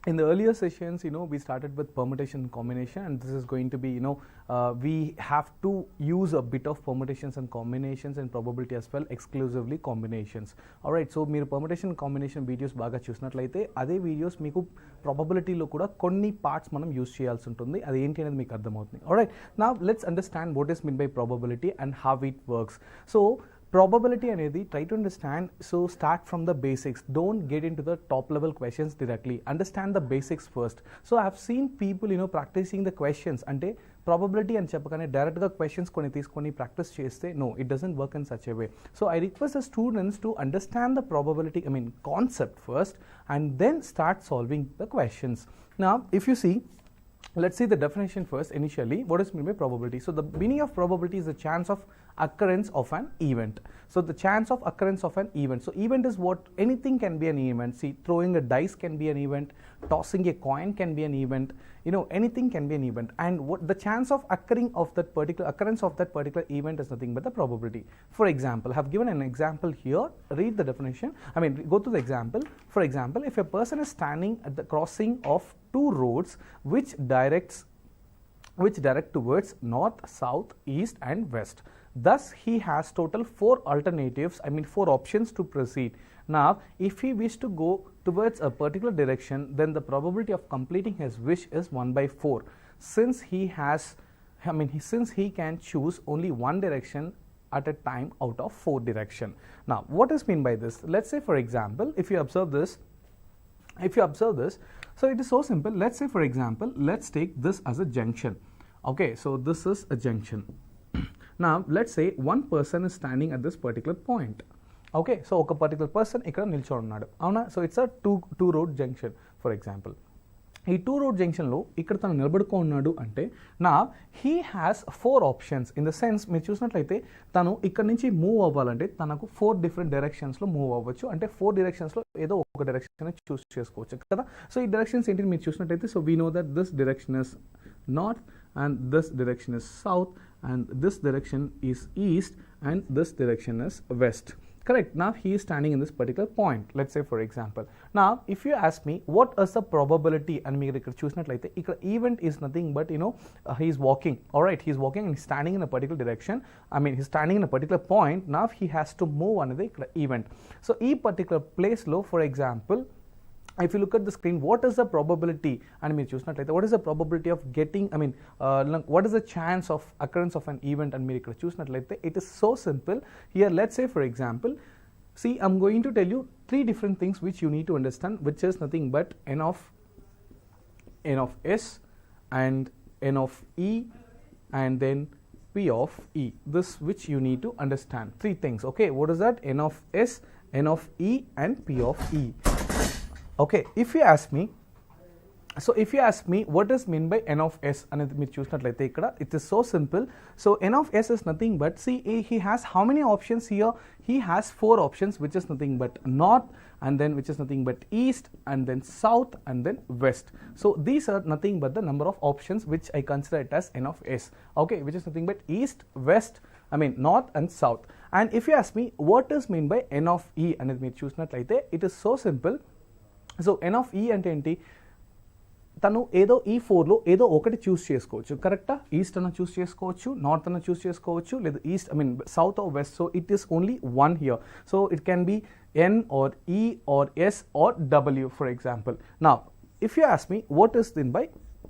In the earlier sessions, we started with permutation and combination, and this is going to be, we have to use a bit of permutations and combinations and probability as well, exclusively combinations. Alright, so మీరు permutation and combination videos బాగా చూసినట్లయితే, అదే వీడియోస్ మీకు probabilityలో కూడా కొన్ని పార్ట్స్ మనం యూస్ చేయాల్సి ఉంటుంది. అది ఏంటి అనేది మీకు అర్థమవుతుంది. Alright, now let's understand what is meant by probability and how it works. So probability అనేది, try to understand, so start from the basics, don't get into the top level questions directly, understand the basics first. So I have seen people practicing the questions, అంటే probability అని చెప్పగానే డైరెక్ట్గా క్వశ్చన్స్ కొన్ని తీసుకొని ప్రాక్టీస్ చేస్తే, no, it doesn't work in such a way. So I request the students to understand the probability, concept first, and then start solving the questions. Now if you see, let's see the definition first. Initially, what is meant by probability? So the meaning of probability is the chance of occurrence of an event. So the chance of occurrence of an event. So event is what, anything can be an event. See, throwing a dice can be an event, tossing a coin can be an event, anything can be an event. And what the chance of occurrence of that particular event is nothing but the probability. For example, I have given an example here. Read the definition. Go to the example. For example, if a person is standing at the crossing of two roads which direct towards north, south, east and west. Thus, he has total 4 alternatives, 4 options to proceed. Now, if he wishes to go towards a particular direction, then the probability of completing his wish is 1/4. Since he can choose only one direction at a time out of 4 directions. Now, what is meant by this? Let's say, for example, if you observe this, so it is so simple. Let's say, for example, let's take this as a junction. Okay, so this is a junction. Now let's say one person is standing at this particular point. Okay, so a particular person ikkada nilchoni unnadu avuna. So it's a two road junction, for example. ఈ 2 road జంక్షన్లో ఇక్కడ తను నిలబడుకో ఉన్నాడు అంటే, నా he has 4 options. In the sense మీరు చూసినట్లయితే తను ఇక్కడ నుంచి మూవ్ అవ్వాలంటే తనకు 4 డిఫరెంట్ డైరెక్షన్స్లో మూవ్ అవ్వచ్చు. అంటే 4 డైరెక్షన్స్లో ఏదో ఒక డైరెక్షన్ చూస్ చేసుకోవచ్చు కదా. సో ఈ డైరెక్షన్స్ ఏంటి మీరు చూసినట్లయితే, so we know that this direction is north, and this direction is south, and this direction is east, and this direction is west. Correct. Now he is standing in this particular point. Let's say for example. Now if you ask me what is the probability and meer ikkada chusinattlaithe ikkada event is nothing but he is walking. All right, he is walking and he's standing in a particular direction. He's standing in a particular point. Now he has to move another event. So ee particular place lo, for example, if you look at the screen, what is the probability and meer chusinattlaithe what is the probability of getting what is the chance of occurrence of an event and meer ikkada chusinattlaithe it is so simple. Here let's say for example, see, I'm going to tell you three different things which you need to understand, which is nothing but n of s and n of e and then p of e. This which you need to understand. Three things. Okay, what is that? N of s, n of e and p of e. Okay, if you ask me what is mean by n of s అనేది మీరు చూసినట్లయితే ఇక్కడ it is so simple. So n of s is nothing but, see, he has how many options here? He has 4 options, which is nothing but north, and then which is nothing but east, and then south, and then west. So these are nothing but the number of options which I consider it as n of s. Okay, which is nothing but east, west, north and south. And if you ask me what is mean by n of e అనేది మీరు చూసినట్లయితే it is so simple. So N of E అంటే ఏంటి? తను ఏదో ఈ 4లో ఏదో ఒకటి చూస్ చేసుకోవచ్చు. కరెక్టా? ఈస్ట్ అన్న చూస్ చేసుకోవచ్చు, నార్త్ అన్న చూస్ చేసుకోవచ్చు, లేదా east south or west. So it is only one here. So it can be N or E or S or W for example. Now if you ask me what is then by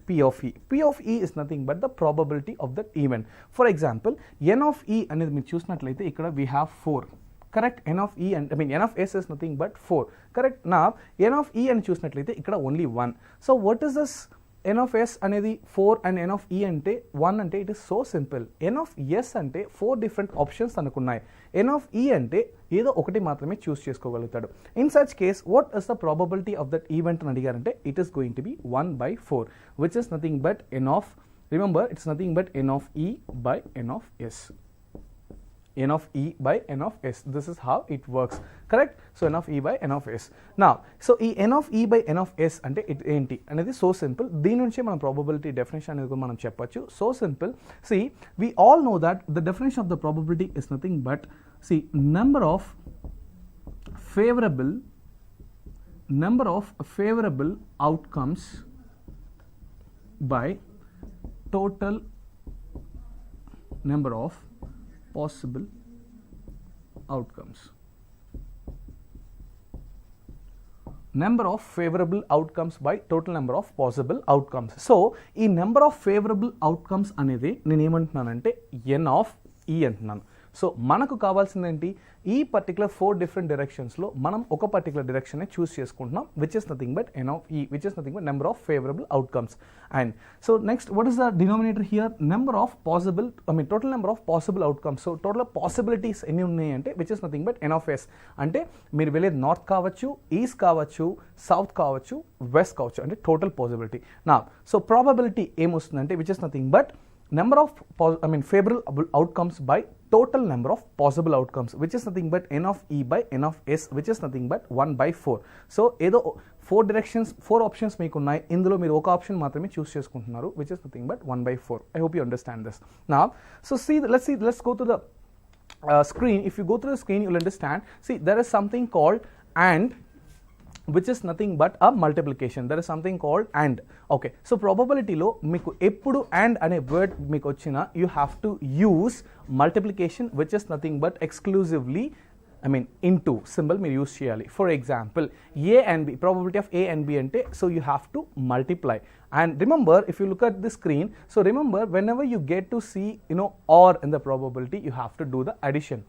P of E. P of E is nothing but the probability of that event. For example, n of E అనేది మీరు చూసినట్లయితే ఇక్కడ we have 4. Correct? N of E and n of S is nothing but 4. Correct? Now n of E అని చూసినట్లయితే ఇక్కడ only 1. So what is this n of S అనేది 4 and n of E అంటే 1 అంటే it is so simple. n of S అంటే 4 different options అనుకున్నాయి. n of E అంటే ఏదో ఒకటి మాత్రమే చూస్ చేసుకోగలుగుతాడు. In such case, what is the probability of that event అని అడిగారంటే it is going to be 1/4, which is nothing but n of, remember, it's nothing but n of E by n of S. N of E by n of S. This is how it works. Correct? So n of E by n of S. Now, so ఈ n of E by n of S అంటే ఏంటి అనేది so simple. దీని నుంచి మనం probability definition అనేది మనం చెప్పొచ్చు. So simple. See, we all know that the definition of the probability is nothing but, see, number of favorable outcomes by total number of possible outcomes. Number of favorable outcomes by total number of possible outcomes. So ఈ number of favorable outcomes అనేది నేను ఏమంటున్నానంటే n of e అంటున్నాను. సో మనకు కావాల్సింది ఏంటి? ఈ పర్టికులర్ 4 డిఫరెంట్ డైరెక్షన్స్లో మనం ఒక పర్టికులర్ డైరెక్షన్ని చూస్ చేసుకుంటున్నాం, which is nothing but n of e, which is nothing but number of favourable outcomes. And so next, what is the denominator here? Number of possible, total number of possible outcomes. So total possibilities ఎన్ని ఉన్నాయి అంటే which is nothing but n of s. అంటే మీరు వెళ్ళేది నార్త్ కావచ్చు, ఈస్ట్ కావచ్చు, సౌత్ కావచ్చు, వెస్ట్ కావచ్చు, అంటే టోటల్ పాసిబిలిటీ. నా సో ప్రాబబిలిటీ ఏమొస్తుందంటే which is nothing but number of favorable outcomes by total number of possible outcomes, which is nothing but n of e by n of s, which is nothing but 1/4. So ఏదో 4 options మీకు ఉన్నాయి, ఇందులో మీరు ఒక ఆప్షన్ మాత్రమే చూస్ చేసుకుంటున్నారు, which is nothing but 1/4. I hope you understand this. Now, so let's go to the screen. If you go to the screen, you'll understand. See, there is something called and, which is nothing but a multiplication. There is something called and. Okay, so probability లో మీకు ఎప్పుడు and అనే వర్డ్ మీకు వచ్చినా you have to use multiplication, which is nothing but exclusively into symbol మీరు యూస్ చేయాలి. For example a and b, probability of a and b అంటే so you have to multiply. And remember, if you look at the screen, so remember, whenever you get to see or in the probability, you have to do the addition.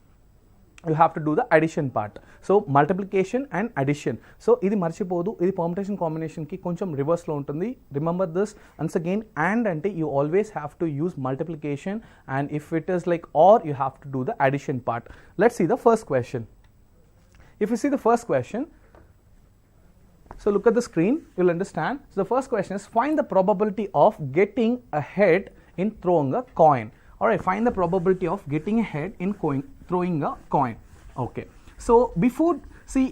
You have to do the addition part. So multiplication and addition. So ఇది మర్చిపోదు, ఇది permutation combination కి కొంచెం రివర్స్ లో ఉంటుంది. Remember this once again. And అంటే you always have to use multiplication, and if it is like or, you have to do the addition part. Let's see the first question. If you see the first question, so look at the screen, you'll understand. So the first question is, find the probability of getting ahead in throwing a coin. Alright, find the probability of getting ahead in throwing a coin. Okay, so before, see,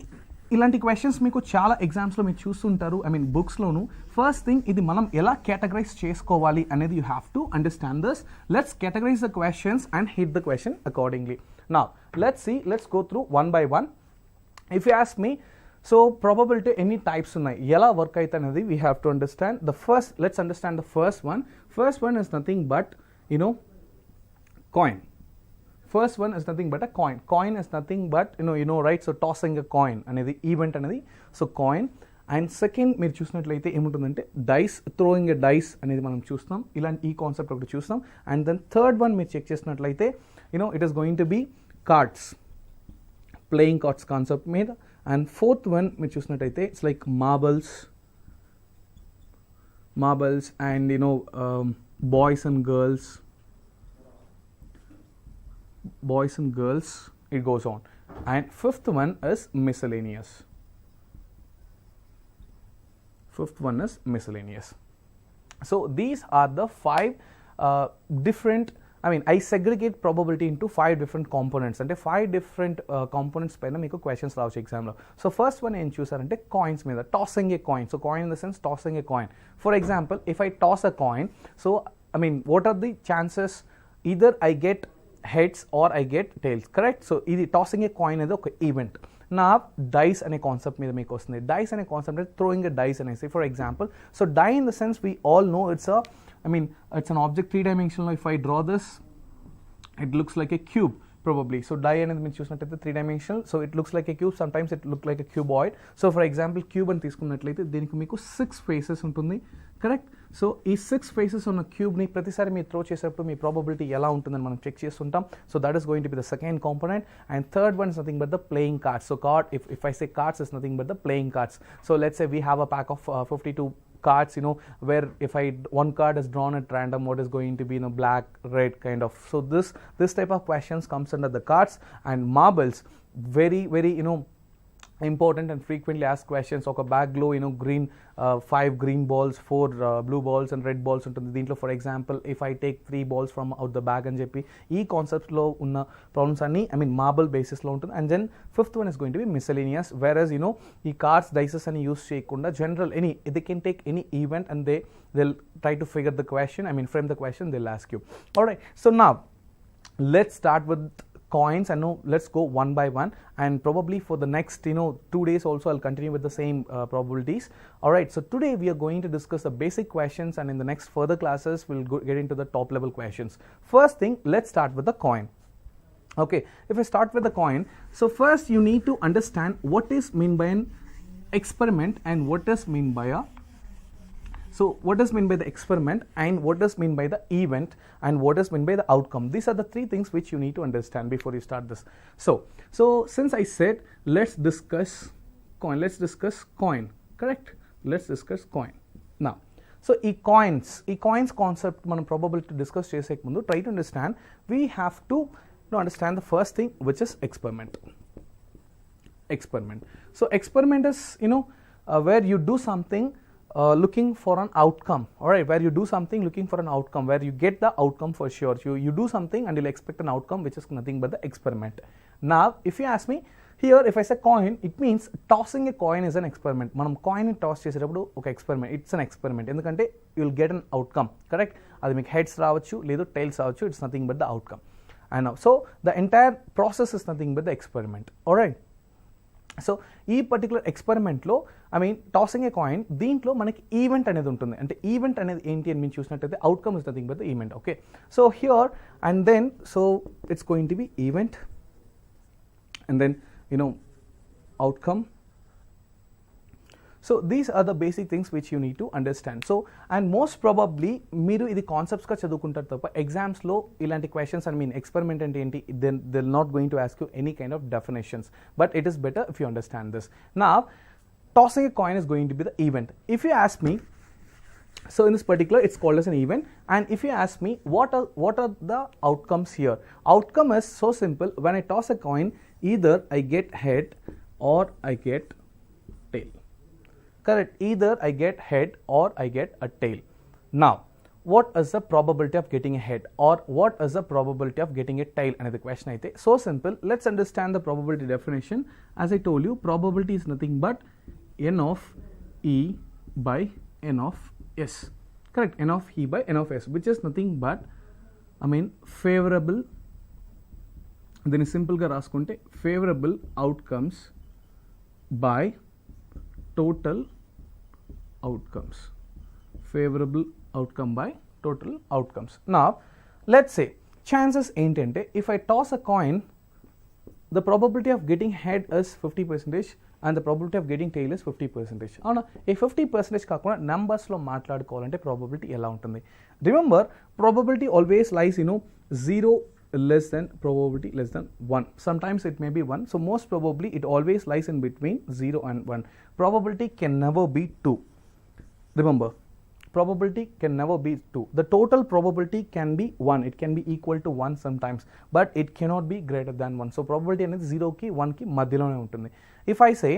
ఇలాంటి క్వశ్చన్స్ మీకు చాలా ఎగ్జామ్స్లో మీరు చూస్తుంటారు, బుక్స్లోను. ఫస్ట్ థింగ్, ఇది మనం ఎలా కేటగరైజ్ చేసుకోవాలి అనేది you have to understand this. Let's categorize the questions and hit the question accordingly. Now let's go through one by one. If you ask me, so probability any types ఉన్నాయి ఎలా వర్క్ అయితే అనేది we have to understand. The first, let's understand the first one. First one is nothing but coin. First one is nothing but a coin. Coin is nothing but right, so tossing a coin అనేది ఈవెంట్ అనేది, సో కాయిన్. అండ్ సెకండ్ మీరు చూసినట్లయితే ఏముంటుందంటే డైస్, థ్రోయింగ్ ఎ డైస్ అనేది మనం చూస్తాం, ఇలాంటి ఈ కాన్సెప్ట్ ఒకటి చూస్తాం. అండ్ దెన్ థర్డ్ వన్ మీరు చెక్ చేసినట్లయితే it is going to be cards, playing cards concept మీద. అండ్ ఫోర్త్ వన్ మీరు చూసినట్టయితే it's like marbles and boys and girls, it goes on. And fifth one is miscellaneous. So these are the five different, I segregate probability into 5 different components. అంటే 5 different components పైన మీకు క్వశ్చన్స్ రావచ్చు ఎగ్జామ్లో. సో ఫస్ట్ వన్ ఏం చూసారంటే కాయిన్స్ మీద, tossing A coin. So coin in the sense tossing A coin. For example, if I toss a coin, so what are the chances? Either I get heads or I get tails, correct? So ఇది టాసింగ్ ఏ కాయిన్ అనేది ఒక ఈవెంట్. నా డైస్ అనే కాన్సెప్ట్ మీద మీకు వస్తుంది. డైస్ అనే కాన్సెప్ట్ అంటే థ్రోయింగ్ ఎ డైస్ అనేసి. For example, so die in the sense we all know it's an object 3-dimensional. If I draw this, it looks like a cube probably. So die అనేది మీరు చూసినట్లయితే 3-dimensional, so it looks like a cube, sometimes it look like a cuboid. So for example, cube అని తీసుకున్నట్లయితే దీనికి మీకు 6 faces ఉంటుంది, కరెక్ట్? సో ఈ 6 faces ఉన్న క్యూబ్ని ప్రతిసారి మీరు త్రో చేసేటప్పుడు మీ ప్రాబబిలిటీ ఎలా ఉంటుందని మనం చెక్ చేస్తుంటాం. So that is going to be the second component. And third one is nothing but the playing cards. So card, if I say cards, is nothing but the playing cards. So let's say we have a pack of 52 cards, where if one card is drawn at random, what is going to be black, red kind of. So this type of questions comes under the cards. And marbles, very important and frequently asked questions. ఒక బ్యాగ్ లో green 5 green balls, 4 blue balls and red balls ఉంటుంది దీంట్లో. For example, if I take 3 balls from out the bag అని చెప్పి ఈ కాన్సెప్ట్స్లో ఉన్న ప్రాబ్లమ్స్ అన్ని మార్బల్ బేసిస్లో ఉంటుంది. And then fifth one is going to be miscellaneous, various ఈ కార్డ్స్, డైసెస్ అని యూస్ చేయకుండా general they can take any event and they'll try to figure the question, frame the question, they'll ask you. Alright, so now let's start with coins, and let's go one by one, and probably for the next 2 days also I'll continue with the same probabilities. Alright, so today we are going to discuss the basic questions, and in the next further classes we'll get into the top level questions. First thing, let's start with the coin. Okay, if I start with the coin, so first you need to understand what is mean by an experiment and what is mean by a what is mean by the experiment, and what is mean by the event, and what is mean by the outcome. These are the 3 things which you need to understand before you start this. So since I said let's discuss coin, correct? Let's discuss coin now. So ఈ coins concept మనం probability discuss చేసే ముందు try to understand, we have to understand the first thing, which is experiment. So experiment is where you do something looking for an outcome. Alright, where you do something looking for an outcome, where you get the outcome for sure. You do something and you'll expect an outcome, which is nothing but the experiment. Now if you ask me here, if I say coin, it means tossing a coin is an experiment. మనం కాయిన్ ని టాస్ చేసేటప్పుడు ఒక ఎక్స్పెరిమెంట్, ఇట్స్ అన్ ఎక్స్పెరిమెంట్. ఎందుకంటే you will get an outcome, correct? అది మీకు హెడ్స్ రావచ్చు, లేదు టైల్స్ రావచ్చు. It's nothing but the outcome. And so the entire process is nothing but the experiment. Alright, so ఈ పర్టికులర్ ఎక్స్పెరిమెంట్లో టాసింగ్ ఏ కాయిన్, దీంట్లో మనకి ఈవెంట్ అనేది ఉంటుంది. అంటే ఈవెంట్ అనేది ఏంటి అని మీరు చూసినట్టయితే outcome is nothing but the event. Okay, so here and then so it's going to be event and then outcome. So these are the basic things which you need to understand. So and most probably మీరు ఇది కాన్సెప్ట్స్ గా చదువుకుంటారు తప్ప ఎగ్జామ్స్ లో ఇలాంటి క్వశ్చన్స్ ఎక్స్పెరిమెంట్ అంటే ఏంటి, then they're not going to ask you any kind of definitions, but it is better if you understand this. Now tossing a coin is going to be the event. If you ask me, so in this particular it's called as an event, and if you ask me what are the outcomes here, outcome is so simple. When I toss a coin, either I get head or I get tail, correct? Either I get head or I get a tail. Now what is the probability of getting a head, or what is the probability of getting a tail another question aithe so simple. Let's understand the probability definition. As I told you, probability is nothing but n of e by n of s, correct? N of e by n of s, which is nothing but favorable దీన్ని సింపుల్గా రాసుకుంటే favourable outcomes by total outcomes. Favourable outcome by total outcomes. నా లెట్స్ సే ఛాన్సెస్ ఏంటంటే if I toss a coin the probability of getting head is 50% and the probability of getting tail is 50%. అవునా, ఈ 50% కాకుండా నెంబర్స్లో మాట్లాడుకోవాలంటే ప్రాబబిలిటీ ఎలా ఉంటుంది? Remember, probability always lies 0 less than probability less than 1. Sometimes it may be 1. So most probably it always lies in between 0 and 1. Probability can never be 2. Remember, probability can never be 2. The total probability can be 1. It can be equal to 1 sometimes, but it cannot be greater than 1. So probability అనేది 0 కి 1 కి మధ్యలోనే ఉంటుంది. If I say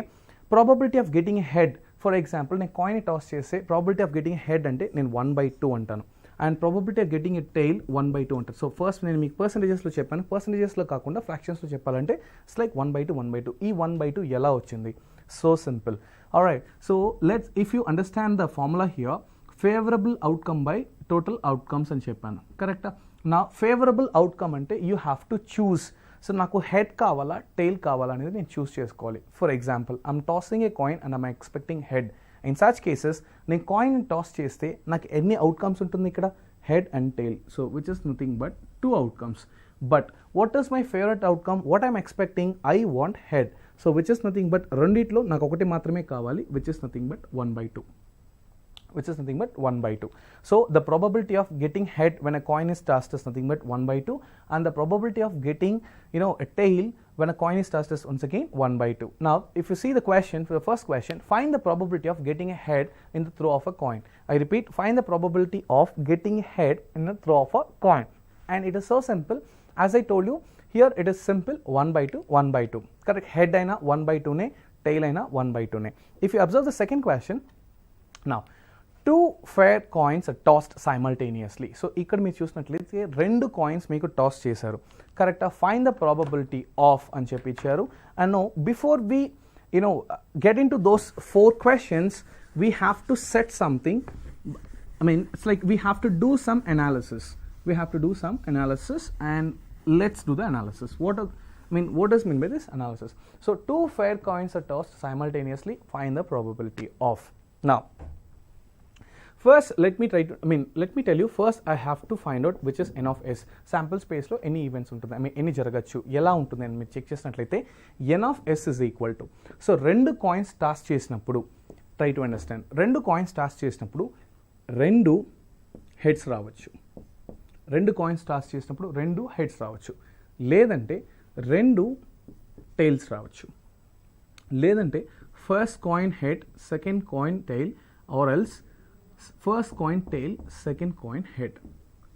probability of getting a head, for example, నేను కాయిన్ టాస్ చేస్తే probability of getting a head అంటే నేను 1/2 అంటాను, and probability of getting a tail 1/2 అంటారు. సో ఫస్ట్ నేను మీకు పర్సంటేజెస్లో చెప్పాను, పర్సంటేజెస్లో కాకుండా ఫ్రాక్షన్స్లో చెప్పాలంటే ఇట్స్ లైక్ 1/2. ఈ 1/2 ఎలా వచ్చింది? So simple. Alright, so let's if you understand the formula here, favourable outcome by total outcomes అని చెప్పాను, కరెక్టా? నా ఫేవరబుల్ అవుట్కమ్ అంటే you have to choose. So నాకు హెడ్ కావాలా టెయిల్ కావాలా అనేది నేను చూస్ చేసుకోవాలి. For example, I'm tossing A coin and I'm expecting head. In such cases నేను కాయిన్ టాస్ చేస్తే నాకు ఎన్ని అవుట్కమ్స్ ఉంటుంది ఇక్కడ? Head and tail. So which is nothing but 2 outcomes. But what is my favourite outcome? What I'm expecting? I want head. So which is nothing but రెండిట్లో నాకు ఒకటి మాత్రమే కావాలి, which is nothing but 1/2. which is nothing but 1/2. So the probability of getting head when a coin is tossed is nothing but 1/2, and the probability of getting a tail when a coin is tossed is once again 1/2. Now if you see the question, for the first question, find the probability of getting a head in the throw of a coin. I repeat, find the probability of getting head in the throw of a coin, and it is so simple. As I told you, here it is simple, 1/2, 1/2. Correct? Head aina 1/2 ne, tail aina 1/2 ne. If you observe the second question, now 2 fair coins are tossed simultaneously. So ఇక్కడ మీరు చూసినట్లయితే 2 కాయిన్స్ మీకు టాస్ చేశారు, కరెక్టా? ఫైండ్ ద ప్రాబబిలిటీ ఆఫ్ అని చెప్పి ఇచ్చారు. And now before we get into those 4 questions, we have to set something. I mean, it's like we have to do some analysis. And let's do the analysis. What does mean by this analysis? So 2 fair coins are tossed simultaneously. Find the probability of. Now first let me tell you, first I have to find out which is n of s. Sample space లో ఎన్ని ఈవెంట్స్ ఉంటుంది, ఎన్ని జరగచ్చు, ఎలా ఉంటుంది అని మీరు చెక్ చేసినట్లయితే n of s is equal to, so 2 coins toss చేసినప్పుడు, try to understand, 2 coins toss చేసినప్పుడు 2 హెడ్స్ రావచ్చు, 2 కాయిన్స్ టాస్ చేసినప్పుడు 2 హెడ్స్ రావచ్చు, లేదంటే 2 టైల్స్ రావచ్చు, లేదంటే first coin head, second coin tail, or else first coin tail, second coin head.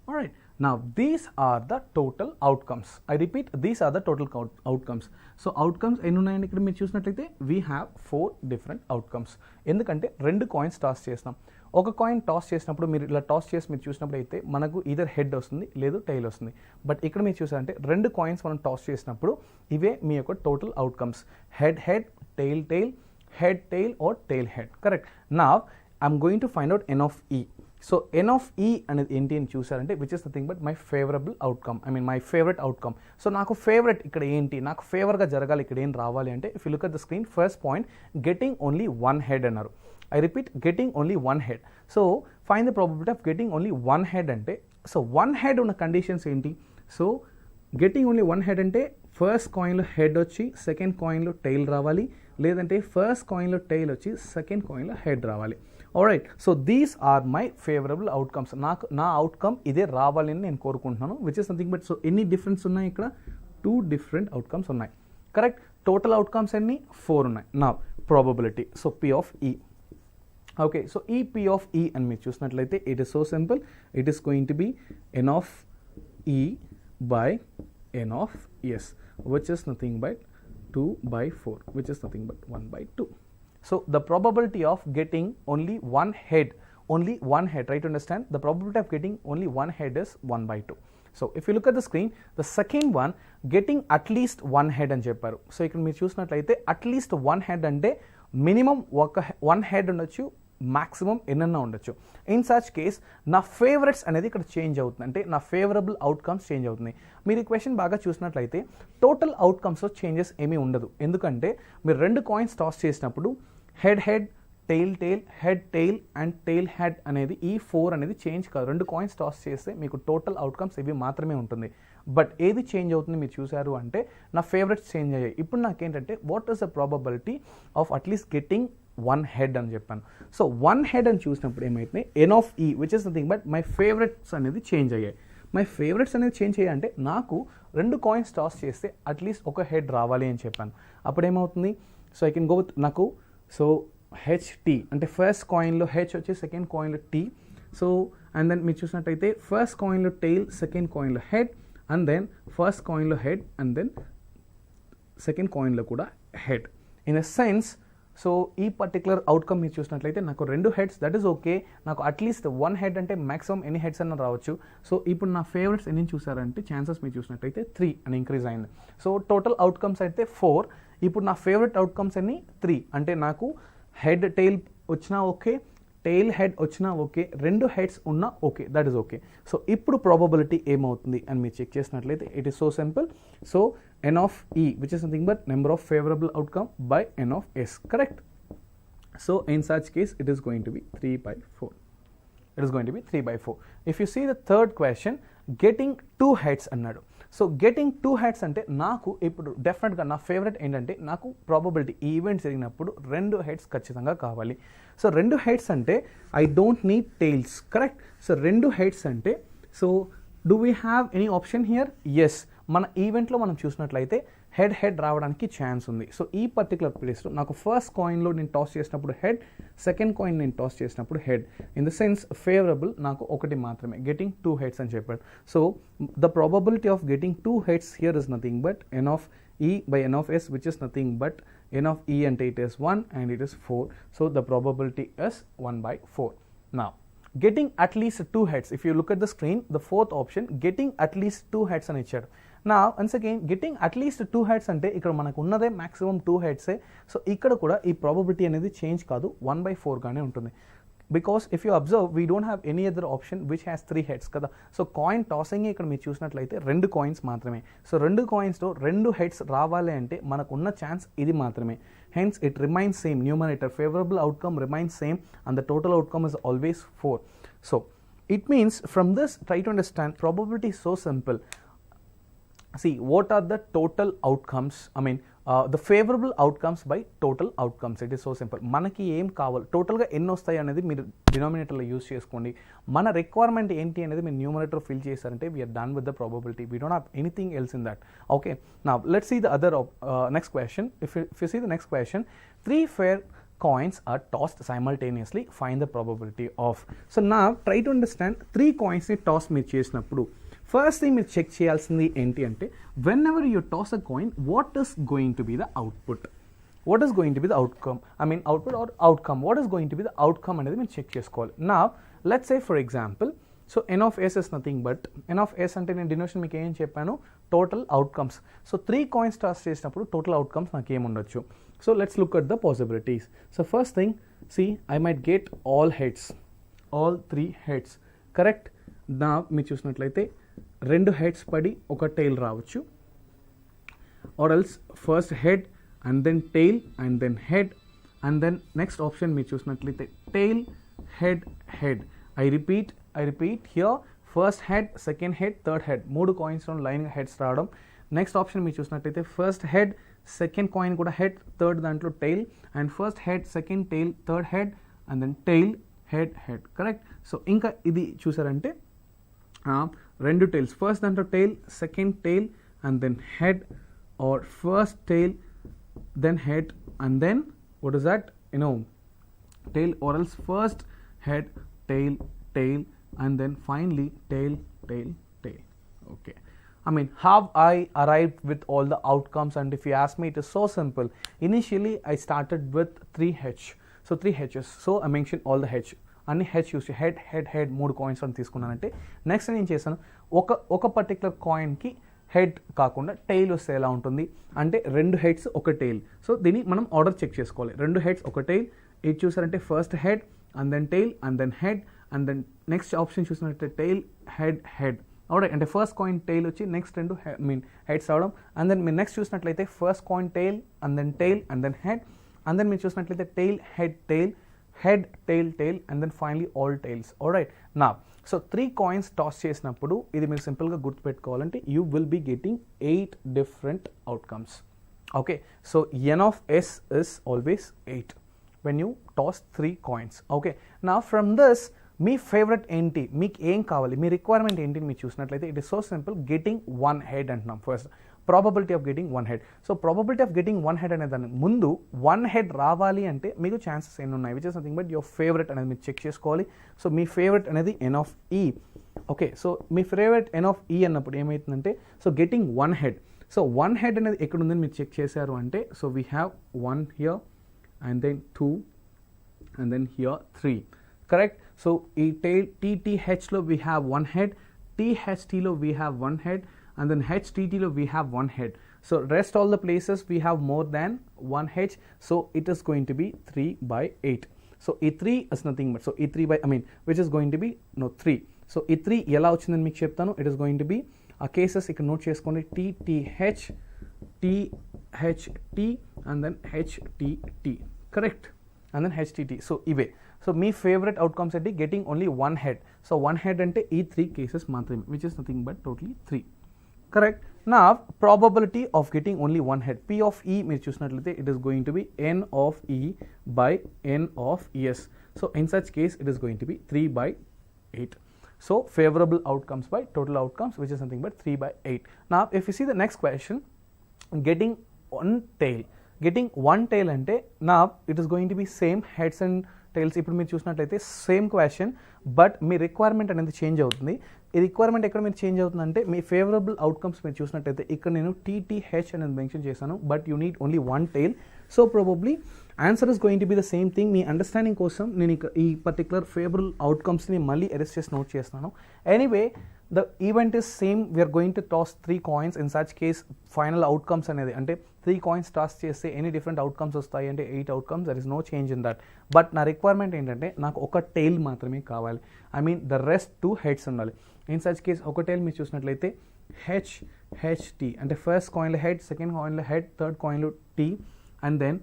All right, now these are the total outcomes. I repeat, these are the total outcomes. So outcomes ఎన్ని ఉన్నాయండి ఇక్కడ మీరు చూసినట్లయితే? we have 4 different outcomes. ఎందుకంటే 2 కాయిన్స్ టాస్ చేస్తాం. ఒక కాయిన్ టాస్ చేసినప్పుడు మీరు ఇలా టాస్ చేసి మీరు చూసినప్పుడు అయితే మనకు ఈదర్ హెడ్ వస్తుంది లేదు టైల్ వస్తుంది. బట్ ఇక్కడ మీరు చూసారంటే 2 కాయిన్స్ మనం టాస్ చేసినప్పుడు ఇవే మీ యొక్క total outcomes, head head, tail tail, head tail or tail head. Correct? నా I'm going to find out n of e. So n of e అనేది ఏంటి అని చూసారంటే which is nothing but my favorable outcome. My favorite outcome. So నాకు ఫేవరెట్ ఇక్కడ ఏంటి, నాకు ఫేవర్గా జరగాలి, ఇక్కడ ఏం రావాలి అంటే, if you look at the screen, first point, getting only 1 head అన్నారు. I repeat, getting only 1 head. So find the probability of getting only 1 head అంటే, సో 1 head ఉన్న కండిషన్స్ ఏంటి? సో getting only 1 head అంటే ఫస్ట్ కాయిన్లో హెడ్ వచ్చి సెకండ్ కాయిన్లో టైల్ రావాలి, లేదంటే ఫస్ట్ కాయిన్లో టైల్ వచ్చి సెకండ్ కాయిన్లో హెడ్ రావాలి. Alright, so these are my favourable outcomes. నా అవుట్కమ్ ఇదే రావాలని నేను కోరుకుంటున్నాను, which is something but. So ఎన్ని డిఫరెన్స్ ఉన్నాయి ఇక్కడ? 2 different అవుట్కమ్స్ ఉన్నాయి, కరెక్ట్? టోటల్ అవుట్కమ్స్ ఎన్ని? 4 ఉన్నాయి. నా probability, so P of E. Okay, so ఈ P of E అని మీరు చూసినట్లయితే it is so simple. It is going to be n of E by n of S, which is nothing but 2/4, which is nothing but 1/2. So the probability of getting only one head, try to understand, the probability of getting only one head is 1/2. So if you look at the screen, the second one, getting at least one head అని చెప్పారు. సో ఇక్కడ మీరు చూసినట్లయితే at least one head అంటే మినిమం 1 head ఉండొచ్చు, మ్యాక్సిమం ఎన్నన్నా ఉండొచ్చు. ఇన్ సచ్ కేస్ నా ఫేవరెట్స్ అనేది ఇక్కడ చేంజ్ అవుతుంది, అంటే నా ఫేవరబుల్ అవుట్కమ్స్ చేంజ్ అవుతున్నాయి. మీరు ఈ క్వశ్చన్ బాగా చూసినట్లయితే టోటల్ అవుట్కమ్స్లో చేంజెస్ ఏమీ ఉండదు, ఎందుకంటే మీరు 2 కాయిన్స్ టాస్ చేసినప్పుడు head head, tail tail, head tail and tail head అనేది ఈ 4 అనేది చేంజ్ కాదు. 2 కాయిన్స్ టాస్ చేస్తే మీకు టోటల్ అవుట్కమ్స్ ఇవి మాత్రమే ఉంటుంది. బట్ ఏది చేంజ్ అవుతుంది మీరు చూసారు అంటే నా ఫేవరెట్స్ చేంజ్ అయ్యాయి. ఇప్పుడు నాకేంటంటే what is the probability of at least getting 1 head అని చెప్పాను. సో 1 హెడ్ అని చూసినప్పుడు ఏమైతుంది, ఎన్ of E which is nothing but my favourites అనేది చేంజ్ అయ్యాయి. మై ఫేవరెట్స్ అనేది చేంజ్ అయ్యాయి అంటే నాకు 2 కాయిన్స్ టాస్ చేస్తే అట్లీస్ట్ ఒక హెడ్ రావాలి అని చెప్పాను. అప్పుడు ఏమవుతుంది, so I can go with నాకు సో హెచ్టీ అంటే ఫస్ట్ కాయిన్లో హెచ్ వచ్చి second కాయిన్లో tea. So and then మీరు చూసినట్టయితే ఫస్ట్ కాయిన్లో టెయిల్, సెకండ్ కాయిన్లో హెడ్, అండ్ దెన్ ఫస్ట్ కాయిన్లో హెడ్, అండ్ దెన్ సెకండ్ కాయిన్లో కూడా head. In a sense so ఈ పర్టికులర్ అవుట్కమ్ మీరు చూసినట్లయితే నాకు 2 హెడ్స్ దట్ ఈస్ ఓకే, నాకు అట్లీస్ట్ 1 హెడ్ అంటే మ్యాక్సిమం ఎన్ని హెడ్స్ అన్న రావచ్చు. సో ఇప్పుడు నా ఫేవరెట్స్ ఎన్ని చూసారంటే ఛాన్సెస్ మీరు చూసినట్లయితే 3 అని ఇంక్రీజ్ అయింది. సో టోటల్ అవుట్కమ్స్ అయితే 4, ఇప్పుడు నా ఫేవరెట్ అవుట్కమ్స్ అన్ని 3, అంటే నాకు హెడ్ టెయిల్ వచ్చినా ఓకే, టెయిల్ హెడ్ వచ్చినా ఓకే, 2 హెడ్స్ ఉన్నా okay, that is okay. So ఇప్పుడు ప్రాబబిలిటీ ఏమవుతుంది అని మీరు చెక్ చేసినట్లయితే it is so simple. So N of E which is nothing but number of favourable outcome by N of S, correct. So in such case it is going to be 3/4. It is going to be 3/4. If you see the third question, getting 2 heads అన్నాడు. సో గెటింగ్ 2 హెడ్స్ అంటే నాకు ఇప్పుడు డెఫినెట్గా నా ఫేవరెట్ ఏంటంటే నాకు ప్రాబబిలిటీ ఈ ఈవెంట్ జరిగినప్పుడు 2 హెడ్స్ ఖచ్చితంగా కావాలి. సో 2 హెడ్స్ అంటే I don't need tails, correct. So 2 heads అంటే so do we have any option here? Yes, మన ఈవెంట్లో మనం చూసినట్లయితే హెడ్ హెడ్ రావడానికి ఛాన్స్ ఉంది. సో ఈ పర్టికులర్ ప్లేస్లో నాకు ఫస్ట్ కాయిన్లో నేను టాస్ చేసినప్పుడు హెడ్, సెకండ్ కాయిన్ నేను టాస్ చేసినప్పుడు head. In the sense favourable నాకు ఒకటి మాత్రమే, గెటింగ్ 2 హెడ్స్ అని చెప్పాడు. So the probability of getting 2 heads here is nothing but N of ఈ by N of yes which is nothing but N of E అంటే it is 1 and it is 4. So the probability is 1/4. Now getting at least 2 heads, if you look at the screen, the fourth option getting at least 2 heads అని ఇచ్చాడు. నా once again getting at least 2 heads అంటే ఇక్కడ మనకు ఉన్నదే మ్యాక్సిమం 2 హెడ్సే. సో ఇక్కడ కూడా ఈ ప్రాబబిలిటీ అనేది చేంజ్ కాదు, 1/4 గానే ఉంటుంది. Because if you observe we don't have any other option which has 3 heads కదా. సో కాయిన్ టాసింగ్ ఇక్కడ మీరు చూసినట్లయితే 2 కాయిన్స్ మాత్రమే. సో 2 కాయిన్స్లో 2 హెడ్స్ రావాలి అంటే మనకు ఉన్న ఛాన్స్ ఇది మాత్రమే. Hence it remains same, numerator favourable outcome remains same and the total outcome is always 4. So it means from this try to understand probability so simple. See, what are the total outcomes? I mean, the favorable outcomes by total outcomes. It is so simple. మనకి ఏం కావాలి, టోటల్గా ఎన్ని వస్తాయి అనేది మీరు డినామినేటర్లో యూస్ చేసుకోండి. మన రిక్వైర్మెంట్ ఏంటి అనేది మీరు న్యూమరేటర్ ఫిల్ చేశారంటే we're done with the probability. We don't have anything else in that. Okay, now let's see the other next question. If you see the next question, 3 fair coins are tossed simultaneously. Find the probability of. So now try to understand 3 coins ని టాస్ మీరు చేసినప్పుడు ఫస్ట్ థింగ్ మీరు చెక్ చేయాల్సింది ఏంటి అంటే whenever you toss a coin what is going to be the output, what is going to be the outcome, I mean output or outcome, what is going to be the outcome అనేది మీరు చెక్ చేసుకోవాలి. నా let's say for example so N of S is nothing but N of S అంటే నేను డినోషన్ మీకు ఏం చెప్పాను, total outcomes. So 3 coins toss చేసినప్పుడు టోటల్ అవుట్కమ్స్ నాకు ఏముండొచ్చు. So let's look at the possibilities. So first thing see I might get all heads, all 3 heads, correct. నా మీరు చూసినట్లయితే 2 హెడ్స్ పడి ఒక టెయిల్ రావచ్చు, or else first head and then tail and then head and then next option మీరు చూసినట్లయితే tail head head. I repeat here first head, second head, third head, 3 కాయిన్స్లో line heads రావడం. నెక్స్ట్ ఆప్షన్ మీరు చూసినట్లయితే ఫస్ట్ హెడ్, సెకండ్ కాయిన్ కూడా హెడ్, థర్డ్ దాంట్లో tail and first head, second tail, third head and then tail head head, correct. So ఇంకా ఇది చూసారంటే 2 టైల్స్, ఫస్ట్ దాంట్లో tail, second tail and then head, or first tail then head and then what is that tail, or else first head tail tail and then finally tail. Okay, I mean, have I arrived with all the outcomes? And if you ask me, it is so simple. Initially I started with 3 H, so 3 H's, so I mentioned all the H, అన్ని హెడ్ యూస్ హెడ్ 3 కాయిన్స్ అని తీసుకున్నానంటే నెక్స్ట్ నేను చేశాను ఒక పర్టికులర్ కాయిన్కి హెడ్ కాకుండా టెయిల్ వస్తే ఎలా ఉంటుంది అంటే 2 హెడ్స్ ఒక టెయిల్. సో దీన్ని మనం ఆర్డర్ చెక్ చేసుకోవాలి. 2 హెడ్స్ ఒక టెయిల్, ఇది చూసారంటే first head and then tail and then head, and then next option చూసినట్లయితే tail head head. alright, అంటే ఫస్ట్ కాయిన్ టైల్ వచ్చి నెక్స్ట్ రెండు హెడ్స్ అవడం, అండ్ దెన్ మీరు నెక్స్ట్ చూసినట్లయితే first coin tail and then head, and then మీరు చూసినట్లయితే tail head tail and then finally all tails. Alright, నా సో 3 కాయిన్స్ టాస్ చేసినప్పుడు ఇది మీరు సింపుల్గా గుర్తుపెట్టుకోవాలంటే you will be getting 8 different outcomes. Okay, so n of s is always 8 when you toss 3 coins. okay, now from this me favourite ఏంటి, మీకు ఏం కావాలి, మీ రిక్వైర్మెంట్ ఏంటి మీరు చూసినట్లయితే it is so simple. Getting 1 head అంటున్నాం first, probability of getting 1 head. So probability of getting 1 head అనే దాని ముందు 1 head రావాలి అంటే మీకు ఛాన్సెస్ ఎన్ని ఉన్నాయి, which is nothing but your favourite అనేది మీరు చెక్ చేసుకోవాలి. సో మీ ఫేవరెట్ అనేది n of e. Okay, so me favourite n of e అన్నప్పుడు ఏమవుతుందంటే so getting 1 head. So 1 head అనేది ఎక్కడ ఉందని మీరు చెక్ చేశారు అంటే so we have 1 here and then 2 and then here 3. correct, so ఈ TTH లో we have 1 head, THT లో we have 1 head, and then HTT lo we have 1 head. So rest all the places we have more than 1 H, so it is going to be 3/8. So e 3 is nothing but so e 3 by which is going to be 3. So e 3 ela ochindani meeku cheptanu, it is going to be a cases ikkada note cheskondi TTH THT and then HTT, correct, and then HTT. So ive, so మీ ఫేవరెట్ అవుట్కమ్స్ అంటే getting only 1 head. So 1 head అంటే ఈ 3 కేసెస్ మాత్రమే, which is nothing but totally 3. Correct, నా probability of getting only 1 head, P of E మీరు చూసినట్లయితే it is going to be n of E by n of S. So in such case it is going to be 3/8. So favourable outcomes by total outcomes, which is nothing but 3/8. నా if you see the next question, getting 1 tail. Getting 1 tail అంటే నా it is going to be same heads and tails. ఇప్పుడు మీరు చూసినట్లయితే సేమ్ క్వశ్చన్, బట్ మీ రిక్వైర్మెంట్ అనేది చేంజ్ అవుతుంది. ఈ రిక్వైర్మెంట్ ఎక్కడ మీరు చేంజ్ అవుతుందంటే మీ ఫేవరబుల్ అవుట్కమ్స్ మీరు చూసినట్లయితే ఇక్కడ నేను TTH అనేది మెన్షన్ చేశాను, but you need only 1 tail. So probably answer is going to be the same thing. Me understanding కోసం నేను ఈ పర్టికులర్ ఫేవరబుల్ అవుట్కమ్స్ని మళ్ళీ అరెస్ట్ చేసి నోట్ చేస్తున్నాను. Anyway the event is same, we are going to toss 3 coins. in such case final outcomes అనేది అంటే 3 coins toss చేస్తే ఎనీ డిఫరెంట్ అవుట్కమ్స్ వస్తాయి అంటే 8 outcomes, there is no change in that. But నా రిక్వైర్మెంట్ ఏంటంటే నాకు ఒక టైల్ మాత్రమే కావాలి, ద రెస్ట్ 2 heads ఉండాలి. ఇన్ సచ్ కేస్ ఒక టైల్ మీరు చూసినట్లయితే HHT అంటే ఫస్ట్ కాయిన్లో హెడ్, సెకండ్ కాయిన్లో హెడ్, థర్డ్ కాయిన్లో T, అండ్ దెన్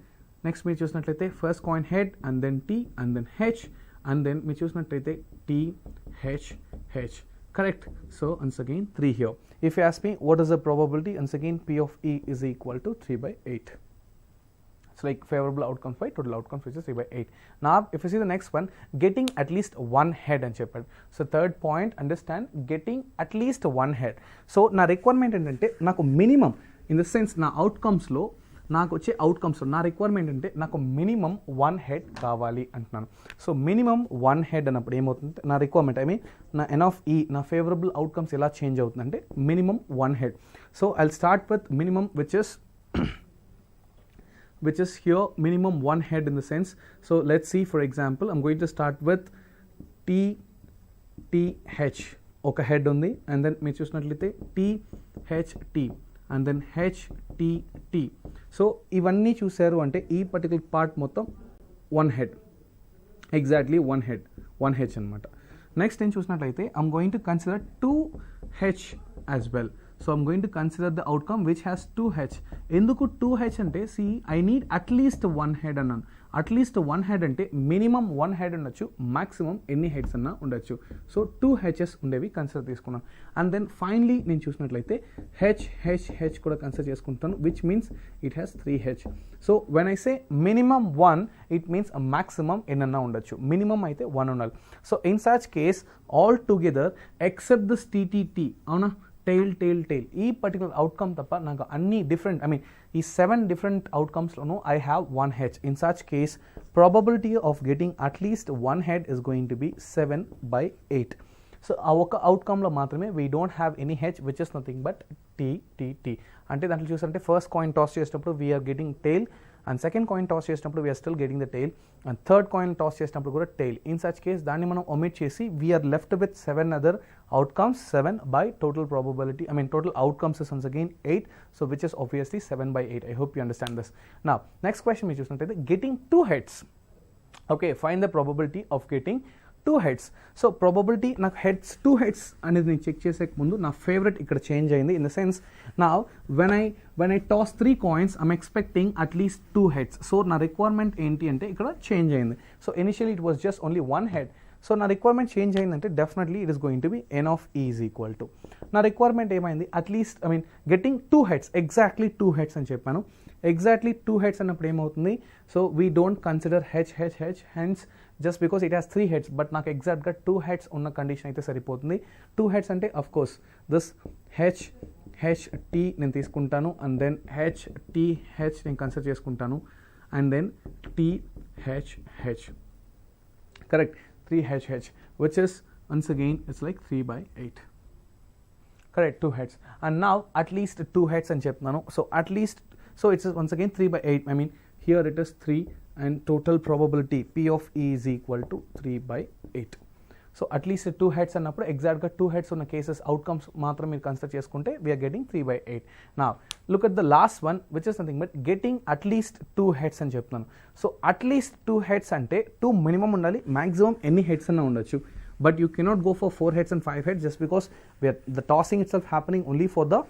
నెక్స్ట్ మీరు చూసినట్లయితే first coin head and then T and then H, and then మీరు చూసినట్లయితే THH. correct, so once again 3 here. If you ask me what is the probability, once again P of E is equal to 3/8. It's like favorable outcomes by total outcomes, which is 3/8. Now if you see the next one, getting at least 1 head and చెప్పాడు. So third point, understand, getting at least 1 head. So నా రిక్వైర్మెంట్ ఏంటంటే నాకు మినిమం ఇన్ ద సెన్స్ నా అవుట్కమ్స్లో నాకు వచ్చే అవుట్కమ్స్ నా రిక్వైర్మెంట్ అంటే నాకు మినిమం 1 head కావాలి అంటున్నాను. సో మినిమం 1 head అన్నప్పుడు ఏమవుతుంది నా రిక్వైర్మెంట్, నా n of E నా ఫేవరబుల్ అవుట్కమ్స్ ఎలా చేంజ్ అవుతుందంటే minimum 1 head. So I'll start with minimum which is here minimum 1 head in the sense. So let's see, for example I'm going to start with TTH, ఒక హెడ్ ఉంది, అండ్ దెన్ మీరు చూసినట్లయితే THT and then HTT. So ఇవన్నీ చూసారు అంటే ఈ పర్టికులర్ పార్ట్ మొత్తం 1 head, ఎగ్జాక్ట్లీ 1 head అనమాట. నెక్స్ట్ నేను చూసినట్లయితే I'm going to consider 2H as well. So I'm going to consider the outcome which has 2H. ఎందుకు 2H అంటే I need at least 1 head అన్నాను. at least 1 head అంటే మినిమం 1 head ఉండొచ్చు, మాక్సిమం ఎన్ని హెడ్స్ అన్నా ఉండొచ్చు. సో 2 H's ఉండేవి కన్సిడర్ తీసుకున్నాను. అండ్ దెన్ ఫైనలీ నేను చూసినట్లయితే H కూడా కన్సిడర్ చేసుకుంటాను, which means it has 3H. So when I say minimum 1 it means maximum ఎన్నన్నా ఉండొచ్చు, మినిమం అయితే 1 ఉండాలి. So in such case all together except this TTT, అవునా, టైల్ ఈ పర్టికులర్ అవుట్కమ్ తప్ప నాకు అన్ని డిఫరెంట్ ఈ 7 డిఫరెంట్ అవుట్కమ్స్లోనూ I have 1 head. In such case probability of getting at least 1 head is going to be 7/8. So ఆ ఒక అవుట్కమ్లో మాత్రమే we don't have any H, which is nothing but TTT. అంటే దాంట్లో చూసారంటే ఫస్ట్ కాయిన్ టాస్ చేసినప్పుడు we're getting tail, and second coin toss చేసినప్పుడు we're still getting the tail, and third coin toss చేసినప్పుడు కూడా టైల్. ఇన్ సచ్ కేస్ దాన్ని మనం ఒమిట్ చేసి we're left with 7 other outcomes, 7 by total probability, total outcomes is once again 8, so which is obviously 7/8. I hope you understand this. Now next question we choose getting 2 heads. Okay, find the probability of getting 2 heads. So probability నాకు heads 2 heads అనేది నేను చెక్ చేసే ముందు నా ఫేవరెట్ ఇక్కడ చేంజ్ అయింది. ఇన్ ద సెన్స్ నా when I toss 3 coins I'm expecting at least 2 heads. So నా రిక్వైర్మెంట్ ఏంటి అంటే ఇక్కడ చేంజ్ అయింది. So initially it was just only 1 head. So నా రిక్వైర్మెంట్ చేంజ్ అయిందంటే definitely it is going to be n of e is equal to నా రిక్వైర్మెంట్ ఏమైంది at least getting 2 heads, exactly 2 heads అని చెప్పాను. ఎగ్జాక్ట్లీ 2 heads అన్నప్పుడు ఏమవుతుంది, so we don't consider H hence just because it has 3 heads, but నాకు ఎగ్జాక్ట్గా 2 heads ఉన్న కండిషన్ అయితే సరిపోతుంది. 2 heads అంటే of course this H T నేను తీసుకుంటాను, అండ్ దెన్ హెచ్ నేను కన్సిడర్ చేసుకుంటాను, and then H correct 3 which is once again it's like 3/8. correct, 2 heads, and now at least 2 heads అని చెప్తున్నాను. so at least, so it's once again 3/8. Here it is 3 and total probability P of E is equal to 3/8. so at least 2 heads అన్నప్పుడు ఎగ్జాక్ట్గా 2 heads ఉన్న కేసెస్ అవుట్కమ్స్ మాత్రం మీరు కన్సిడర్ చేసుకుంటే we are getting 3/8. now look at the last one which is nothing but getting at least 2 heads అని చెప్తున్నాను. so at least 2 heads అంటే 2 మినిమం ఉండాలి, మ్యాక్సిమం ఎన్ని హెడ్స్ అన్నా ఉండొచ్చు, but you cannot go for 4 heads and 5 heads just because the tossing itself happening only for the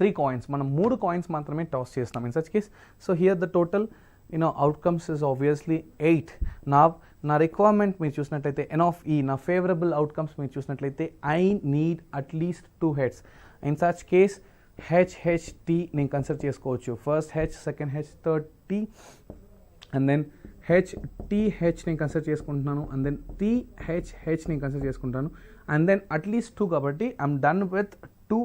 3 coins. మనం 3 coins మాత్రమే టాస్ చేస్తాం in such case. so here the total outcomes is obviously 8. now నా రిక్వైర్మెంట్ మీరు చూసినట్లయితే n of e, నా ఫేవరబుల్ అవుట్కమ్స్ మీరు చూసినట్లయితే I need at least 2 heads. In such case H నేను కన్సిడర్ చేసుకోవచ్చు. First H, second H, third T, and then H నేను కన్సిడర్ చేసుకుంటున్నాను, అండ్ దెన్ హెచ్ నేను కన్సిడర్ చేసుకుంటాను, అండ్ దెన్ అట్లీస్ట్ 2 కాబట్టి I'm done with 2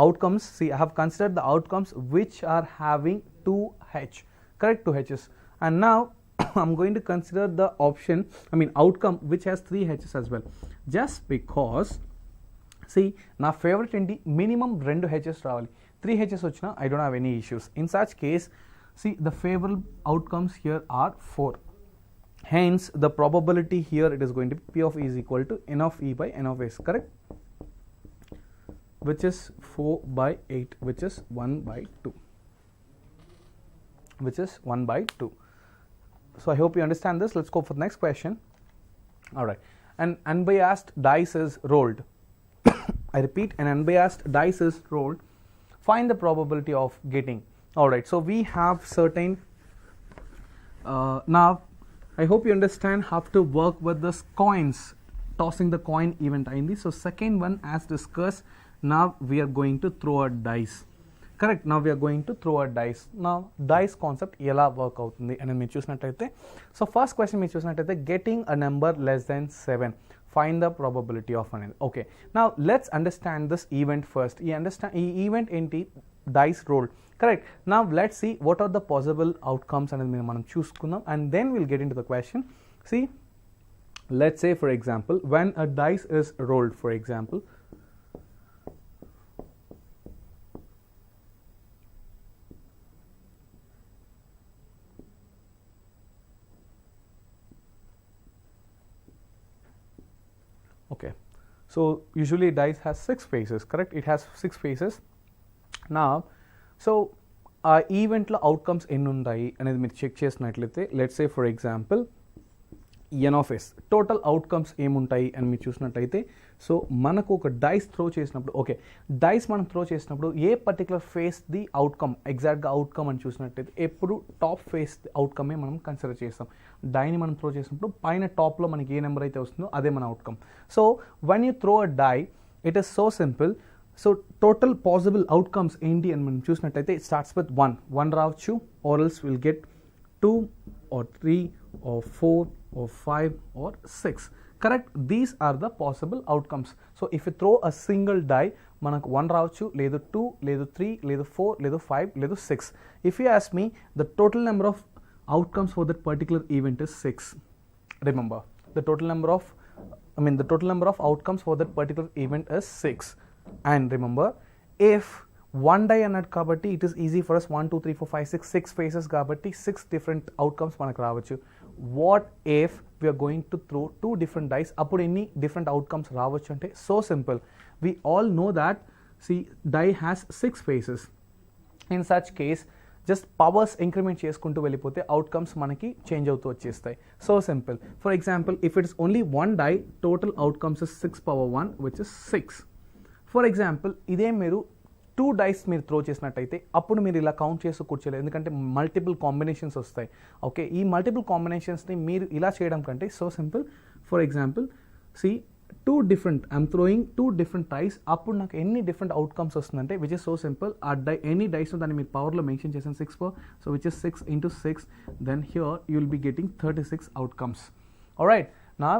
outcomes. see I have considered the outcomes which are having 2 h, correct, 2 h's, and now I'm going to consider the option outcome which has 3 h's as well, just because see నా ఫేవరెట్ ఏంటి మినిమం 2 h's రావాలి. 3 h's వచ్చినా I don't have any issues. in such case see the favorable outcomes here are 4, hence the probability here it is going to be P of E is equal to n of E by n of S, correct, which is 4/8, which is 1/2, which is 1/2. so I hope you understand this. Let's go for the next question. all right, an unbiased dice is rolled. I repeat, an unbiased dice is rolled. Find the probability of getting. all right, so we have certain now I hope you understand how to work with this coins, tossing the coin event aindi. so second one as discussed, now we are going to throw a dice, correct. now we are going to throw a dice. now dice concept ఎలా వర్క్ అవుతుంది అని మీరు చూసినట్లయితే, సో ఫస్ట్ క్వశ్చన్ మీరు చూసినట్లయితే getting a number less than 7, find the probability of an. okay, now let's understand this event first. ఈ ఈవెంట్ ఏంటి, dice roll, correct. now let's see what are the possible outcomes అనేది మనం చూసుకుందాం, and then we'll get into the question. see, let's say for example when a dice is rolled, for example okay, so usually dice has 6 faces, correct, it has 6 faces. now so event లో అవుట్కమ్స్ ఎన్ని ఉంటాయి అనేది మీరు చెక్ చేసినట్లయితే, let's say for example n of s total outcomes ఏముంటాయి అని మీరు చూసినట్లయితే, సో మనకు ఒక డైస్ త్రో చేసినప్పుడు, ఓకే, డైస్ మనం త్రో చేసినప్పుడు ఏ పర్టికులర్ ఫేస్ ది అవుట్కమ్, ఎగ్జాక్ట్గా అవుట్కమ్ అని చూసినట్లయితే ఎప్పుడు టాప్ ఫేస్ అవుట్కమే మనం కన్సిడర్ చేస్తాం. డైని మనం త్రో చేసినప్పుడు పైన టాప్లో మనకి ఏ నెంబర్ అయితే వస్తుందో అదే మన outcome. So when you throw a die it is so simple. So total possible outcomes ఏంటి అని మనం చూసినట్లయితే ఇట్ స్టార్ట్స్ విత్ 1 రావచ్చు, or else will get 2 or 3 or 4 or 5 or 6, correct. these are the possible outcomes. so if you throw a single die మనకు 1 రావచ్చు, లేదు 2, లేదు 3, లేదు 4, లేదు 5, లేదు 6. if you ask me the total number of outcomes for that particular event is 6. remember the total number of outcomes for that particular event is 6. and remember if 1 die అన్నట్టు కాబట్టి it is easy for us 1 2 3 4 5 6 faces కాబట్టి 6 డిఫరెంట్ అవుట్కమ్స్ మనకు రావచ్చు. What if we're going to throw 2 different dice, అప్పుడు ఎన్ని డిఫరెంట్ అవుట్కమ్స్ రావచ్చు అంటే so simple. We all know that see die has 6 faces. In such case just powers increment చేసుకుంటూ వెళ్ళిపోతే అవుట్కమ్స్ మనకి చేంజ్ అవుతూ వచ్చేస్తాయి. So simple. For example, if it's only 1 die, total outcomes is 6 power 1 which is 6. For example, ఇదే మీరు 2 dice మీరు త్రో చేసినట్టయితే అప్పుడు మీరు ఇలా కౌంట్ చేస్తూ కూర్చోలేదు, ఎందుకంటే మల్టిపుల్ కాంబినేషన్స్ వస్తాయి. ఓకే, ఈ మల్టిపుల్ కాంబినేషన్స్ని మీరు ఇలా చేయడం కంటే so simple. For example, I'm throwing 2 different dice, అప్పుడు నాకు ఎన్ని డిఫరెంట్ అవుట్కమ్స్ వస్తుందంటే which is so simple. Any dice దాన్ని మీరు పవర్లో మెన్షన్ చేసిన 6 power, సో which is 6 into 6, then here you will be getting 36 outcomes. Alright, now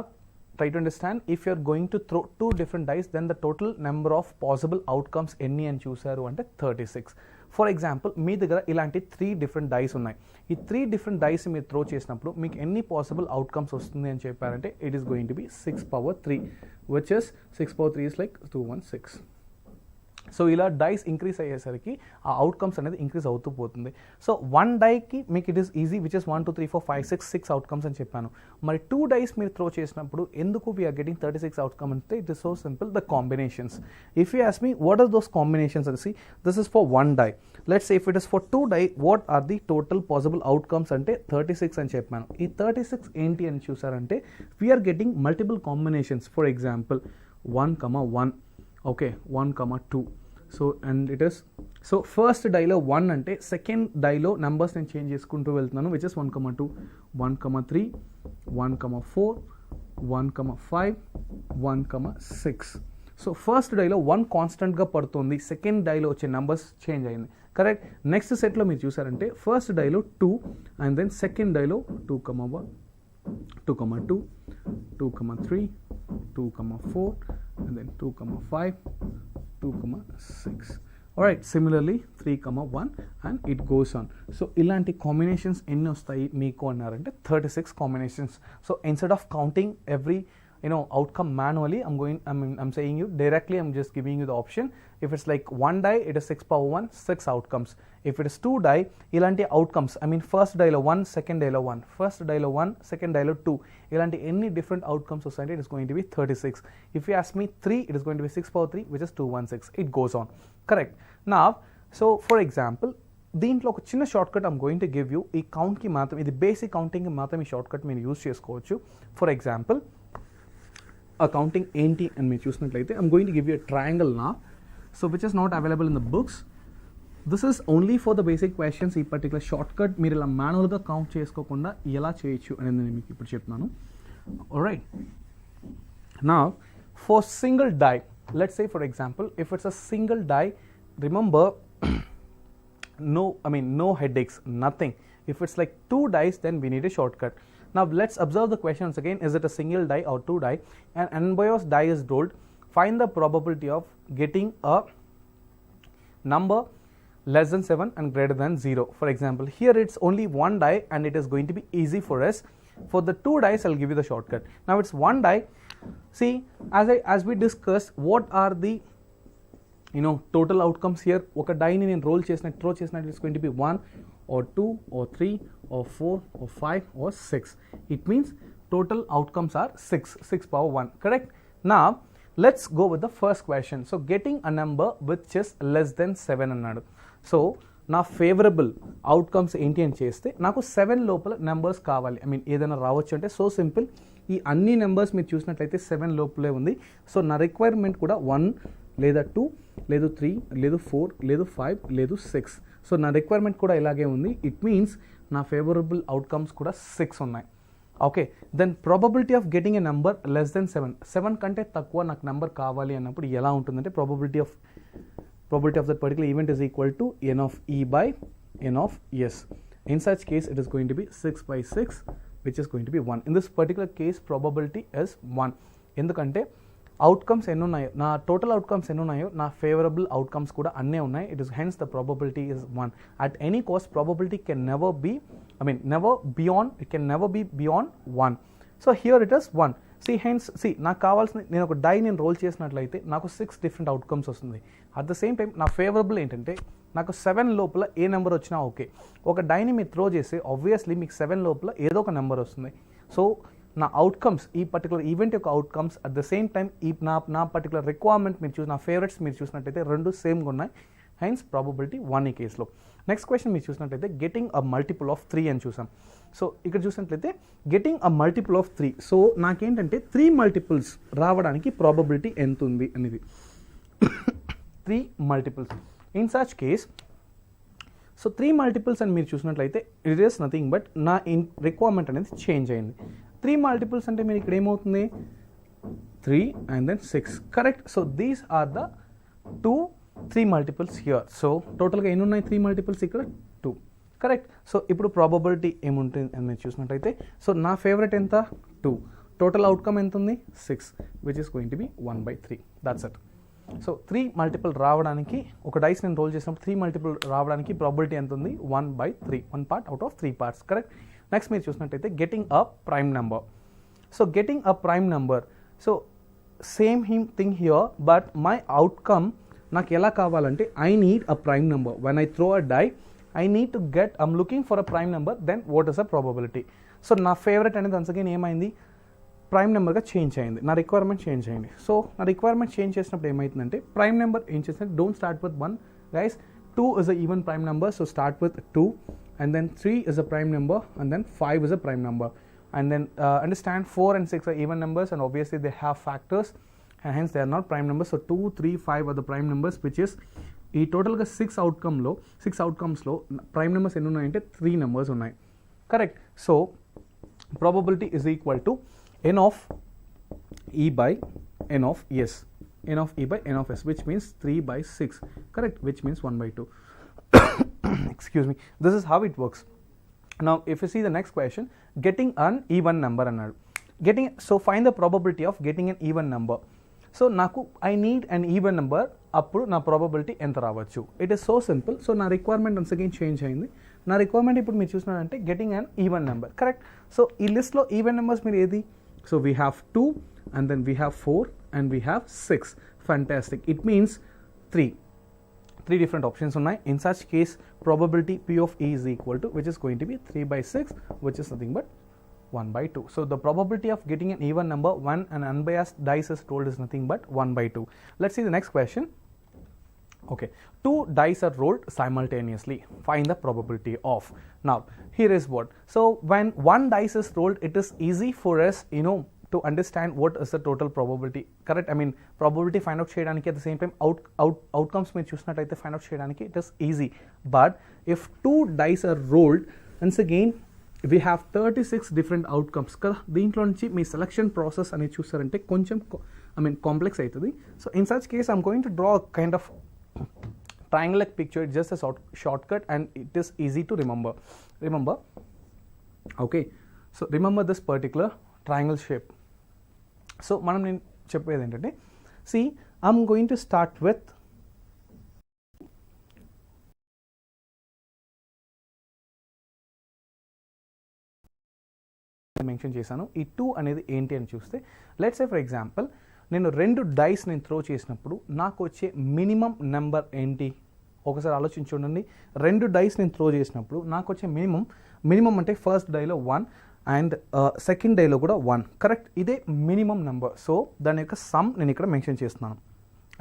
try to understand, if you are going to throw 2 different dice, then the total number of possible outcomes ఎన్ని అని చూసారు అంటే 36. ఫర్ ఎగ్జాంపుల్, మీ దగ్గర ఇలాంటి 3 different dice ఉన్నాయి. ఈ 3 different dice మీరు త్రో చేసినప్పుడు మీకు ఎన్ని పాసిబుల్ అవుట్కమ్స్ వస్తుంది అని చెప్పారంటే it is going to be 6 power 3, which is 6 power 3 is like 216. So ఇలా డైస్ ఇంక్రీజ్ అయ్యేసరికి ఆ అవుట్కమ్స్ అనేది ఇంక్రీజ్ అవుతూ పోతుంది. సో 1 డైకి మీకు it is easy, which is 1 2 3 4 5 6 outcomes అని చెప్పాను. మరి 2 డైస్ మీరు త్రో చేసినప్పుడు ఎందుకు వీఆర్ గెటింగ్ 36 అవుట్కమ్ అంటే it is so simple, the combinations. If you ask me what are those combinations అని see, this is for 1 die. Let's say if it is for 2 die, what are the total possible outcomes అంటే 36 అని చెప్పాను. ఈ 36 ఏంటి అని చూసారంటే we're getting multiple combinations. For example 1, okay, 1, 2. So and it is, so first డైలో 1 అంటే సెకండ్ డైలో నెంబర్స్ నేను చేంజ్ చేసుకుంటూ వెళ్తున్నాను, విచ్ ఇస్ 1, 2, 1, 3, 1, 4, 1, 5, 1, 6. సో ఫస్ట్ డైలో 1 కాన్స్టెంట్గా పడుతుంది, సెకండ్ డైలో వచ్చే నెంబర్స్ చేంజ్ అయింది. కరెక్ట్. నెక్స్ట్ సెట్లో మీరు చూసారంటే ఫస్ట్ డైలో 2 అండ్ దెన్ సెకండ్ డైలో 2, 1, 2, 2, 2, 3, 2, 4 and then 2, 5, 2, 6. Alright, similarly 3, 1 and it goes on. So ilanti combinations enni vastayi meeku annarante 36 combinations. So instead of counting every outcome manually, I'm saying you directly, I'm just giving you the option. If it's like 1 die, it is 6 power 1, 6 outcomes. If it is 2 die, ilanti outcomes, first die lo 1, second die lo 1, first die lo 1, second die lo 2, ilanti any different outcomes society, it is going to be 36. If you ask me 3, it is going to be 6 power 3, which is 216. It goes on. Correct. Now, so for example, దీంట్లో ఒక చిన్న shortcut I'm going to give you. ఈ కౌంట్కి మాత్రం, ఇది బేసిక్ కౌంటింగ్కి మాత్రం ఈ షార్ట్ కట్ మీరు యూజ్ చేసుకోవచ్చు. ఫర్ ఎగ్జాంపుల్, అకౌంటింగ్ ఏంటి అని మీరు చూసినట్లయితే I'm going to give you triangle నా, so which is not available in the books. This is only for the basic questions. ఈ పర్టికులర్ షార్ట్ కట్ మీరు ఇలా మాన్యువల్గా కౌంట్ చేసుకోకుండా ఎలా చేయొచ్చు అనేది నేను మీకు ఇప్పుడు చెప్తున్నాను. ఆల్రైట్, నా for single die, let's say for example, if it's a single die, remember no headaches, nothing. If it's like 2 dice, then we need a shortcut. Now let's observe the question once again. Is it a single die or 2 die? And Anboyos die is told, find the probability of getting a number less than 7 and greater than 0. For example, here it's only 1 die and it is going to be easy for us. For the 2 dice, I'll give you the shortcut. Now it's 1 die. See, as we discussed, what are the total outcomes here? Oka die ni nenu roll chesinattu throw chesinattu, it's going to be 1 or 2 or 3 or 4 or 5 or 6. It means total outcomes are 6 power 1. Correct. Now let's go with the first question. So getting a number which is less than 7 annadu. So నా ఫేవరబుల్ అవుట్కమ్స్ ఏంటి అని చేస్తే నాకు 7 లోపల నెంబర్స్ కావాలి. ఏదైనా రావచ్చు అంటే సో సింపుల్. ఈ అన్ని నెంబర్స్ మీరు చూసినట్లయితే 7 లోపలే ఉంది. సో నా రిక్వైర్మెంట్ కూడా 1 లేదా 2 లేదు 3 లేదు 4 లేదు 5 లేదు 6. సో నా రిక్వైర్మెంట్ కూడా ఇలాగే ఉంది. ఇట్ మీన్స్ నా ఫేవరబుల్ అవుట్కమ్స్ కూడా 6 ఉన్నాయి. Okay, then probability of getting a number less than 7 కంటే తక్కువ నాకు నెంబర్ కావాలి అన్నప్పుడు ఎలా ఉంటుందంటే probability of that particular event is equal to n of e by n of s. In such case, it is going to be 6 by 6, which is going to be 1. In this particular case, probability is 1. ఎందుకంటే అవుట్కమ్స్ ఎన్ని ఉన్నాయో, నా టోటల్ అవుట్కమ్స్ ఎన్ని ఉన్నాయో నా ఫేవరబుల్ అవుట్కమ్స్ కూడా అన్నీ ఉన్నాయి. It is hence the probability is 1. At any cost probability can never be beyond 1. So here it is 1. నాకు కావాల్సిన, నేను ఒక డై నేను రోల్ చేసినట్లయితే నాకు 6 డిఫరెంట్ అవుట్కమ్స్ వస్తుంది. అట్ ద సేమ్ టైం నా ఫేవరబుల్ ఏంటంటే నాకు 7 లోపల ఏ నెంబర్ వచ్చినా ఓకే. ఒక డైని మీరు త్రో చేస్తే ఆబ్వియస్లీ మీకు 7 లోపల ఏదో ఒక నెంబర్ వస్తుంది. సో నా అవుట్కమ్స్, ఈ పర్టికులర్ ఈవెంట్ యొక్క outcomes, at the same time నా పర్టికులర్ రిక్వైర్మెంట్ మీరు నా ఫేవరెట్స్ మీరు చూసినట్టయితే రెండు సేమ్గా ఉన్నాయి. హెన్స్ ప్రాబబిలిటీ 1 ఈ కేసులో. నెక్స్ట్ క్వశ్చన్ మీరు చూసినట్లయితే గెటింగ్ అ మల్టిపుల్ ఆఫ్ 3 అని చూసాం. సో ఇక్కడ చూసినట్లయితే getting a multiple of 3. So నాకేంటంటే 3 మల్టిపుల్స్ రావడానికి ప్రాబబిలిటీ ఎంత ఉంది అనేది 3 multiples. In such case so 3 multiples అని మీరు చూసినట్లయితే ఇట్ ఈస్ నథింగ్ బట్ నా రిక్వైర్మెంట్ అనేది చేంజ్ అయింది. 3 మల్టిపుల్స్ అంటే మీరు ఇక్కడ ఏమవుతుంది 3 and then 6 correct. So these are the 3 multiples here. So టోటల్గా ఎన్ని ఉన్నాయి 3 మల్టిపుల్స్ ఇక్కడ 2 కరెక్ట్. సో ఇప్పుడు ప్రాబబిలిటీ ఏముంటుంది అని మీరు చూసినట్టయితే సో నా ఫేవరెట్ ఎంత 2, టోటల్ అవుట్కమ్ ఎంత ఉంది 6 which is going to be 1/3. That's it. So 3 multiple రావడానికి ఒక డైస్ నేను రోల్ చేసినప్పుడు 3 మల్టిపుల్ రావడానికి ప్రాబిలిటీ ఎంత ఉంది 1/3, 1 part out of 3 parts correct. Next మీరు చూసినట్టయితే getting a prime number. So getting a prime number so same thing here but my outcome నాకు ఎలా కావాలంటే I need a prime number. When I throw a die I need to get I'm looking for a prime number then what is a probability. So నా ఫేవరెట్ అనేది వన్స్ అగైన్ ఏమైంది ప్రైమ్ నెంబర్గా చేంజ్ అయింది, నా రిక్వైర్మెంట్ చేంజ్ అయింది. సో నా రిక్వైర్మెంట్ చేంజ్ చేసినప్పుడు ఏమవుతుందంటే ప్రైమ్ నెంబర్ ఏం చేసినట్టు don't start with 1 guys. 2 is a even prime number, so start with 2 and then 3 is a prime number and then 5 is a prime number and then understand 4 and 6 are even numbers and obviously they have factors and hence they are not prime numbers. So 2, 3, 5 are the prime numbers which is ఈ టోటల్గా 6 అవుట్కమ్స్లో ప్రైమ్ నెంబర్స్ ఎన్ని ఉన్నాయంటే 3 నెంబర్స్ ఉన్నాయి correct. So probability is equal to n of e by n of s, n of e by n of s which means 3/6 correct, which means 1/2. Excuse me, this is how it works. Now if you see the next question, getting an even number అన్నాడు. So find the probability of getting an even number. So నాకు I need an even number, అప్పుడు నా ప్రాబబిలిటీ ఎంత రావచ్చు. It is so simple. So నా రిక్వైర్మెంట్ వన్స్ అగైన్ చేంజ్ అయింది. నా రిక్వైర్మెంట్ ఇప్పుడు మీరు చూసినారంటే getting an even number correct. So ఈ లిస్ట్లో ఈవెన్ నెంబర్స్ మీరు ఏది, so we have 2 and then we have 4 and we have 6. Fantastic. It means 3 different options ఉన్నాయి. In such case probability P of E is equal to which is going to be 3/6 which is nothing but 1/2. So the probability of getting an even number when an unbiased dice is told is nothing but 1/2. Let's see the next question. Okay, 2 dice are rolled simultaneously. Find the probability of. Now here is what. So when 1 dice is rolled, it is easy for us to understand what is the total probability correct. I mean probability find out cheyadaniki at the same time outcomes meer chusinattaithe find out cheyadaniki it is easy. But if 2 dice are rolled, once again we have 36 different outcomes kada. Deentlo nunchi mee selection process ani chusarante koncham complex aitadi. So in such case I'm going to draw a kind of triangle like picture. It's just a shortcut and it is easy to remember. Okay, so remember this particular triangle shape. So మనం నేను చెప్పేది ఏంటంటే see I'm going to start with mention చేశాను. ఈ 2 అనేది ఏంటి అని చూస్తే లెట్స్ సే ఫర్ ఎగ్జాంపుల్ నేను 2 డైస్ నేను త్రో చేసినప్పుడు నాకు వచ్చే మినిమం నెంబర్ ఏంటి ఒకసారి ఆలోచించుండండి. 2 డైస్ నేను త్రో చేసినప్పుడు నాకు వచ్చే మినిమం అంటే ఫస్ట్ డైలో 1 అండ్ సెకండ్ డైలో కూడా 1 కరెక్ట్. ఇదే మినిమం నెంబర్. సో దాని యొక్క సమ్ నేను ఇక్కడ మెన్షన్ చేస్తున్నాను.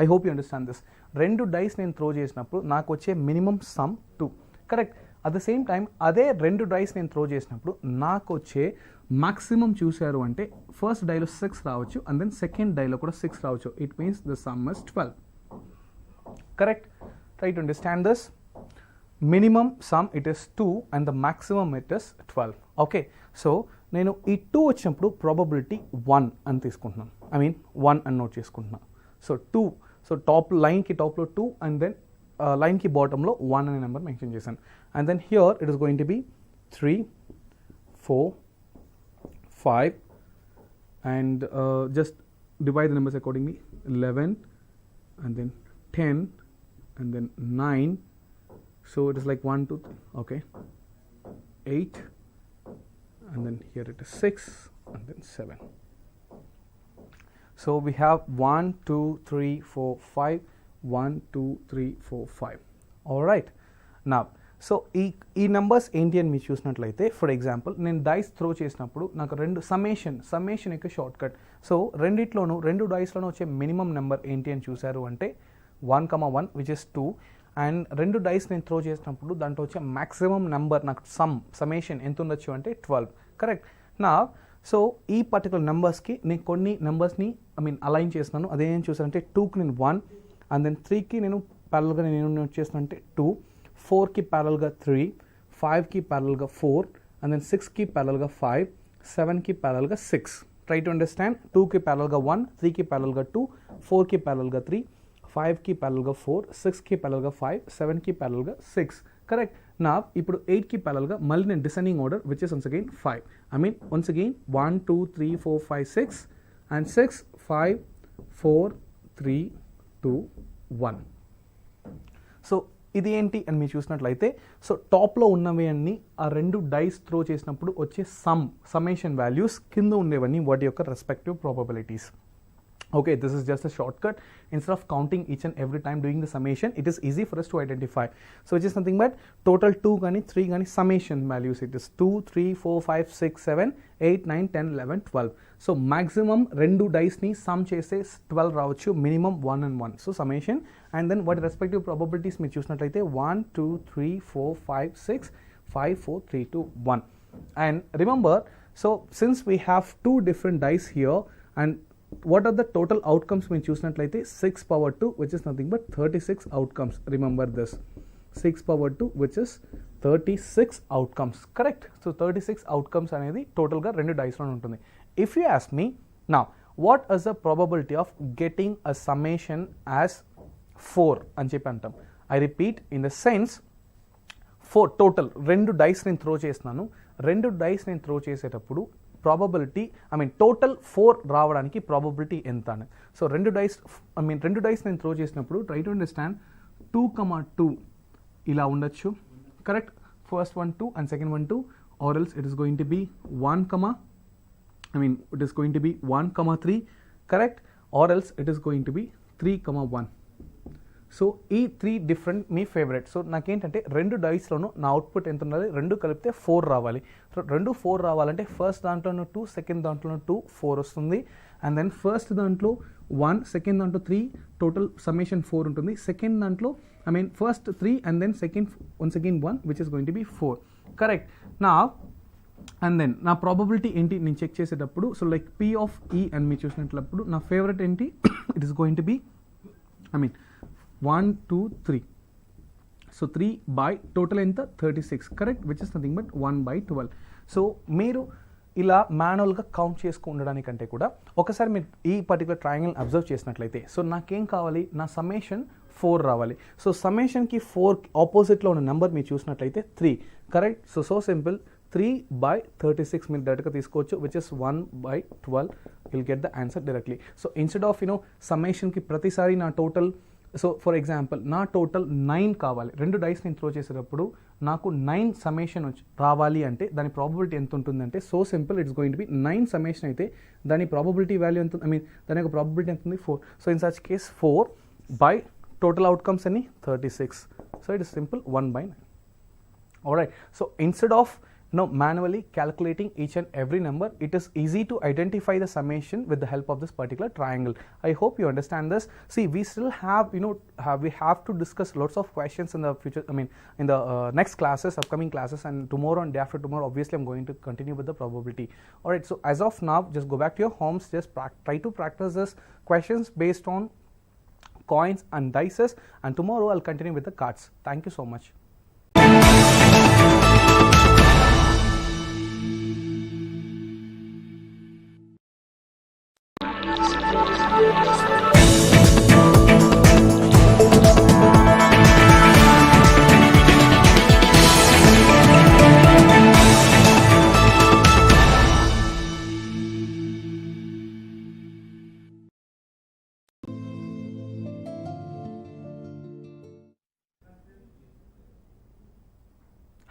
I hope you understand this. 2 dice నేను త్రో చేసినప్పుడు నాకు వచ్చే minimum sum 2 correct. At the same time అదే 2 డైస్ నేను త్రో చేసినప్పుడు నాకు వచ్చే మాక్సిమం చూశారు అంటే ఫస్ట్ డైలో 6 రావచ్చు అండ్ దెన్ సెకండ్ డైలో కూడా 6 రావచ్చు. It means the sum is 12 correct. Try to understand this. Minimum some it is 2 and the maximum it is 12. Okay, so నేను ఈ 2 వచ్చినప్పుడు ప్రాబబిలిటీ 1 అని తీసుకుంటున్నాను. 1 అని నోట్ చేసుకుంటున్నాను. సో 2, సో లైన్కి టాప్లో 2 అండ్ దెన్ లైన్కి బాటంలో 1 అనే నెంబర్ మెన్షన్ చేశాను. And then here it is going to be 3, 4, 5 and just divide the numbers accordingly. 11 and then 10 and then 9. So it is like 1, 2, 3. Okay, 8 and then here it is 6 and then 7. So we have 1, 2, 3, 4, 5. 1, 2, 3, 4, 5. All right. Now so ఈ నెంబర్స్ ఏంటి అని మీరు చూసినట్లయితే ఫర్ ఎగ్జాంపుల్ నేను డైస్ త్రో చేసినప్పుడు నాకు 2 సమ్మేషన్ యొక్క షార్ట్ కట్. సో 2 డైస్లోనూ వచ్చే మినిమం నెంబర్ ఏంటి అని చూశారు అంటే 1, 1 విచ్ ఇస్ 2 అండ్ 2 డైస్ నేను త్రో చేసినప్పుడు దాంట్లో వచ్చే మ్యాక్సిమం నెంబర్ నాకు సమ్మేషన్ ఎంత ఉండొచ్చు అంటే 12, కరెక్ట్. నా సో ఈ పర్టికులర్ నెంబర్స్కి నేను కొన్ని నెంబర్స్ని అలైన్ చేస్తున్నాను. అదేం చూసానంటే 2కి నేను 1, అండ్ దెన్ 3కి నేను ప్యారల్గా నేను చేస్తున్నాను అంటే 2, 4కి ప్యారల్గా 3, 5కి ప్యారల్గా 4, అండ్ దెన్ 6కి ప్యారల్గా 5, 7కి ప్యారల్గా 6. Try to understand. 2కి ప్యారల్గా 1, 3కి ప్యారల్గా 2, 4కి ప్యారల్గా 3, 5కి ప్యారల్గా 4, 6కి ప్యారల్గా 5, 7కి ప్యారల్గా 6, కరెక్ట్. నా ఇప్పుడు 8కి ప్యారల్గా మళ్ళీ నేను descending order which is once again 5. Once again 1 2 3 4 5 6 and 6 5 4 3 2 1. So ఇది ఏంటి అని మీరు చూసినట్లయితే సో టాప్లో ఉన్నవి అన్ని ఆ 2 డైస్ త్రో చేసినప్పుడు వచ్చే సమ్మేషన్ వాల్యూస్, కింద ఉండేవన్నీ వాటి యొక్క respective probabilities. Okay, this is just a shortcut. Instead of counting each and every time doing the summation, it is easy for us to identify. So it is nothing but total 2 gani 3 gani summation values. It is 2 3 4 5 6 7 8 9 10 11 12. So maximum 2 dice ni sum chese 12 రావచ్చు, minimum 1 and 1. So summation, and then what respective probabilities మీరు చూసినట్లయితే 1 2 3 4 5 6 5 4 3 2 1. And remember, so since we have 2 different dice here, and what are the total outcomes when చూసినట్లయితే 6 power 2 which is nothing but 36 outcomes. Remember this, 6 power 2 which is 36 outcomes, correct. So 36 outcomes అనేది టోటల్గా 2 డైస్లో ఉంటుంది. If you ask me now, what is the probability of getting a summation as 4 అని చెప్పి అంటాం. I repeat, in the sense 4 total 2 dice నేను త్రో చేస్తున్నాను. 2 డైస్ నేను త్రో చేసేటప్పుడు ప్రాబబిలిటీ టోటల్ 4 రావడానికి ప్రాబబిలిటీ ఎంత అని. సో 2 డైస్ నేను త్రో చేసినప్పుడు ట్రై టు అండర్స్టాండ్ 2, 2 ఇలా ఉండొచ్చు, correct. First 1 2 and second 1 2, or else it is going to be 1, 3, correct, or else it is going to be 3, 1. So ఈ 3 డిఫరెంట్ మీ ఫేవరెట్. సో నాకేంటంటే 2 డైస్లోనూ నా అవుట్పుట్ ఎంత ఉండాలి, 2 కలిపితే 4 రావాలి. సో 2 4 రావాలంటే ఫస్ట్ దాంట్లోనూ 2, సెకండ్ దాంట్లోనూ 2 4 వస్తుంది. అండ్ దెన్ ఫస్ట్ దాంట్లో 1, సెకండ్ దాంట్లో 3, టోటల్ సమ్మేషన్ 4 ఉంటుంది. సెకండ్ దాంట్లో first 3 and then second once again 1 which is going to be 4, correct. నా అండ్ దెన్ నా ప్రాబబిలిటీ ఏంటి నేను చెక్ చేసేటప్పుడు, so like P of E అని మీరు చూసినట్లప్పుడు నా ఫేవరెట్ ఏంటి, it is going to be 1 2 3. So 3 by total ఎంత 36, correct, which is nothing but 1/12. So మీరు ఇలా మాన్యువల్గా కౌంట్ ఉండడానికంటే కూడా ఒకసారి మీరు ఈ పర్టికులర్ ట్రయాంగిల్ అబ్జర్వ్ చేసినట్లయితే సో నాకేం కావాలి, నా సమ్మేషన్ 4 రావాలి. సో సమ్మేషన్కి 4 ఆపోజిట్లో ఉన్న నెంబర్ మీరు చూసినట్లయితే 3, కరెక్ట్. సో సింపుల్, 3/36 మీరు డైరెక్ట్గా తీసుకోవచ్చు, which is 1/12. Will get the answer directly. So instead of సమ్మేషన్కి ప్రతిసారి నా టోటల్, సో ఫర్ ఎగ్జాంపుల్ నా టోటల్ 9 కావాలి. 2 డైస్ నేను త్రో చేసేటప్పుడు నాకు 9 సమ్మేషన్ రావాలి అంటే దాని ప్రాబబిలిటీ ఎంత ఉంటుందంటే so simple, it's going to be 9 summation అయితే దాని ప్రాబబిలిటీ వాల్యూ ఎంత, దాని యొక్క ప్రాబబిలిటీ ఎంత ఉంది 4. So in such case 4 by total outcomes అని 36. So it is simple 1/9. Alright. So instead of manually calculating each and every number, it is easy to identify the summation with the help of this particular triangle. I hope you understand this. See, we still have we have to discuss lots of questions in the future, in the next classes, upcoming classes, and tomorrow and day after tomorrow obviously I'm going to continue with the probability. Alright, so as of now just go back to your homes, just try to practice this questions based on coins and dices, and tomorrow I'll continue with the cards. Thank you so much.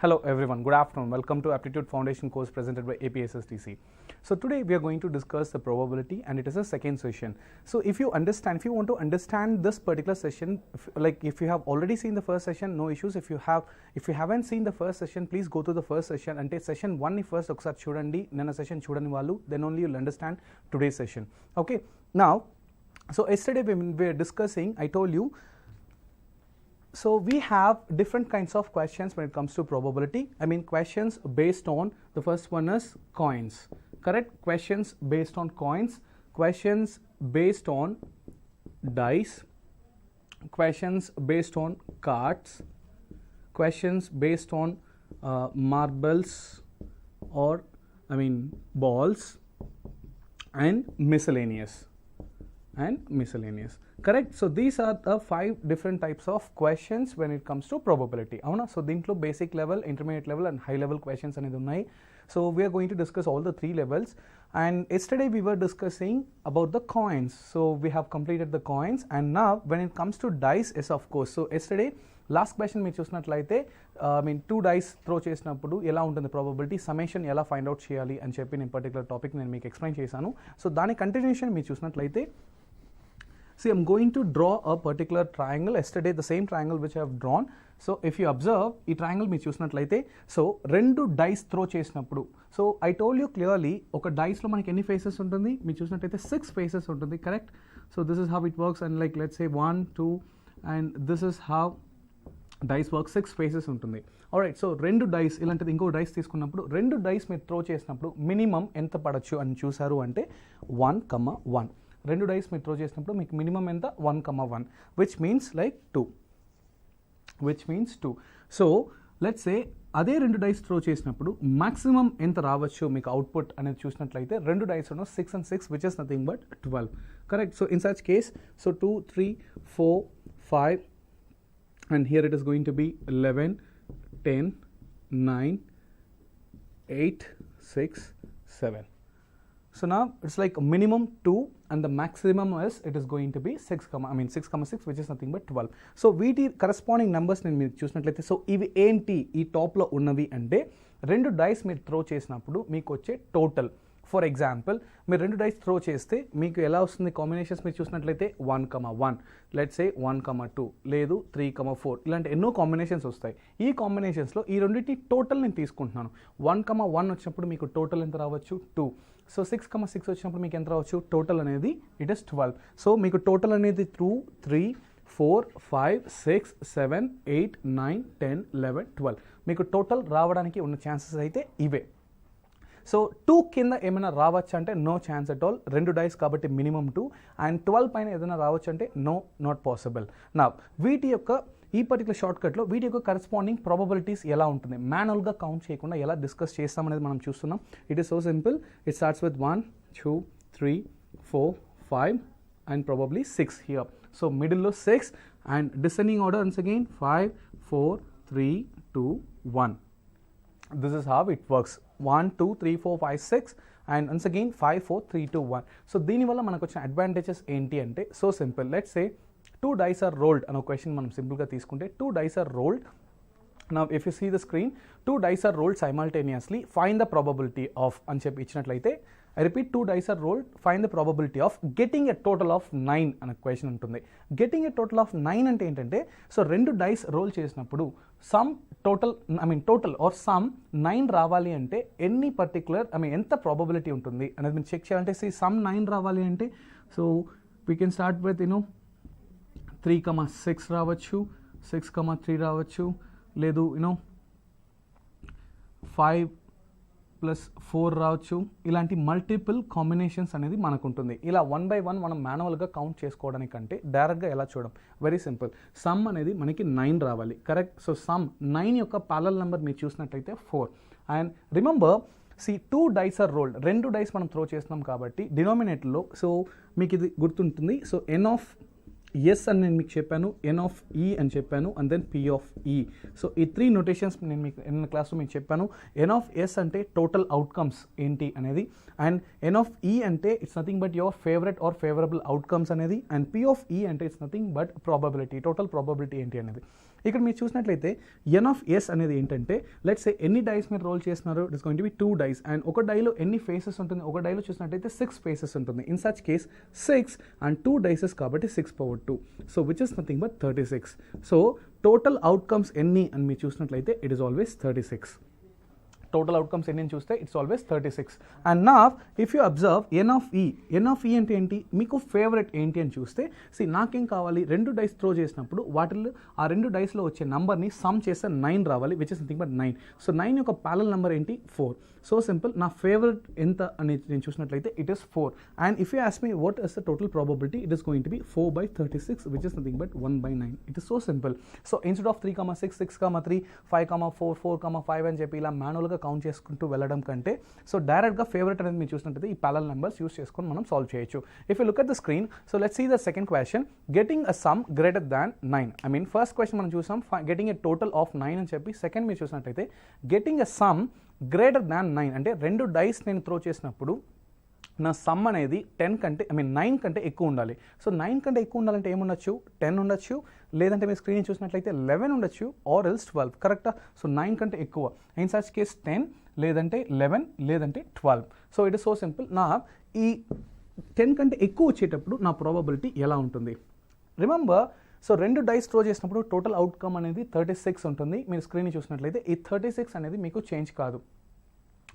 Hello everyone, good afternoon. Welcome to Aptitude Foundation course presented by APSSDC. So today we are going to discuss the probability, and it is a second session. So if you want to understand this particular session, if you have already seen the first session, no issues. If you haven't seen the first session, please go to the first session and take session 1 ni first okkar chudandi, nena session chudani vallu, then only you'll understand today's session. Okay, now so yesterday when we were discussing, I told you So we have different kinds of questions when it comes to probability. I mean questions based on, the first one is coins, correct? Questions based on coins, questions based on dice, questions based on cards, questions based on marbles or balls, and miscellaneous. Correct? So these are the 5 different types of questions when it comes to probability. Avuna? So dintlo basic level, intermediate level and high level questions anedi unnai. So we are going to discuss all the 3 levels, and yesterday we were discussing about the coins. So we have completed the coins, and now when it comes to dice, yes of course. So yesterday last question మీరు చూసినట్లయితే 2 డైస్ త్రో చేసినప్పుడు ఎలా ఉంటుంది ప్రాబబిలిటీ, సమ్మేషన్ ఎలా ఫైండ్ అవుట్ చేయాలి అని చెప్పి నేను పర్టికులర్ టాపిక్ నేను మీకు ఎక్స్ప్లెయిన్ చేశాను. సో దాని కంటిన్యూషన్ మీరు చూసినట్లయితే, see I'm going to draw a particular triangle. Yesterday the same triangle which I have drawn. So if you observe ఈ ట్రయాంగిల్ మీరు చూసినట్లయితే, సో 2 డైస్ త్రో చేసినప్పుడు, so I told you clearly ఒక డైస్లో మనకి ఎన్ని ఫేసెస్ ఉంటుంది, మీరు చూసినట్లయితే 6 ఫేసెస్ ఉంటుంది, correct? So this is how it works, and like let's say 1 2 and this is how dice work. 6 faces ఉంటుంది. ఆల్రైట్, సో 2 డైస్ ఇలాంటిది ఇంకో డైస్ తీసుకున్నప్పుడు 2 డైస్ మీరు త్రో చేసినప్పుడు మినిమం ఎంత పడచ్చు అని చూసారు అంటే 1,1. 2 డైస్ మీరు త్రో చేసినప్పుడు మీకు మినిమం ఎంత, 1,1, which means like 2. So let's say అదే 2 డైస్ త్రో చేసినప్పుడు మాక్సిమం ఎంత రావచ్చు మీకు అవుట్పుట్ అనేది చూసినట్లయితే 2 డైస్ ఉన్న 6 and 6, which is nothing but 12. Correct? So in such case, so 2 3 4 5 and here it is going to be 11 10 9 8 6 7. So now it's like minimum 2 and the maximum is it is going to be 6,6, which is nothing but 12. So వీటి కరస్పాండింగ్ నెంబర్స్ నేను మీరు చూసినట్లయితే, సో ఇవి ఏంటి ఈ టాప్లో ఉన్నవి అంటే 2 డైస్ మీరు త్రో చేసినప్పుడు మీకు వచ్చే టోటల్. ఫర్ ఎగ్జాంపుల్ మీరు 2 డైస్ త్రో చేస్తే మీకు ఎలా వస్తుంది కాంబినేషన్స్ మీరు చూసినట్లయితే 1,1, లెట్స్ సే 1,2, లేదు 3,4, ఇలాంటి ఎన్నో కాంబినేషన్స్ వస్తాయి. ఈ కాంబినేషన్స్లో ఈ రెండింటి టోటల్ నేను తీసుకుంటున్నాను. 1,1 వచ్చినప్పుడు మీకు టోటల్ ఎంత రావచ్చు, 2. సో 6,6 వచ్చినప్పుడు మీకు ఎంత రావచ్చు టోటల్ అనేది, ఇట్ ఇస్ 12. సో మీకు టోటల్ అనేది 2 3 4 5 6 7 8 9 10 11 12 మీకు టోటల్ రావడానికి ఉన్న ఛాన్సెస్ అయితే ఇవే. సో 2 కింద ఏమైనా రావచ్చు అంటే no chance at all. 2 dice కాబట్టి మినిమం 2, అండ్ 12 పైన ఏదైనా రావచ్చు అంటే నో, నాట్ పాసిబుల్. నా వీటి యొక్క ఈ పర్టికులర్ షార్ట్కట్లో వీటి యొక్క కరెస్పాండింగ్ ప్రాబబిలిటీస్ ఎలా ఉంటుంది, మాన్యువల్గా కౌంట్ చేయకుండా ఎలా డిస్కస్ చేస్తామనేది మనం చూస్తున్నాం. It is so simple. It starts with 1 2 3 4 5 and probably 6 here. So మిడిల్లో 6 and descending order once again 5 4 3 2 1. This is how it works. 1 2 3 4 5 6 and once again 5 4 3 2 1. So దీనివల్ల మనకు వచ్చిన అడ్వాంటేజెస్ ఏంటి అంటే, so simple. Let's say 2 dice are rolled అనే క్వశ్చన్ మనం సింపుల్గా తీసుకుంటే, 2 dice are rolled. Now if you see the screen, 2 dice are rolled simultaneously, find the probability of అని చెప్పి ఇచ్చినట్లయితే, I repeat, 2 dice are rolled, find the probability of getting a total of 9 అనే క్వశ్చన్ ఉంటుంది. గెటింగ్ ఏ టోటల్ ఆఫ్ 9 అంటే ఏంటంటే, సో 2 డైస్ రోల్ చేసినప్పుడు సమ్ టోటల్ ఆర్ సమ్ 9 రావాలి అంటే ఎన్ని పర్టికులర్ ఎంత ప్రాబబిలిటీ ఉంటుంది అనేది మీరు చెక్ చేయాలంటే, సమ్ 9 రావాలి అంటే, so we can start with 3,6 రావచ్చు, 6,3 రావచ్చు, లేదు 5+4 రావచ్చు. ఇలాంటి మల్టిపుల్ కాంబినేషన్స్ అనేది మనకు ఉంటుంది. ఇలా 1 by 1 మనం మాన్యువల్గా కౌంట్ చేసుకోవడానికంటే డైరెక్ట్గా ఎలా చూడడం, వెరీ సింపుల్. సమ్ అనేది మనకి 9 రావాలి, కరెక్ట్? సో సమ్ 9 యొక్క ప్యారలల్ నెంబర్ మీరు చూసినట్టయితే 4. And remember, 2 dice are rolled, 2 dice మనం త్రో చేస్తున్నాం కాబట్టి డినామినేటర్లో, సో మీకు ఇది గుర్తుంటుంది. సో ఎన్ ఆఫ్ ఎస్ అని నేను మీకు చెప్పాను, ఎన్ ఆఫ్ ఈ అని చెప్పాను, and then P of E. So ఈ 3 నోటేషన్స్ నేను మీకు ఎన్న క్లాస్లో మీకు చెప్పాను. ఎన్ ఆఫ్ ఎస్ అంటే టోటల్ అవుట్కమ్స్ ఏంటి అనేది, అండ్ ఎన్ ఆఫ్ ఈ అంటే it's nothing but your favourite or favourable outcomes అనేది, అండ్ పీ ఆఫ్ ఈ అంటే it's nothing but probability, total probability ఏంటి అనేది. ఇక్కడ మీరు చూసినట్లయితే ఎన్ ఆఫ్ ఎస్ అనేది ఏంటంటే, లెట్స్ సే ఎన్ని డైస్ మీరు రోల్ చేస్తున్నారు, it is going to be 2 dice, and ఒక డైలో ఎన్ని ఫేసెస్ ఉంటుంది, ఒక డైలో చూసినట్లయితే 6 ఫేసెస్ ఉంటుంది. In such case 6 and 2 dices కాబట్టి 6/2, so which is nothing but 36. So total outcomes ఎన్ని అని మీరు చూసినట్లయితే it is always 36. Total outcomes ఎన్ని చూస్తే ఇట్స్ ఆల్వేస్ 36. అండ్ నా if you observe N of E అంటే ఏంటి, మీకు ఫేవరెట్ ఏంటి అని చూస్తే నాకేం కావాలి, 2 డైస్ త్రో చేసినప్పుడు వాటిల్లో ఆ 2 డైస్లో వచ్చే నెంబర్ని సమ్ చేస్తే 9 రావాలి, which is nothing but 9. So 9 యొక్క ప్యారలల్ నెంబర్ ఏంటి, 4. సో సింపుల్, నా ఫేవరెట్ ఎంత అని నేను చూసినట్లయితే it is 4. And if you ask me what is the total probability, it is going to be 4/36, which is nothing but 1/9. It is so simple. So instead of 3,6, 6,3, 5,4, 4,5 అని చెప్పి ఇలా మాన్యువల్గా కౌంట్ చేసుకుంటూ వెళ్ళడం కంటే సో డైరెక్ట్గా ఫేవరెట్ అనేది మీరు చూసినట్లయితే ఈ ప్యారలల్ నెంబర్స్ యూస్ చేసుకొని మనం సాల్వ్ చేయొచ్చు. If you look at the screen, so let's see the second question, getting a sum greater than 9. I mean first question మనం చూసాం గెటింగ్ ఎ టోటల్ ఆఫ్ 9 అని చెప్పి, సెకండ్ మీరు చూసినట్లయితే getting a some greater than 9 అంటే 2 డైస్ నేను త్రో చేసినప్పుడు నా సమ్ అనేది 10 కంటే 9 కంటే ఎక్కువ ఉండాలి. సో 9 కంటే ఎక్కువ ఉండాలంటే ఏముండొచ్చు, 10 ఉండొచ్చు, లేదంటే మీరు స్క్రీన్ చూసినట్లయితే 11 ఉండొచ్చు, ఆర్ ఎల్స్ 12. కరెక్టా? సో 9 కంటే ఎక్కువ, ఇన్ సచ్ కేస్ 10 లేదంటే 11 లేదంటే 12. So it is so simple. నా ఈ 10 కంటే ఎక్కువ వచ్చేటప్పుడు నా ప్రాబబిలిటీ ఎలా ఉంటుంది? రిమెంబర్, సో 2 డైస్ త్రో చేసినప్పుడు టోటల్ అవుట్కమ్ అనేది 36 ఉంటుంది. మీరు స్క్రీన్ చూసినట్లయితే ఈ 36 అనేది మీకు చేంజ్ కాదు.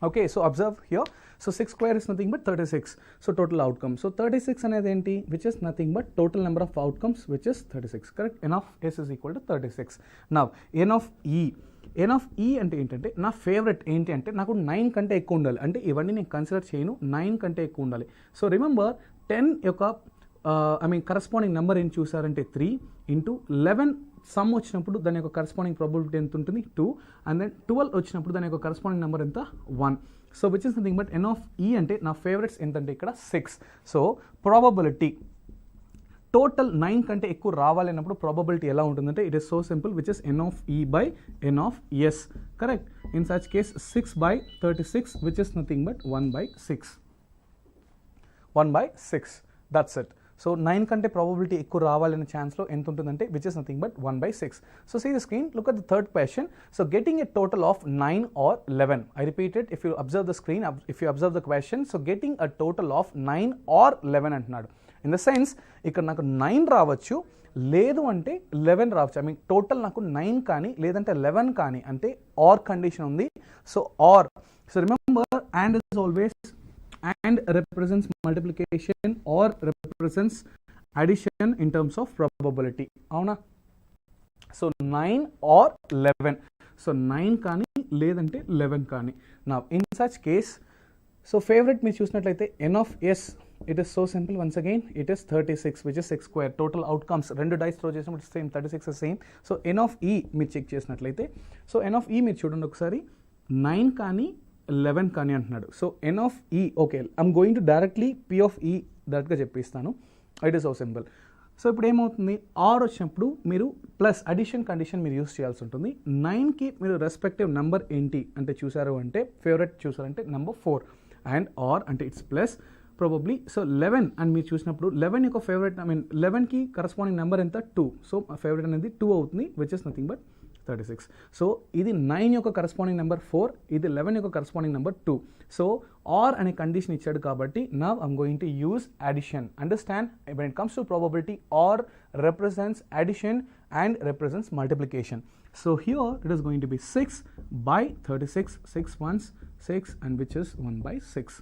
Okay, so observe here, so 6 square is nothing but 36. So total outcome, so 36 అనేది ఏంటి, which is nothing but total number of outcomes which is 36. Correct? N of S is equal to 36. Now N of E అంటే ఏంటంటే నా ఫేవరెట్ ఏంటి అంటే నాకు 9 కంటే ఎక్కువ ఉండాలి. అంటే ఇవన్నీ నేను కన్సిడర్ చేయను, 9 కంటే ఎక్కువ ఉండాలి. సో రిమెంబర్ 10 యొక్క కరస్పాండింగ్ నెంబర్ ఏం చూసారంటే 3 ఇంటూ 11 సమ్ వచ్చినప్పుడు దాని యొక్క కరస్పాండింగ్ ప్రాబబిలిటీ ఎంత ఉంటుంది, 2. అండ్ దెన్ 12 వచ్చినప్పుడు దాని యొక్క కరస్పాండింగ్ నెంబర్ ఎంత, 1. So which is nothing but N of E అంటే నా ఫేవరెట్స్ ఎంతంటే ఇక్కడ 6. సో ప్రాబబిలిటీ టోటల్ 9 కంటే ఎక్కువ రావాలన్నప్పుడు ప్రాబబిలిటీ ఎలా ఉంటుందంటే it is so simple, which is N of ఈ by N of S. Correct? In such case 6/36, which is nothing but 1/6. 1/6. That's it. So 9 కంటే ప్రాబబిలిటీ ఎక్కువ రావాలనే ఛాన్స్లో ఎంత ఉంటుందంటే which is nothing but 1/6. So see the screen, look at the third question. So getting a total of 9 or 11. I repeat it, if you observe the screen, if you observe the question, so getting a total of 9 or 11 అంటున్నాడు. ఇన్ ద సెన్స్ ఇక్కడ నాకు 9 రావచ్చు, లేదు అంటే 11 రావచ్చు. టోటల్ నాకు 9 కానీ లేదంటే 11 కానీ, అంటే ఆర్ కండిషన్ ఉంది. So or, so remember and is always and represents multiplication or represents addition in terms of probability. అవునా? So 9 or 11. సో 9 కానీ లేదంటే 11 కానీ. Now in such case, so favourite మీరు చూసినట్లయితే n of s, it is so simple. Once again it is 36, which is 6 square. total outcomes 2 dice throw చేసినప్పుడు same 36 is same. So n of e మీరు చెక్ చేసినట్లయితే, సో n of e మీరు చూడండి ఒకసారి, 9 కానీ 11 కానీ అంటున్నాడు. So N of E, okay, I'm going to directly P of E డైరెక్ట్గా చెప్పిస్తాను. It is so simple. So ఇప్పుడు ఏమవుతుంది, ఆర్ వచ్చినప్పుడు మీరు ప్లస్ అడిషన్ కండిషన్ మీరు యూస్ చేయాల్సి ఉంటుంది. 9కి మీరు రెస్పెక్టివ్ నెంబర్ ఏంటి అంటే చూసారు అంటే, ఫేవరెట్ చూసారంటే నెంబర్ 4. అండ్ ఆర్ అంటే ఇట్స్ ప్లస్ ప్రాబబ్లీ. సో 11 అని మీరు చూసినప్పుడు 11 యొక్క ఫేవరెట్ 11కి కరస్పాండింగ్ నెంబర్ ఎంత, 2. సో ఫేవరెట్ అనేది 2 అవుతుంది, which is nothing but 36. So ఇది 9 యొక్క కరస్పాండింగ్ నెంబర్ 4, ఇది 11 యొక్క కరస్పాండింగ్ నెంబర్ 2. సో ఆర్ అనే కండిషన్ ఇచ్చాడు కాబట్టి now I'm going to use addition. Understand, when it comes to probability, or represents addition and represents multiplication. So here it is going to be 6/36, 6 ones 6, and which is 1/6.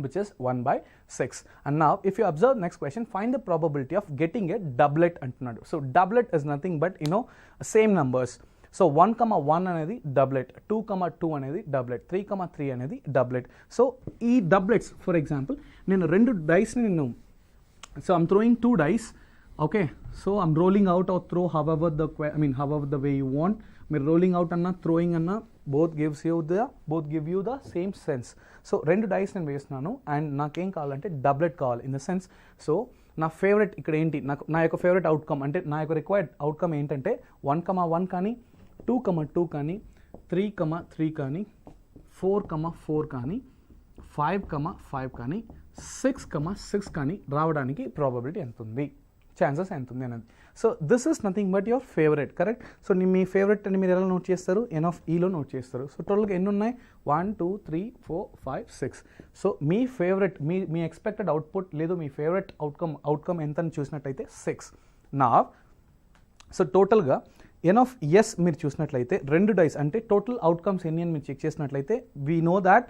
Which is 1/6. And now if you observe next question, find the probability of getting a doublet antunnadu. So doublet is nothing but same numbers. So 1,1 అనేది doublet, 2,2 అనేది doublet, 3,3 అనేది doublet. So ఈ doublets, for example, నేను 2 dice ని so I'm throwing 2 dice. Okay, so I'm rolling out or throw however the way you want. మీరు rolling out అన్నా throwing అన్నా both give you the same sense. So 2 dice నేను వేస్తున్నాను అండ్ నాకేం కావాలంటే డబ్లెట్ కావాలి. ఇన్ ద సెన్స్, సో నా ఫేవరెట్ ఇక్కడ ఏంటి, నా యొక్క ఫేవరెట్ అవుట్కమ్ అంటే నా యొక్క రిక్వైర్డ్ అవుట్కమ్ ఏంటంటే 1,1 కానీ, 2,2 కానీ, 3,3 కానీ, 4,4 కానీ, 5,5 కానీ, 6,6 కానీ రావడానికి ప్రాబబిలిటీ ఎంత ఉంది, ఛాన్సెస్ ఎంత ఉంది అనేది. So this is nothing but your favourite. Correct? So me favourite అని మీరు ఎలా నోట్ చేస్తారు, ఎన్ ఆఫ్ ఈలో నోట్ చేస్తారు. సో టోటల్గా ఎన్ని ఉన్నాయి, 1 2 3 4 5 6. సో మీ ఫేవరెట్, మీ ఎక్స్పెక్టెడ్ అవుట్పుట్ లేదు మీ ఫేవరెట్ అవుట్కమ్ ఎంత అని చూసినట్టయితే 6. నా సో టోటల్గా ఎన్ ఆఫ్ ఎస్ మీరు చూసినట్లయితే రెండు డైస్ అంటే టోటల్ అవుట్కమ్స్ ఎన్ని అని మీరు చెక్ చేసినట్లయితే వీ నో దాట్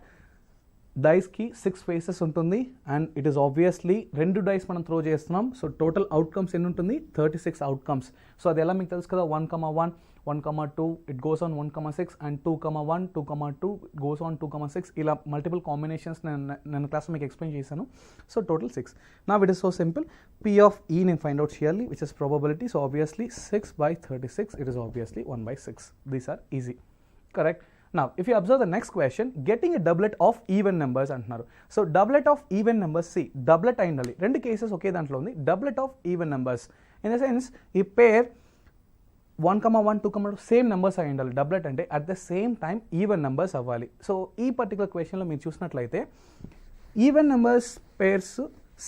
డైస్కి 6 ఫేసెస్ ఉంటుంది అండ్ ఇట్ ఈస్ ఆబ్వియస్లీ రెండు డైస్ మనం త్రో చేస్తున్నాం. సో టోటల్ అవుట్కమ్స్ ఎన్ని ఉంటుంది 36 అవుట్కమ్స్. సో అది ఎలా మీకు తెలుసు కదా 1,1 1,2 it goes on 1,6 and 2,1 2,2 goes on 2,6 ఇలా మల్టిపుల్ కాంబినేషన్స్ నేను క్లాస్లో మీకు ఎక్స్ప్లెయిన్ చేశాను. So total 6. నా it is so simple P of E నేను ఫైండ్ అవుట్ చేయాలి which is probability. So obviously 6/36 it is obviously 1/6. These are easy correct. Now, if you observe the next question, getting a doublet of even numbers అంటున్నారు. So doublet of even numbers, see doublet అయి ఉండాలి. రెండు కేసెస్ ఒకే దాంట్లో ఉంది. doublet of even numbers in the sense ఈ పేర్ 1,1 2,2 సేమ్ నెంబర్స్ అయి ఉండాలి. డబ్లెట్ అంటే at the same time even numbers అవ్వాలి. సో ఈ పర్టికులర్ క్వశ్చన్లో మీరు చూసినట్లయితే even numbers pairs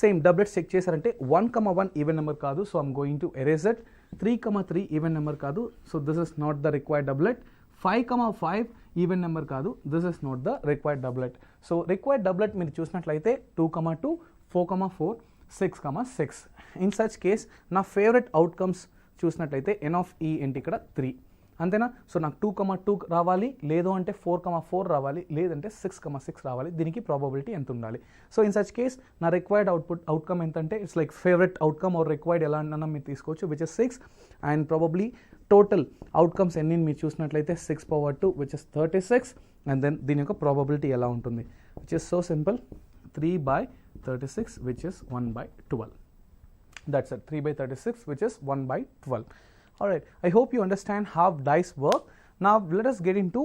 same doublets check చేశారంటే 1,1 ఈవెన్ నెంబర్ కాదు. So I'm going to erase it. 3,3 even number కాదు. So this is not the required doublet. 5,5 even number కాదు. This is not the required doublet. So required doublet మీరు చూసినట్లయితే 2,2 4,4 6,6. ఇన్ సచ్ కేస్ నా ఫేవరెట్ అవుట్కమ్స్ చూసినట్లయితే ఎన్ ఆఫ్ ఈ ఏంటి ఇక్కడ 3 అంతేనా. సో నాకు 2,2 రావాలి, లేదు అంటే 4,4 రావాలి, లేదంటే 6,6 రావాలి. దీనికి ప్రాబబిలిటీ ఎంత ఉండాలి. సో ఇన్ సచ్ కేస్ నా రిక్వైర్డ్ అవుట్కమ్ ఎంత అంటే it's like favourite outcome or required ఎలా అన్నా మీరు తీసుకోవచ్చు which is 6 and probably total outcomes ఎన్ని మీరు చూసినట్లయితే 6/2 విచ్ ఇస్ 36 అండ్ దెన్ దీని యొక్క ప్రాబబిలిటీ ఎలా ఉంటుంది which is so simple 3/36 which is 1/12. That's it, 3/36 which is 1/12. Alright, I hope you understand how dice work. Now let us get into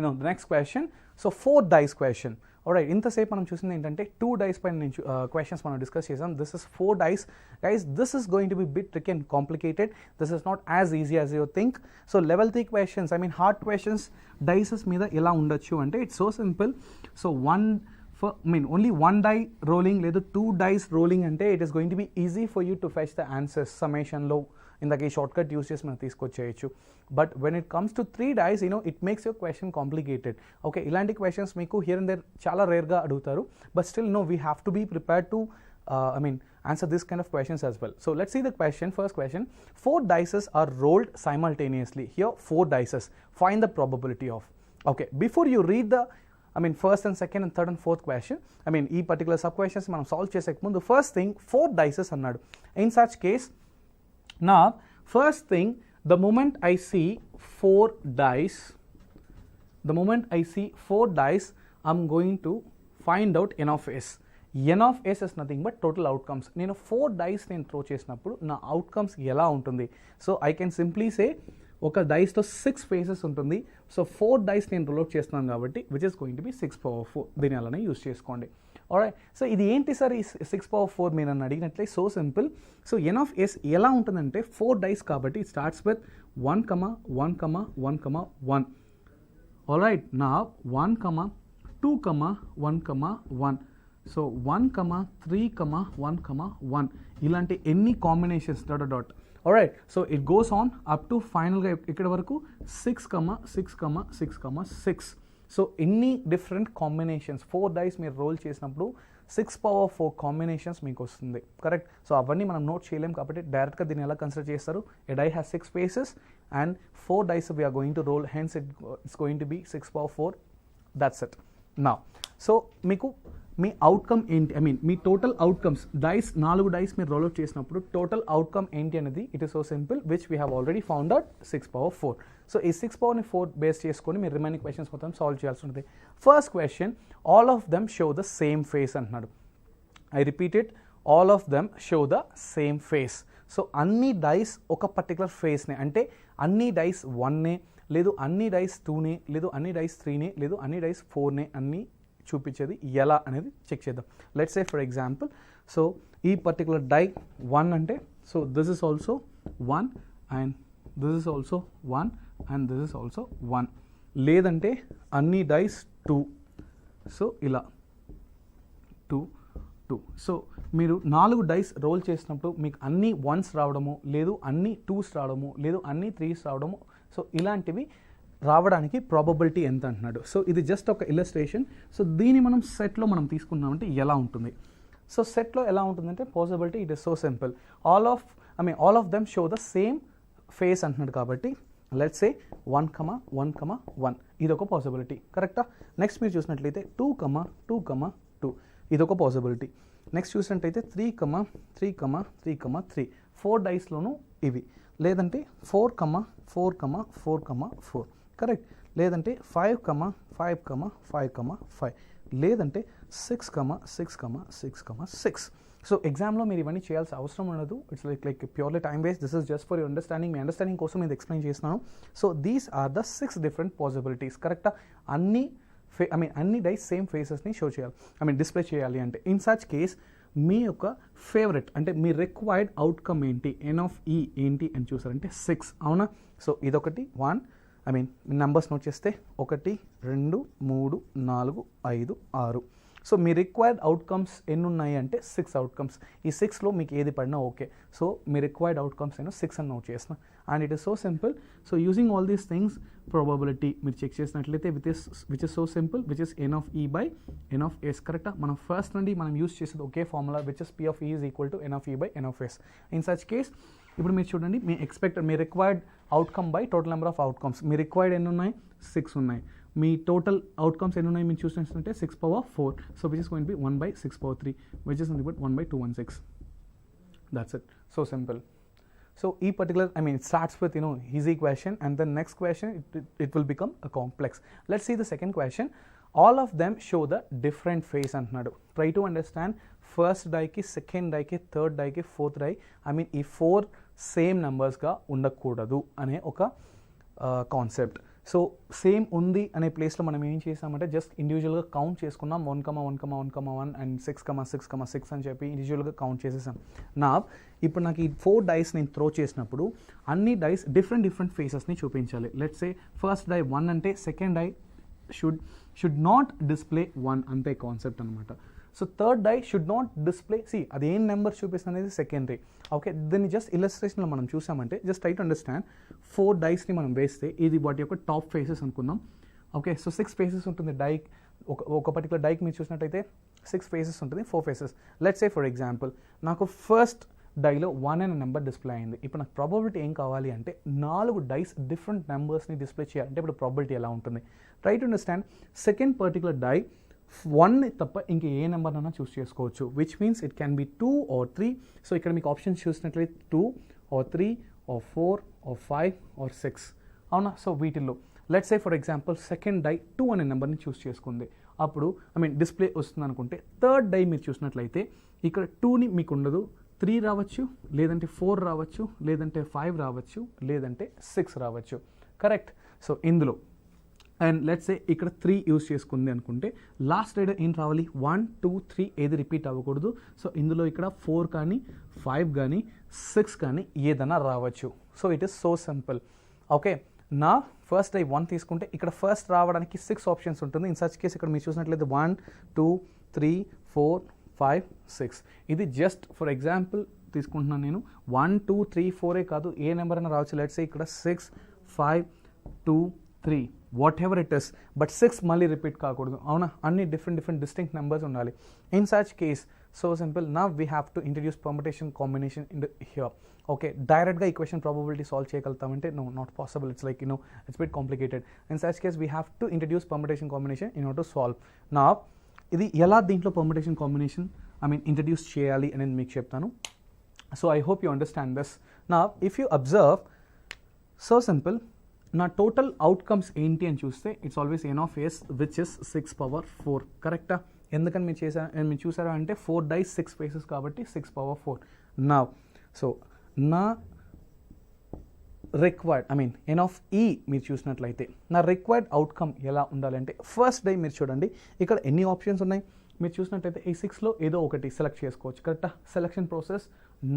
the next question. So 4 dice question. Alright, ఇంతసేపు మనం చూసింది ఏంటంటే 2 dice పైన నేను questions మనం డిస్కస్ చేసాం. This is 4 dice. Guys, this is going to be bit tricky and complicated. This is not as easy as you think. So level 3 questions, I mean hard questions dices మీద ఎలా ఉండొచ్చు అంటే it's so simple. So only one die rolling లేదా 2 dice rolling అంటే it is going to be easy for you to fetch the answers summation లో ఇందాక ఈ షార్ట్ కట్ యూస్ చేసి మనం తీసుకొచ్చేయచ్చు. But when it comes to 3 dice it makes your question complicated. Okay, ఇలాంటి క్వశ్చన్స్ మీకు హియర్ అండ్ దేర్ చాలా రేర్గా అడుగుతారు. But still we have to be prepared to answer this kind of questions as well. So let's see the question. First question, 4 dices are rolled simultaneously. Here 4 dices. Find the probability of. Okay, before you read the first and second and third and fourth question, ఈ particular sub questions మనం సాల్వ్ చేసే ముందు ఫస్ట్ థింగ్ 4 dices అన్నాడు. In such case, now first thing, the moment I see 4 dice, I'm going to find out n of s. n of s is nothing but total outcomes. నేను 4 dice నేను త్రో చేసినప్పుడు నా అవుట్కమ్స్ ఎలా ఉంటుంది. So I can simply say ఒక డైస్తో 6 ఫేసెస్ ఉంటుంది. సో 4 dice నేను రోల్ అవుట్ చేస్తున్నాను కాబట్టి which is going to be 6/4. దీని అలానే యూస్ చేసుకోండి. ఆల్రైట్, సో ఇది ఏంటి సార్ ఈ 6/4 మీరు నన్ను అడిగినట్లే so simple. So N of s ఎలా ఉంటుందంటే 4 dice కాబట్టి ఇట్ స్టార్ట్స్ విత్ 1, 1, 1, 1. ఆల్రైట్, నా 1, 2, 1, 1. సో 1, 3, 1, 1 ఇలాంటి ఎన్ని combinations dot. Alright, so it goes on up to ఫైనల్గా ఇక్కడ వరకు 6, 6, 6. సో ఎన్ని డిఫరెంట్ కాంబినేషన్స్ 4 dice మీరు రోల్ చేసినప్పుడు 6/4 కాంబినేషన్స్ మీకు వస్తుంది. కరెక్ట్. సో అవన్నీ మనం నోట్ చేయలేం కాబట్టి డైరెక్ట్గా దీన్ని ఎలా కన్సిడర్ చేస్తారు. A die has 6 faces and 4 dice we are going to roll, hence it's going to be 6/4. That's it. నా సో మీకు మీ అవుట్కమ్ ఏంటి, మీ టోటల్ అవుట్కమ్స్ డైస్ 4 dice మీరు రోల్ అవుట్ చేసినప్పుడు టోటల్ అవుట్కమ్ ఏంటి అనేది it is so simple which we have already found out 6/4. So ఈ 6/4 బేస్ చేసుకొని మీరు రిమైనింగ్ క్వశ్చన్స్ మొత్తం సాల్వ్ చేయాల్సి ఉంటుంది. First question, all of them show the same face అంటున్నాడు. I repeat it, all of them show the same face. So అన్ని డైస్ ఒక పర్టికులర్ ఫేస్నే, అంటే అన్ని డైస్ 1నే, లేదు అన్ని డైస్ 2నే, లేదు అన్ని డైస్ 3నే, లేదు అన్ని డైస్ 4నే అన్ని చూపించేది ఎలా అనేది చెక్ చేద్దాం. Let's say for example, so ఈ పర్టికులర్ డై 1 అంటే so this is also 1 and this is also 1 and this is also 1. లేదంటే అన్ని డైస్ 2, సో ఇలా 2, 2. సో మీరు 4 dice రోల్ చేసినప్పుడు మీకు అన్ని 1s రావడము, లేదు అన్ని 2s రావడము, లేదు అన్ని 3s రావడము, సో ఇలాంటివి రావడానికి ప్రాబబిలిటీ ఎంత అంటున్నాడు. సో ఇది జస్ట్ ఒక ఇల్లస్ట్రేషన్. సో దీన్ని మనం సెట్లో మనం తీసుకున్నామంటే ఎలా ఉంటుంది. సో సెట్లో ఎలా ఉంటుందంటే possibility it is so simple. All of them show the same face అంటున్నాడు కాబట్టి లెట్స్ సే 1, 1, 1 ఇదొక పాసిబిలిటీ కరెక్టా. నెక్స్ట్ మీరు చూసినట్లయితే 2, 2, 2 ఇదొక పాసిబిలిటీ. నెక్స్ట్ చూసినట్లయితే 3, 3, 3, 3 4 డైస్లోనూ ఇవి. లేదంటే 4, 4, 4, 4 కరెక్ట్. లేదంటే 5, 5, 5, 5 లేదంటే 6, 6, 6, 6. సో ఎగ్జామ్లో మీరు ఇవన్నీ చేయాల్సిన అవసరం ఉండదు. It's like purely time waste. This is just for your understanding. మీ అండర్స్టాండింగ్ కోసం నేను ఎక్స్ప్లెయిన్ చేస్తున్నాను. So these are the 6 different possibilities కరెక్టా. అన్ని డైస్ సేమ్ ఫేసెస్ని షో చేయాలి, డిస్ప్లే చేయాలి అంటే ఇన్ సచ్ కేస్ మీ యొక్క ఫేవరెట్ అంటే మీ రిక్వైర్డ్ అవుట్కమ్ ఏంటి, ఎన్ ఆఫ్ ఈ ఏంటి అని చూసారంటే 6 అవునా. సో ఇదొకటి 1 నెంబర్స్ నోట్ చేస్తే 1, 2, 3, 4, 5, 6. సో మీ రిక్వైర్డ్ అవుట్కమ్స్ ఎన్ని ఉన్నాయి అంటే 6 అవుట్కమ్స్. ఈ 6లో మీకు ఏది పడినా ఓకే. సో మీ రిక్వైర్డ్ అవుట్కమ్స్ ఏమో 6 అని నోట్ చేసిన. And it is so simple. So using all these things probability మీరు చెక్ చేసినట్లయితే which is so simple, which is N of ఈ బై ఎన్ ఆఫ్ ఎస్ కరెక్టా. మనం ఫస్ట్ నుండి మనం యూజ్ చేసేది ఒకే formula which is p of e is equal to n of ఈ by N of s. In such case ఇప్పుడు మీరు చూడండి మీ required outcome by total number of outcomes. మీ రిక్వైర్డ్ ఎన్ని ఉన్నాయి, 6 ఉన్నాయి. మీ టోటల్ అవుట్కమ్స్ ఎన్ని ఉన్నాయి మీరు చూసినట్లయితే 6^4. So which is going to be 1/6/3 which is nothing but 1/216. That's it. So simple. So ఈ particular it starts with easy question and the next question it will become a complex. Let's see the second question. All of them show the different phase అంటున్నాడు. Try to understand ఫస్ట్ డైకి, సెకండ్ డైకి, థర్డ్ డైకి, ఫోర్త్ డై ఈ 4 సేమ్ నెంబర్స్గా ఉండకూడదు అనే ఒక కాన్సెప్ట్. సో సేమ్ ఉంది అనే ప్లేస్లో మనం ఏం చేసామంటే జస్ట్ ఇండివిజువల్గా కౌంట్ చేసుకున్నాం. 1, 1, 1, 1 అండ్ 6, 6, 6 అని చెప్పి ఇండివిజువల్గా కౌంట్ చేసేసాం. ఇప్పుడు నాకు ఈ 4 డైస్ నేను త్రో చేసినప్పుడు అన్ని డైస్ డిఫరెంట్ ఫేసెస్ని చూపించాలి. లెట్స్ సే ఫస్ట్ డై 1 అంటే second die should not display 1 అంతే కాన్సెప్ట్ అనమాట. So third die should not display అది ఏం నెంబర్ చూపిస్తుంది అనేది సెకండరీ. ఓకే, దీన్ని జస్ట్ ఇల్లస్ట్రేషన్లో మనం చూసామంటే జస్ట్ ట్రై టు అండర్స్టాండ్ 4 డైస్ని మనం వేస్తే ఇది వాటి యొక్క టాప్ ఫేసెస్ అనుకుందాం. ఓకే, సో 6 ఫేసెస్ ఉంటుంది డై. ఒక పర్టికులర్ డైకి మీరు చూసినట్టయితే 6 ఫేసెస్ ఉంటుంది, 4 faces. Let's say for example నాకు ఫస్ట్ డైలో 1 అనే నెంబర్ డిస్ప్లే అయింది. ఇప్పుడు నాకు ప్రాబబిలిటీ ఏం కావాలి అంటే 4 డైస్ డిఫరెంట్ నెంబర్స్ని డిస్ప్లే చేయాలంటే ఇప్పుడు ప్రాబబిలిటీ ఎలా ఉంటుంది. Try to understand second particular die 1 తప్ప ఇంక ఏ నెంబర్నైనా చూస్ చేసుకోవచ్చు, which means it can be 2 or 3. So ఇక్కడ మీకు ఆప్షన్స్ చూసినట్లయితే 2 or 3 or 4 or 5 or 6 అవునా. సో వీటిల్లో let's say for example second die 2 అనే నెంబర్ని చూస్ చేసుకుంది. అప్పుడు డిస్ప్లే వస్తుంది అనుకుంటే థర్డ్ డై మీరు చూసినట్లయితే ఇక్కడ 2ని మీకు ఉండదు, 3 రావచ్చు, లేదంటే 4 రావచ్చు, లేదంటే 5 రావచ్చు, లేదంటే 6 రావచ్చు కరెక్ట్. సో ఇందులో అండ్ లెట్స్ సే ఇక్కడ 3 యూజ్ చేసుకుంది అనుకుంటే లాస్ట్ డైట్ ఏం రావాలి 1, 2, 3 ఏది రిపీట్ అవ్వకూడదు. సో ఇందులో ఇక్కడ 4 కానీ 5 కానీ 6 కానీ ఏదైనా రావచ్చు. So it is so simple. Okay, నా ఫస్ట్ డై 1 తీసుకుంటే ఇక్కడ ఫస్ట్ రావడానికి 6 ఆప్షన్స్ ఉంటుంది. ఇన్ సచ్ కేస్ ఇక్కడ మీరు చూసినట్లయితే 1, 2, 3, 4, 5, 6. ఇది జస్ట్ ఫర్ ఎగ్జాంపుల్ తీసుకుంటున్నాను నేను. 1, 2, 3, 4 కాదు, ఏ నెంబర్ అయినా రావచ్చు. లెట్స్ సే ఇక్కడ 6, 5, 2, 3 whatever it is, but 6 మళ్ళీ రిపీట్ కాకూడదు అవునా. అన్ని డిఫరెంట్ డిస్టింక్ట్ నెంబర్స్ ఉండాలి. In such case so simple. Now we have to introduce permutation combination in here. Okay, డైరెక్ట్గా ఈక్వేషన్ ప్రాబబిలిటీ సాల్వ్ చేయగలుగుతామంటే no, not possible. It's like it's bit complicated. In such case we have to introduce permutation combination in order to solve. నా ఇది ఎలా దీంట్లో పర్ముటేషన్ కాంబినేషన్ ఇంట్రడ్యూస్ చేయాలి అనేది మీకు చెప్తాను. So I hope you understand this. నా if you observe so simple, నా టోటల్ అవుట్కమ్స్ ఏంటి అని చూస్తే it's always n of yes which is 6^4 కరెక్టా. ఎందుకని మీరు చూసారా అంటే 4 డైస్ 6 ఫేసెస్ కాబట్టి 6^4. నా సో నా రిక్వైర్డ్ ఎన్ ఆఫ్ ఈ మీరు చూసినట్లయితే నా రిక్వైర్డ్ అవుట్కమ్ ఎలా ఉండాలంటే ఫస్ట్ డై మీరు చూడండి ఇక్కడ ఎన్ని ఆప్షన్స్ ఉన్నాయి. మీరు చూసినట్లయితే ఈ 6లో ఏదో ఒకటి సెలెక్ట్ చేసుకోవచ్చు కరెక్టా. Selection process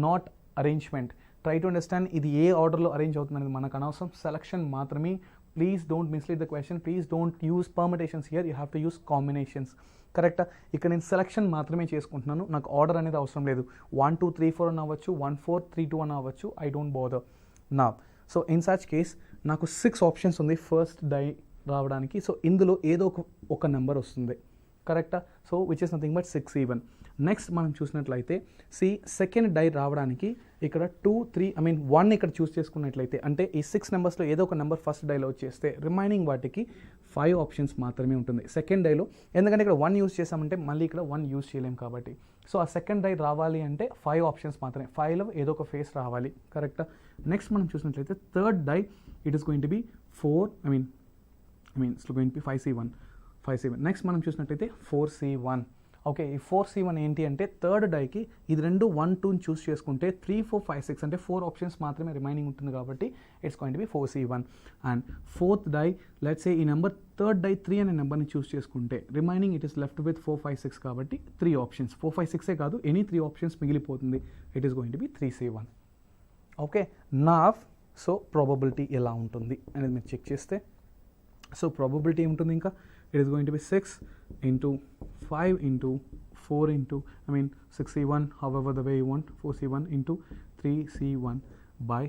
not arrangement. Try to understand ఇది ఏ ఆర్డర్లో అరేంజ్ అవుతుంది అనేది మనకు అనవసరం, సెలక్షన్ మాత్రమే. Please don't mislead the question. Please don't use permutations here, you have to use combinations కరెక్టా. ఇక్కడ నేను సెలక్షన్ మాత్రమే చేసుకుంటున్నాను, నాకు ఆర్డర్ అనేది అవసరం లేదు. 1, 2, 3, 4 అని అవ్వచ్చు, 1, 4, 3, 2 అని అవ్వచ్చు, ఐ డోంట్ బోదర్. నా సో ఇన్ సచ్ కేస్ నాకు 6 ఆప్షన్స్ ఉంది ఫస్ట్ డై రావడానికి. సో ఇందులో ఏదో ఒక నెంబర్ వస్తుంది కరెక్టా. So which is nothing but 6 even. Next మనం చూసినట్లయితే సి సెకండ్ డై రావడానికి ఇక్కడ 2 3 1 ఇక్కడ చూస్ చేసుకున్నట్లయితే అంటే ఈ 6 నెంబర్స్లో ఏదో ఒక నెంబర్ ఫస్ట్ డైలో వచ్చేస్తే రిమైనింగ్ వాటికి 5 ఆప్షన్స్ మాత్రమే ఉంటుంది సెకండ్ డైలో. ఎందుకంటే ఇక్కడ 1 యూస్ చేసామంటే మళ్ళీ ఇక్కడ 1 యూస్ చేయలేం కాబట్టి. సో ఆ సెకండ్ డై రావాలి అంటే 5 ఆప్షన్స్ మాత్రమే, 5లో ఏదో ఒక ఫేస్ రావాలి. కరెక్టా? నెక్స్ట్ మనం చూసినట్లయితే third die it is going to be 4 it's going to be 5C1. Next మనం చూసినట్లయితే 4C1. ఓకే, ఈ 4C1 ఏంటి అంటే థర్డ్ డైకి ఇది 2 1 2 చూస్ చేసుకుంటే 3 4 5 6 అంటే 4 ఆప్షన్స్ మాత్రమే రిమైనింగ్ ఉంటుంది కాబట్టి it's going to be 4C1. And fourth die let's say ఈ నెంబర్ థర్డ్ డై 3 అనే నెంబర్ని చూస్ చేసుకుంటే remaining it is left with 4 5 6 కాబట్టి 3 ఆప్షన్స్, 4 5 6ఏ కాదు ఎనీ 3 ఆప్షన్స్ మిగిలిపోతుంది. It is going to be 3C1. Okay, now so probability ఎలా ఉంటుంది అనేది మీరు చెక్ చేస్తే సో ప్రాబబిలిటీ ఏముంటుంది ఇంకా it is going to be 6 into 5 into 4 into 6C1 however the way you want 4C1 into 3C1 by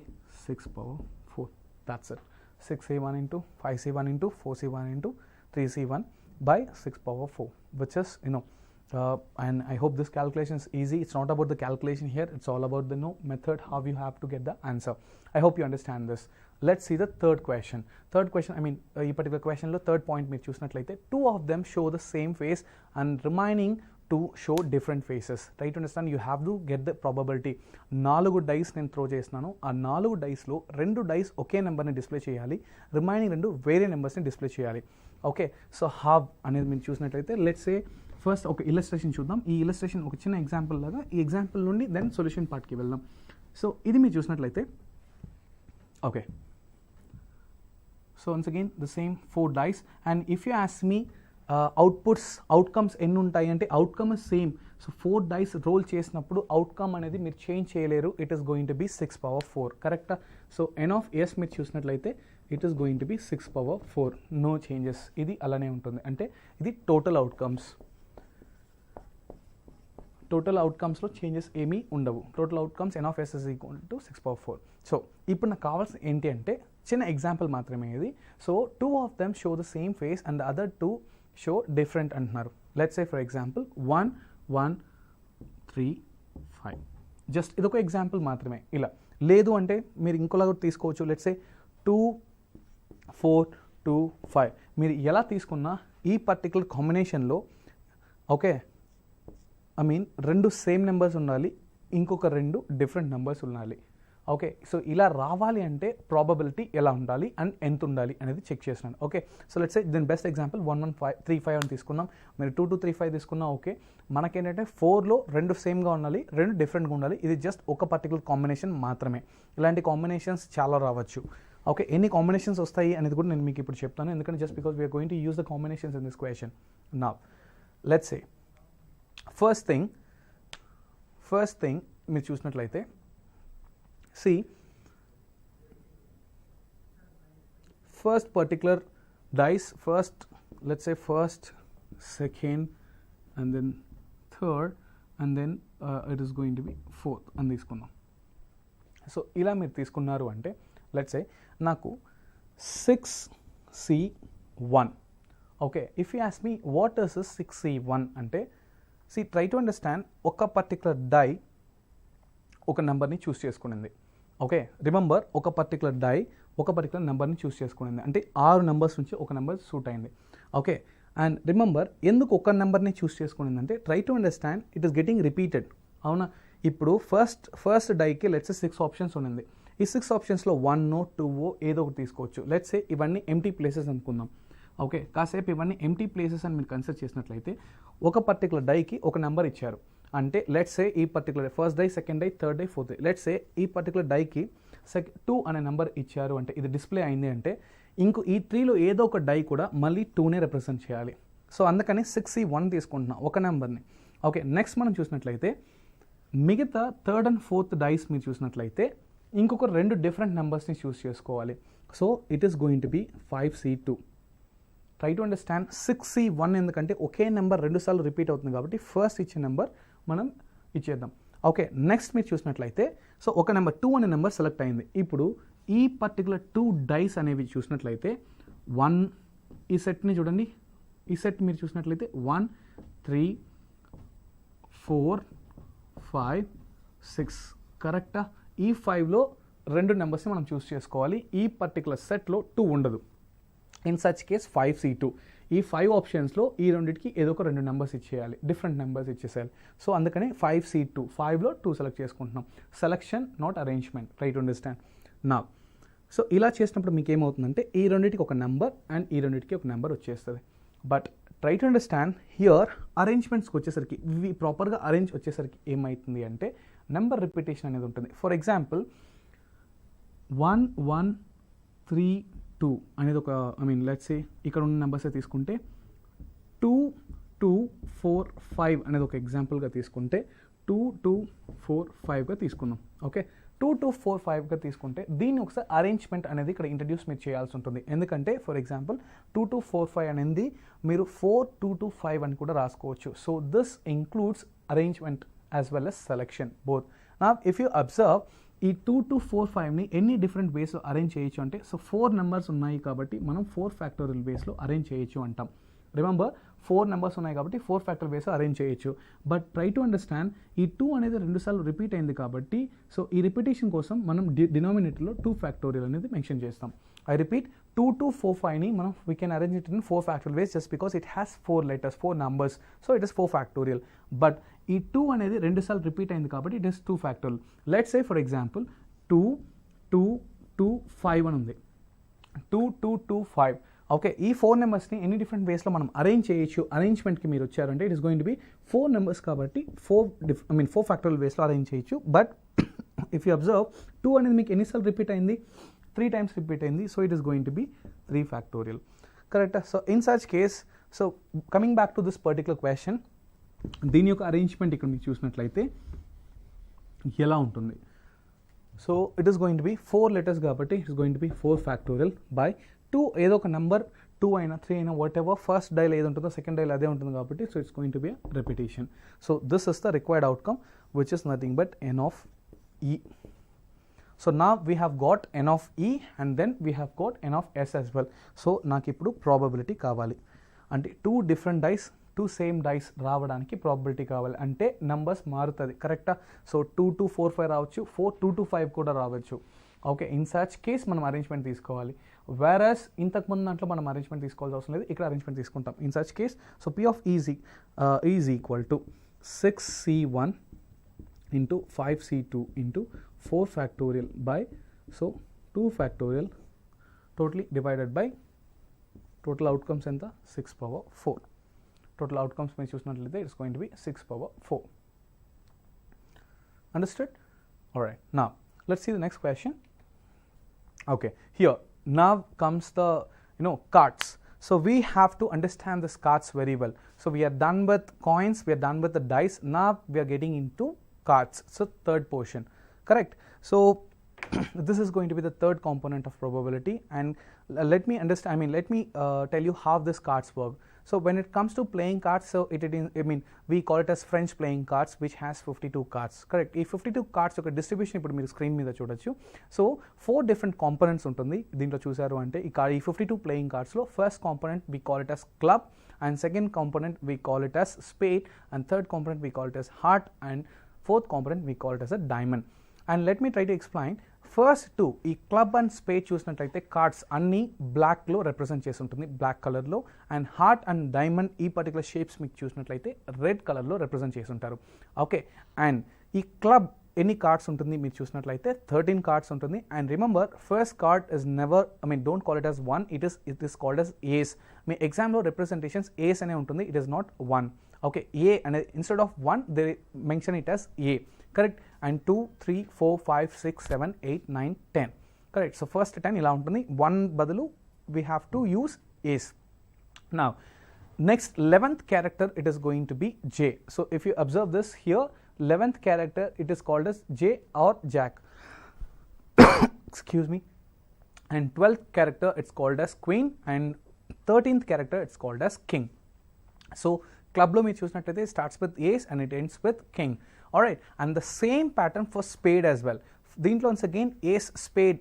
6 power 4. That's it. 6C1 into 5C1 into 4C1 into 3C1 by 6 power 4, which is and I hope this calculation is easy. It's not about the calculation here, it's all about the method how you have to get the answer. I hope you understand this. Let's see the third question. ఈ particular question లో third point మీరు చూసినట్లయితే 2 of them show the same face and remaining 2 show different faces. Try to understand, you have to get the probability. 4 dice నేను త్రో చేస్తున్నాను, ఆ 4 డైస్లో 2 డైస్ ఒకే నెంబర్ని డిస్ప్లే చేయాలి, రిమైనింగ్ 2 వేరే నెంబర్స్ని డిస్ప్లే చేయాలి. ఓకే, సో హావ్ అనేది మీరు చూసినట్లయితే లెట్స్ సే ఫస్ట్ ఒక ఇలస్ట్రేషన్ చూద్దాం. ఈ ఇలస్ట్రేషన్ ఒక చిన్న ఎగ్జాంపుల్ లాగా, ఈ ఎగ్జాంపుల్ నుండి దెన్ సొల్యూషన్ పార్ట్కి వెళ్దాం. సో ఇది మీరు చూసినట్లయితే okay, so once again the same 4 dice and if you ask me outcomes ఎన్ని ఉంటాయి అంటే outcome is same. So 4 dice roll చేసినప్పుడు అవుట్కమ్ అనేది మీరు చేంజ్ చేయలేరు. It is going to be 6 power 4. కరెక్టా? సో ఎన్ ఆఫ్ ఎస్ మీరు చూసినట్లయితే it is going to be 6 power 4. No changes, ఇది అలానే ఉంటుంది. అంటే ఇది టోటల్ అవుట్కమ్స్. టోటల్ అవుట్కమ్స్లో చేంజెస్ ఏమీ ఉండవు. Total outcomes N of S is equal to 6 power 4. So ఇప్పుడు నాకు కావాల్సిన ఏంటి అంటే చిన్న ఎగ్జాంపుల్ మాత్రమే ఇది. సో 2 of them show the same face and the other 2 show different అంటున్నారు. Let's say for example 1 1 3 5. Just ఇదొక ఎగ్జాంపుల్ మాత్రమే. ఇలా లేదు అంటే మీరు ఇంకోలాగా తీసుకోవచ్చు. Let's say 2 4 2 5. మీరు ఎలా తీసుకున్నా ఈ పర్టికులర్ కాంబినేషన్లో ఓకే 2 సేమ్ నెంబర్స్ ఉండాలి, ఇంకొక 2 డిఫరెంట్ నెంబర్స్ ఉండాలి. ఓకే, సో ఇలా రావాలి అంటే ప్రాబబిలిటీ ఎలా ఉండాలి అండ్ ఎంత ఉండాలి అనేది చెక్ చేసినాను. ఓకే, సో లెట్స్ సే దీని బెస్ట్ ఎగ్జాంపుల్ 1 1 5 3 5 అని తీసుకున్నాం. మీరు 2 2 3 5 తీసుకున్నా ఓకే. మనకేంటంటే 4లో 2 సేమ్గా ఉండాలి, 2 డిఫరెంట్గా ఉండాలి. ఇది జస్ట్ ఒక పర్టికులర్ కాంబినేషన్ మాత్రమే. ఇలాంటి కాంబినేషన్స్ చాలా రావచ్చు. ఓకే, ఎన్ని కాంబినేషన్స్ వస్తాయి అనేది కూడా నేను మీకు ఇప్పుడు చెప్తాను, ఎందుకంటే just because we're going to use the combinations in this question. Now let's say first thing మీరు చూసినట్లయితే see first particular dice, let's say first, second and then third and then it is going to be fourth అని తీసుకున్నాం. సో ఇలా మీరు తీసుకున్నారు అంటే లెట్స్ సే నాకు 6C1. Okay, if you ask me what is 6C1 అంటే ట్రై టు అండర్స్టాండ్, ఒక పర్టికులర్ డై ఒక నెంబర్ని చూస్ చేసుకునింది. ఓకే, రిమెంబర్ ఒక పర్టికులర్ డై ఒక పర్టికులర్ నెంబర్ని చూస్ చేసుకునింది అంటే 6 నెంబర్స్ నుంచి ఒక నెంబర్ సూట్ అయింది. ఓకే, అండ్ రిమెంబర్ ఎందుకు ఒక నెంబర్ని చూస్ చేసుకునింది అంటే try to understand it is getting repeated. అవునా? ఇప్పుడు ఫస్ట్ డైకి లెట్స్ 6 ఆప్షన్స్ ఉన్నింది. ఈ 6 ఆప్షన్స్లో 1 2 ఏదో ఒకటి తీసుకోవచ్చు. లెట్స్ సే ఇవన్నీ ఎంటీ ప్లేసెస్ అనుకుందాం. ఓకే, కాసేపు ఇవన్నీ ఎంటీ ప్లేసెస్ అని మీరు కన్సిడర్ చేసినట్లయితే ఒక పర్టికులర్ డైకి ఒక నెంబర్ ఇచ్చారు అంటే లెట్స్ సే ఈ particular first die, second die, third die, fourth die, let's say ఈ పర్టికులర్ డైకి 2 అనే నెంబర్ ఇచ్చారు అంటే ఇది డిస్ప్లే అయింది అంటే ఇంకో ఈ 3లో ఏదో ఒక డై కూడా మళ్ళీ 2నే రిప్రజెంట్ చేయాలి. సో అందుకని 6C1 తీసుకుంటున్నాం ఒక నెంబర్ని. ఓకే, నెక్స్ట్ మనం చూసినట్లయితే మిగతా థర్డ్ అండ్ ఫోర్త్ డైస్ మీరు చూసినట్లయితే ఇంకొక 2 డిఫరెంట్ నెంబర్స్ని చూస్ చేసుకోవాలి. So it is going to be 5C2. Try to understand 6C1 ఎందుకంటే ఒకే నెంబర్ 2 సార్లు రిపీట్ అవుతుంది కాబట్టి ఫస్ట్ ఇచ్చే నెంబర్ మనం ఇచ్చేద్దాం. ఓకే, నెక్స్ట్ మీరు చూసినట్లయితే సో ఒక నెంబర్ 2 అనే నెంబర్ సెలెక్ట్ అయింది. ఇప్పుడు ఈ పర్టికులర్ 2 డైస్ అనేవి చూసినట్లయితే 1 ఈ సెట్ని చూడండి, ఈ సెట్ మీరు చూసినట్లయితే 1 3 4 5 6 కరెక్టా? ఈ 5లో 2 నెంబర్స్ని మనం చూస్ చేసుకోవాలి. ఈ పర్టికులర్ సెట్లో 2 ఉండదు. In such case 5C2. ఈ 5 ఆప్షన్స్లో ఈ రెండింటికి ఏదో ఒక 2 నెంబర్స్ ఇచ్చేయాలి, డిఫరెంట్ నెంబర్స్ ఇచ్చేసేయాలి. సో అందుకని 5C2, 5లో 2 సెలెక్ట్ చేసుకుంటున్నాం. Selection not arrangement, try to understand నా. సో ఇలా చేసినప్పుడు మీకు ఏమవుతుందంటే ఈ రెండింటికి ఒక నెంబర్ అండ్ ఈ రెండింటికి ఒక నెంబర్ వచ్చేస్తుంది. But try to understand here అరేంజ్మెంట్స్కి వచ్చేసరికి ఇవి ప్రాపర్గా అరేంజ్ వచ్చేసరికి ఏమవుతుంది అంటే నెంబర్ రిపిటేషన్ అనేది ఉంటుంది. ఫర్ ఎగ్జాంపుల్ 1 1 3 2 అనేది ఒక లెట్స్ సే ఇక్కడ ఉన్న నెంబర్స్ తీసుకుంటే 2 2 4 5 అనేది ఒక ఎగ్జాంపుల్గా తీసుకుంటే 2 2 4 5గా తీసుకుందాం. ఓకే, 2 2 4 5గా తీసుకుంటే దీన్ని ఒకసారి అరేంజ్మెంట్ అనేది ఇక్కడ ఇంట్రడ్యూస్ మీరు చేయాల్సి ఉంటుంది. ఎందుకంటే ఫర్ ఎగ్జాంపుల్ 2 2 4 5 అనేది మీరు 4 2 2 5 అని కూడా రాసుకోవచ్చు. So this includes arrangement as well as selection both. నా ఇఫ్ యూ అబ్జర్వ్ ఈ 2 2 4 5ని ఎన్ని డిఫరెంట్ వేస్లో అరేంజ్ చేయొచ్చు అంటే, సో 4 నెంబర్స్ ఉన్నాయి కాబట్టి మనం 4 ఫ్యాక్టోరియల్ వేస్లో అరేంజ్ చేయొచ్చు అంటాం. రిమెంబర్ 4 నెంబర్స్ ఉన్నాయి కాబట్టి 4 ఫ్యాక్టోరియల్ వేస్లో అరేంజ్ చేయొచ్చు. బట్ ట్రై టు అండర్స్టాండ్ ఈ 2 అనేది 2 సార్లు రిపీట్ అయింది కాబట్టి సో ఈ రిపిటేషన్ కోసం మనం డినామినేటర్లో 2 ఫ్యాక్టోరియల్ అనేది మెన్షన్ చేస్తాం. ఐ రిపీట్, 2 2 4 5ని మనం we can arrange it in 4 factorial ways just because it has 4 letters, 4 numbers, so it is 4 factorial. But ఈ 2 అనేది 2 సార్లు రిపీట్ అయింది కాబట్టి it is 2 factorial. Let's say for example 2 2 2 5 అని ఉంది. 2 2 2 5. ఓకే, ఈ 4 నెంబర్స్ని ఎన్ని డిఫరెంట్ వేస్లో మనం అరేంజ్ చేయొచ్చు. అరేంజ్మెంట్కి మీరు వచ్చారంటే it is going to be 4 numbers కాబట్టి 4 ఫ్యాక్టోరియల్ వేస్లో అరేంజ్ చేయొచ్చు. బట్ ఇఫ్ యూ అబ్జర్వ్ 2 అనేది మీకు ఎన్నిసార్లు రిపీట్ అయింది, 3 times రిపీట్ అయింది. So it is going to be 3 factorial. కరెక్టా? So in such case, so coming back to this particular question, దీని యొక్క అరేంజ్మెంట్ ఇక్కడ మీరు చూసినట్లయితే ఎలా ఉంటుంది. So it is going to be 4 letters కాబట్టి it is going to be 4 factorial by 2 ఏదో ఒక నెంబర్ 2 అయినా 3 అయినా వాట్ ఎవర్ ఫస్ట్ డైల్ ఏది ఉంటుందో సెకండ్ డైల్ అదే ఉంటుంది కాబట్టి so it's going to be repetition. So this is the required outcome which is nothing but n of e. So now we have got n of e and then we have got n of s as well. So నాకు ఇప్పుడు ప్రాబబిలిటీ కావాలి అంటే 2 different dice, 2 same dice రావడానికి ప్రాబబిలిటీ కావాలి అంటే నెంబర్స్ మారుతుంది. కరెక్టా? సో 2 2 4 5 రావచ్చు, 4 2 2 5 కూడా రావచ్చు. ఓకే, ఇన్ సచ్ కేస్ మనం అరేంజ్మెంట్ తీసుకోవాలి. వేరస్ ఇంతకుముందు దాంట్లో మనం అరేంజ్మెంట్ తీసుకోవాల్సిన అవసరం లేదు, ఇక్కడ అరేంజ్మెంట్ తీసుకుంటాం. In such case so p of e is equal to 6c1 into 5c2 into 4 factorial by so 2 factorial totally divided by total outcomes enta 6 power 4. Total outcomes మీరు చూసినట్లయితే it's going to be 6 power 4. Understood? Alright, now let's see the next question. Okay, here now comes the cards. So we have to understand these cards very well. So we are done with coins, we are done with the dice, now we are getting into cards. So third portion, correct? So this is going to be the third component of probability, and let me tell you how these cards work. So when it comes to playing cards, so we call it as French playing cards which has 52 cards, correct? ఈ 52 cards యొక్క డిస్ట్రిబ్యూషన్ ఇప్పుడు మీరు స్క్రీన్ మీద చూడొచ్చు. సో 4 different components ఉంటుంది దీంట్లో చూసారు అంటే ఈ 52 playing cardsలో first component we call it as club, and second component we call it as spade, and third component we call it as heart, and fourth component we call it as a diamond. And let me try to explain. First 2 ఈ క్లబ్ అండ్ స్పేడ్ చూసినట్లయితే కార్డ్స్ అన్నీ బ్లాక్లో రిప్రజెంట్ చేసి ఉంటుంది, బ్లాక్ కలర్లో. అండ్ హార్ట్ అండ్ డైమండ్ ఈ పర్టికులర్ షేప్స్ మీకు చూసినట్లయితే రెడ్ కలర్లో రిప్రజెంట్ చేసి ఉంటారు. ఓకే, అండ్ ఈ క్లబ్ ఎన్ని కార్డ్స్ ఉంటుంది మీరు చూసినట్లయితే 13 కార్డ్స్ ఉంటుంది. And remember first card is never don't call it as 1, it is called as ఏస్. మీ ఎగ్జామ్లో రిప్రజెంటేషన్స్ ఏస్ అనే ఉంటుంది, it is not 1. Okay, A అనేది instead of 1 they mention it as A, correct? And 2 3 4 5 6 7 8 9 10, correct? So first 10 ఇలా ఉంటుంది, 1 బదులు we have to use ace. Now next 11th character it is going to be J. So if you observe this here, 11th character it is called as J or Jack. Excuse me. And 12th character it's called as Queen, and 13th character it's called as King. So club lo meer chusinattayite starts with ace and it ends with king. Alright, and the same pattern for spade as well. Deentlo once again ace spade,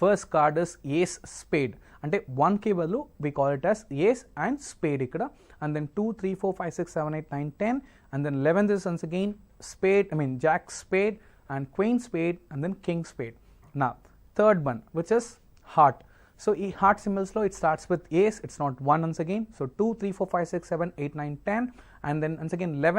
first card is ace spade అంటే 1కి బదులు we call it as ace and spade ikkada, and then 2 3 4 5 6 7 8 9 10, and then 11th is once again spade, jack spade, and queen spade, and then king spade. Now, third one, which is heart. So, heart symbol slow, it starts with ace, it's not 1 once again. So, 2, 3, 4, 5, 6, 7, 8, 9, 10, and then once again 11.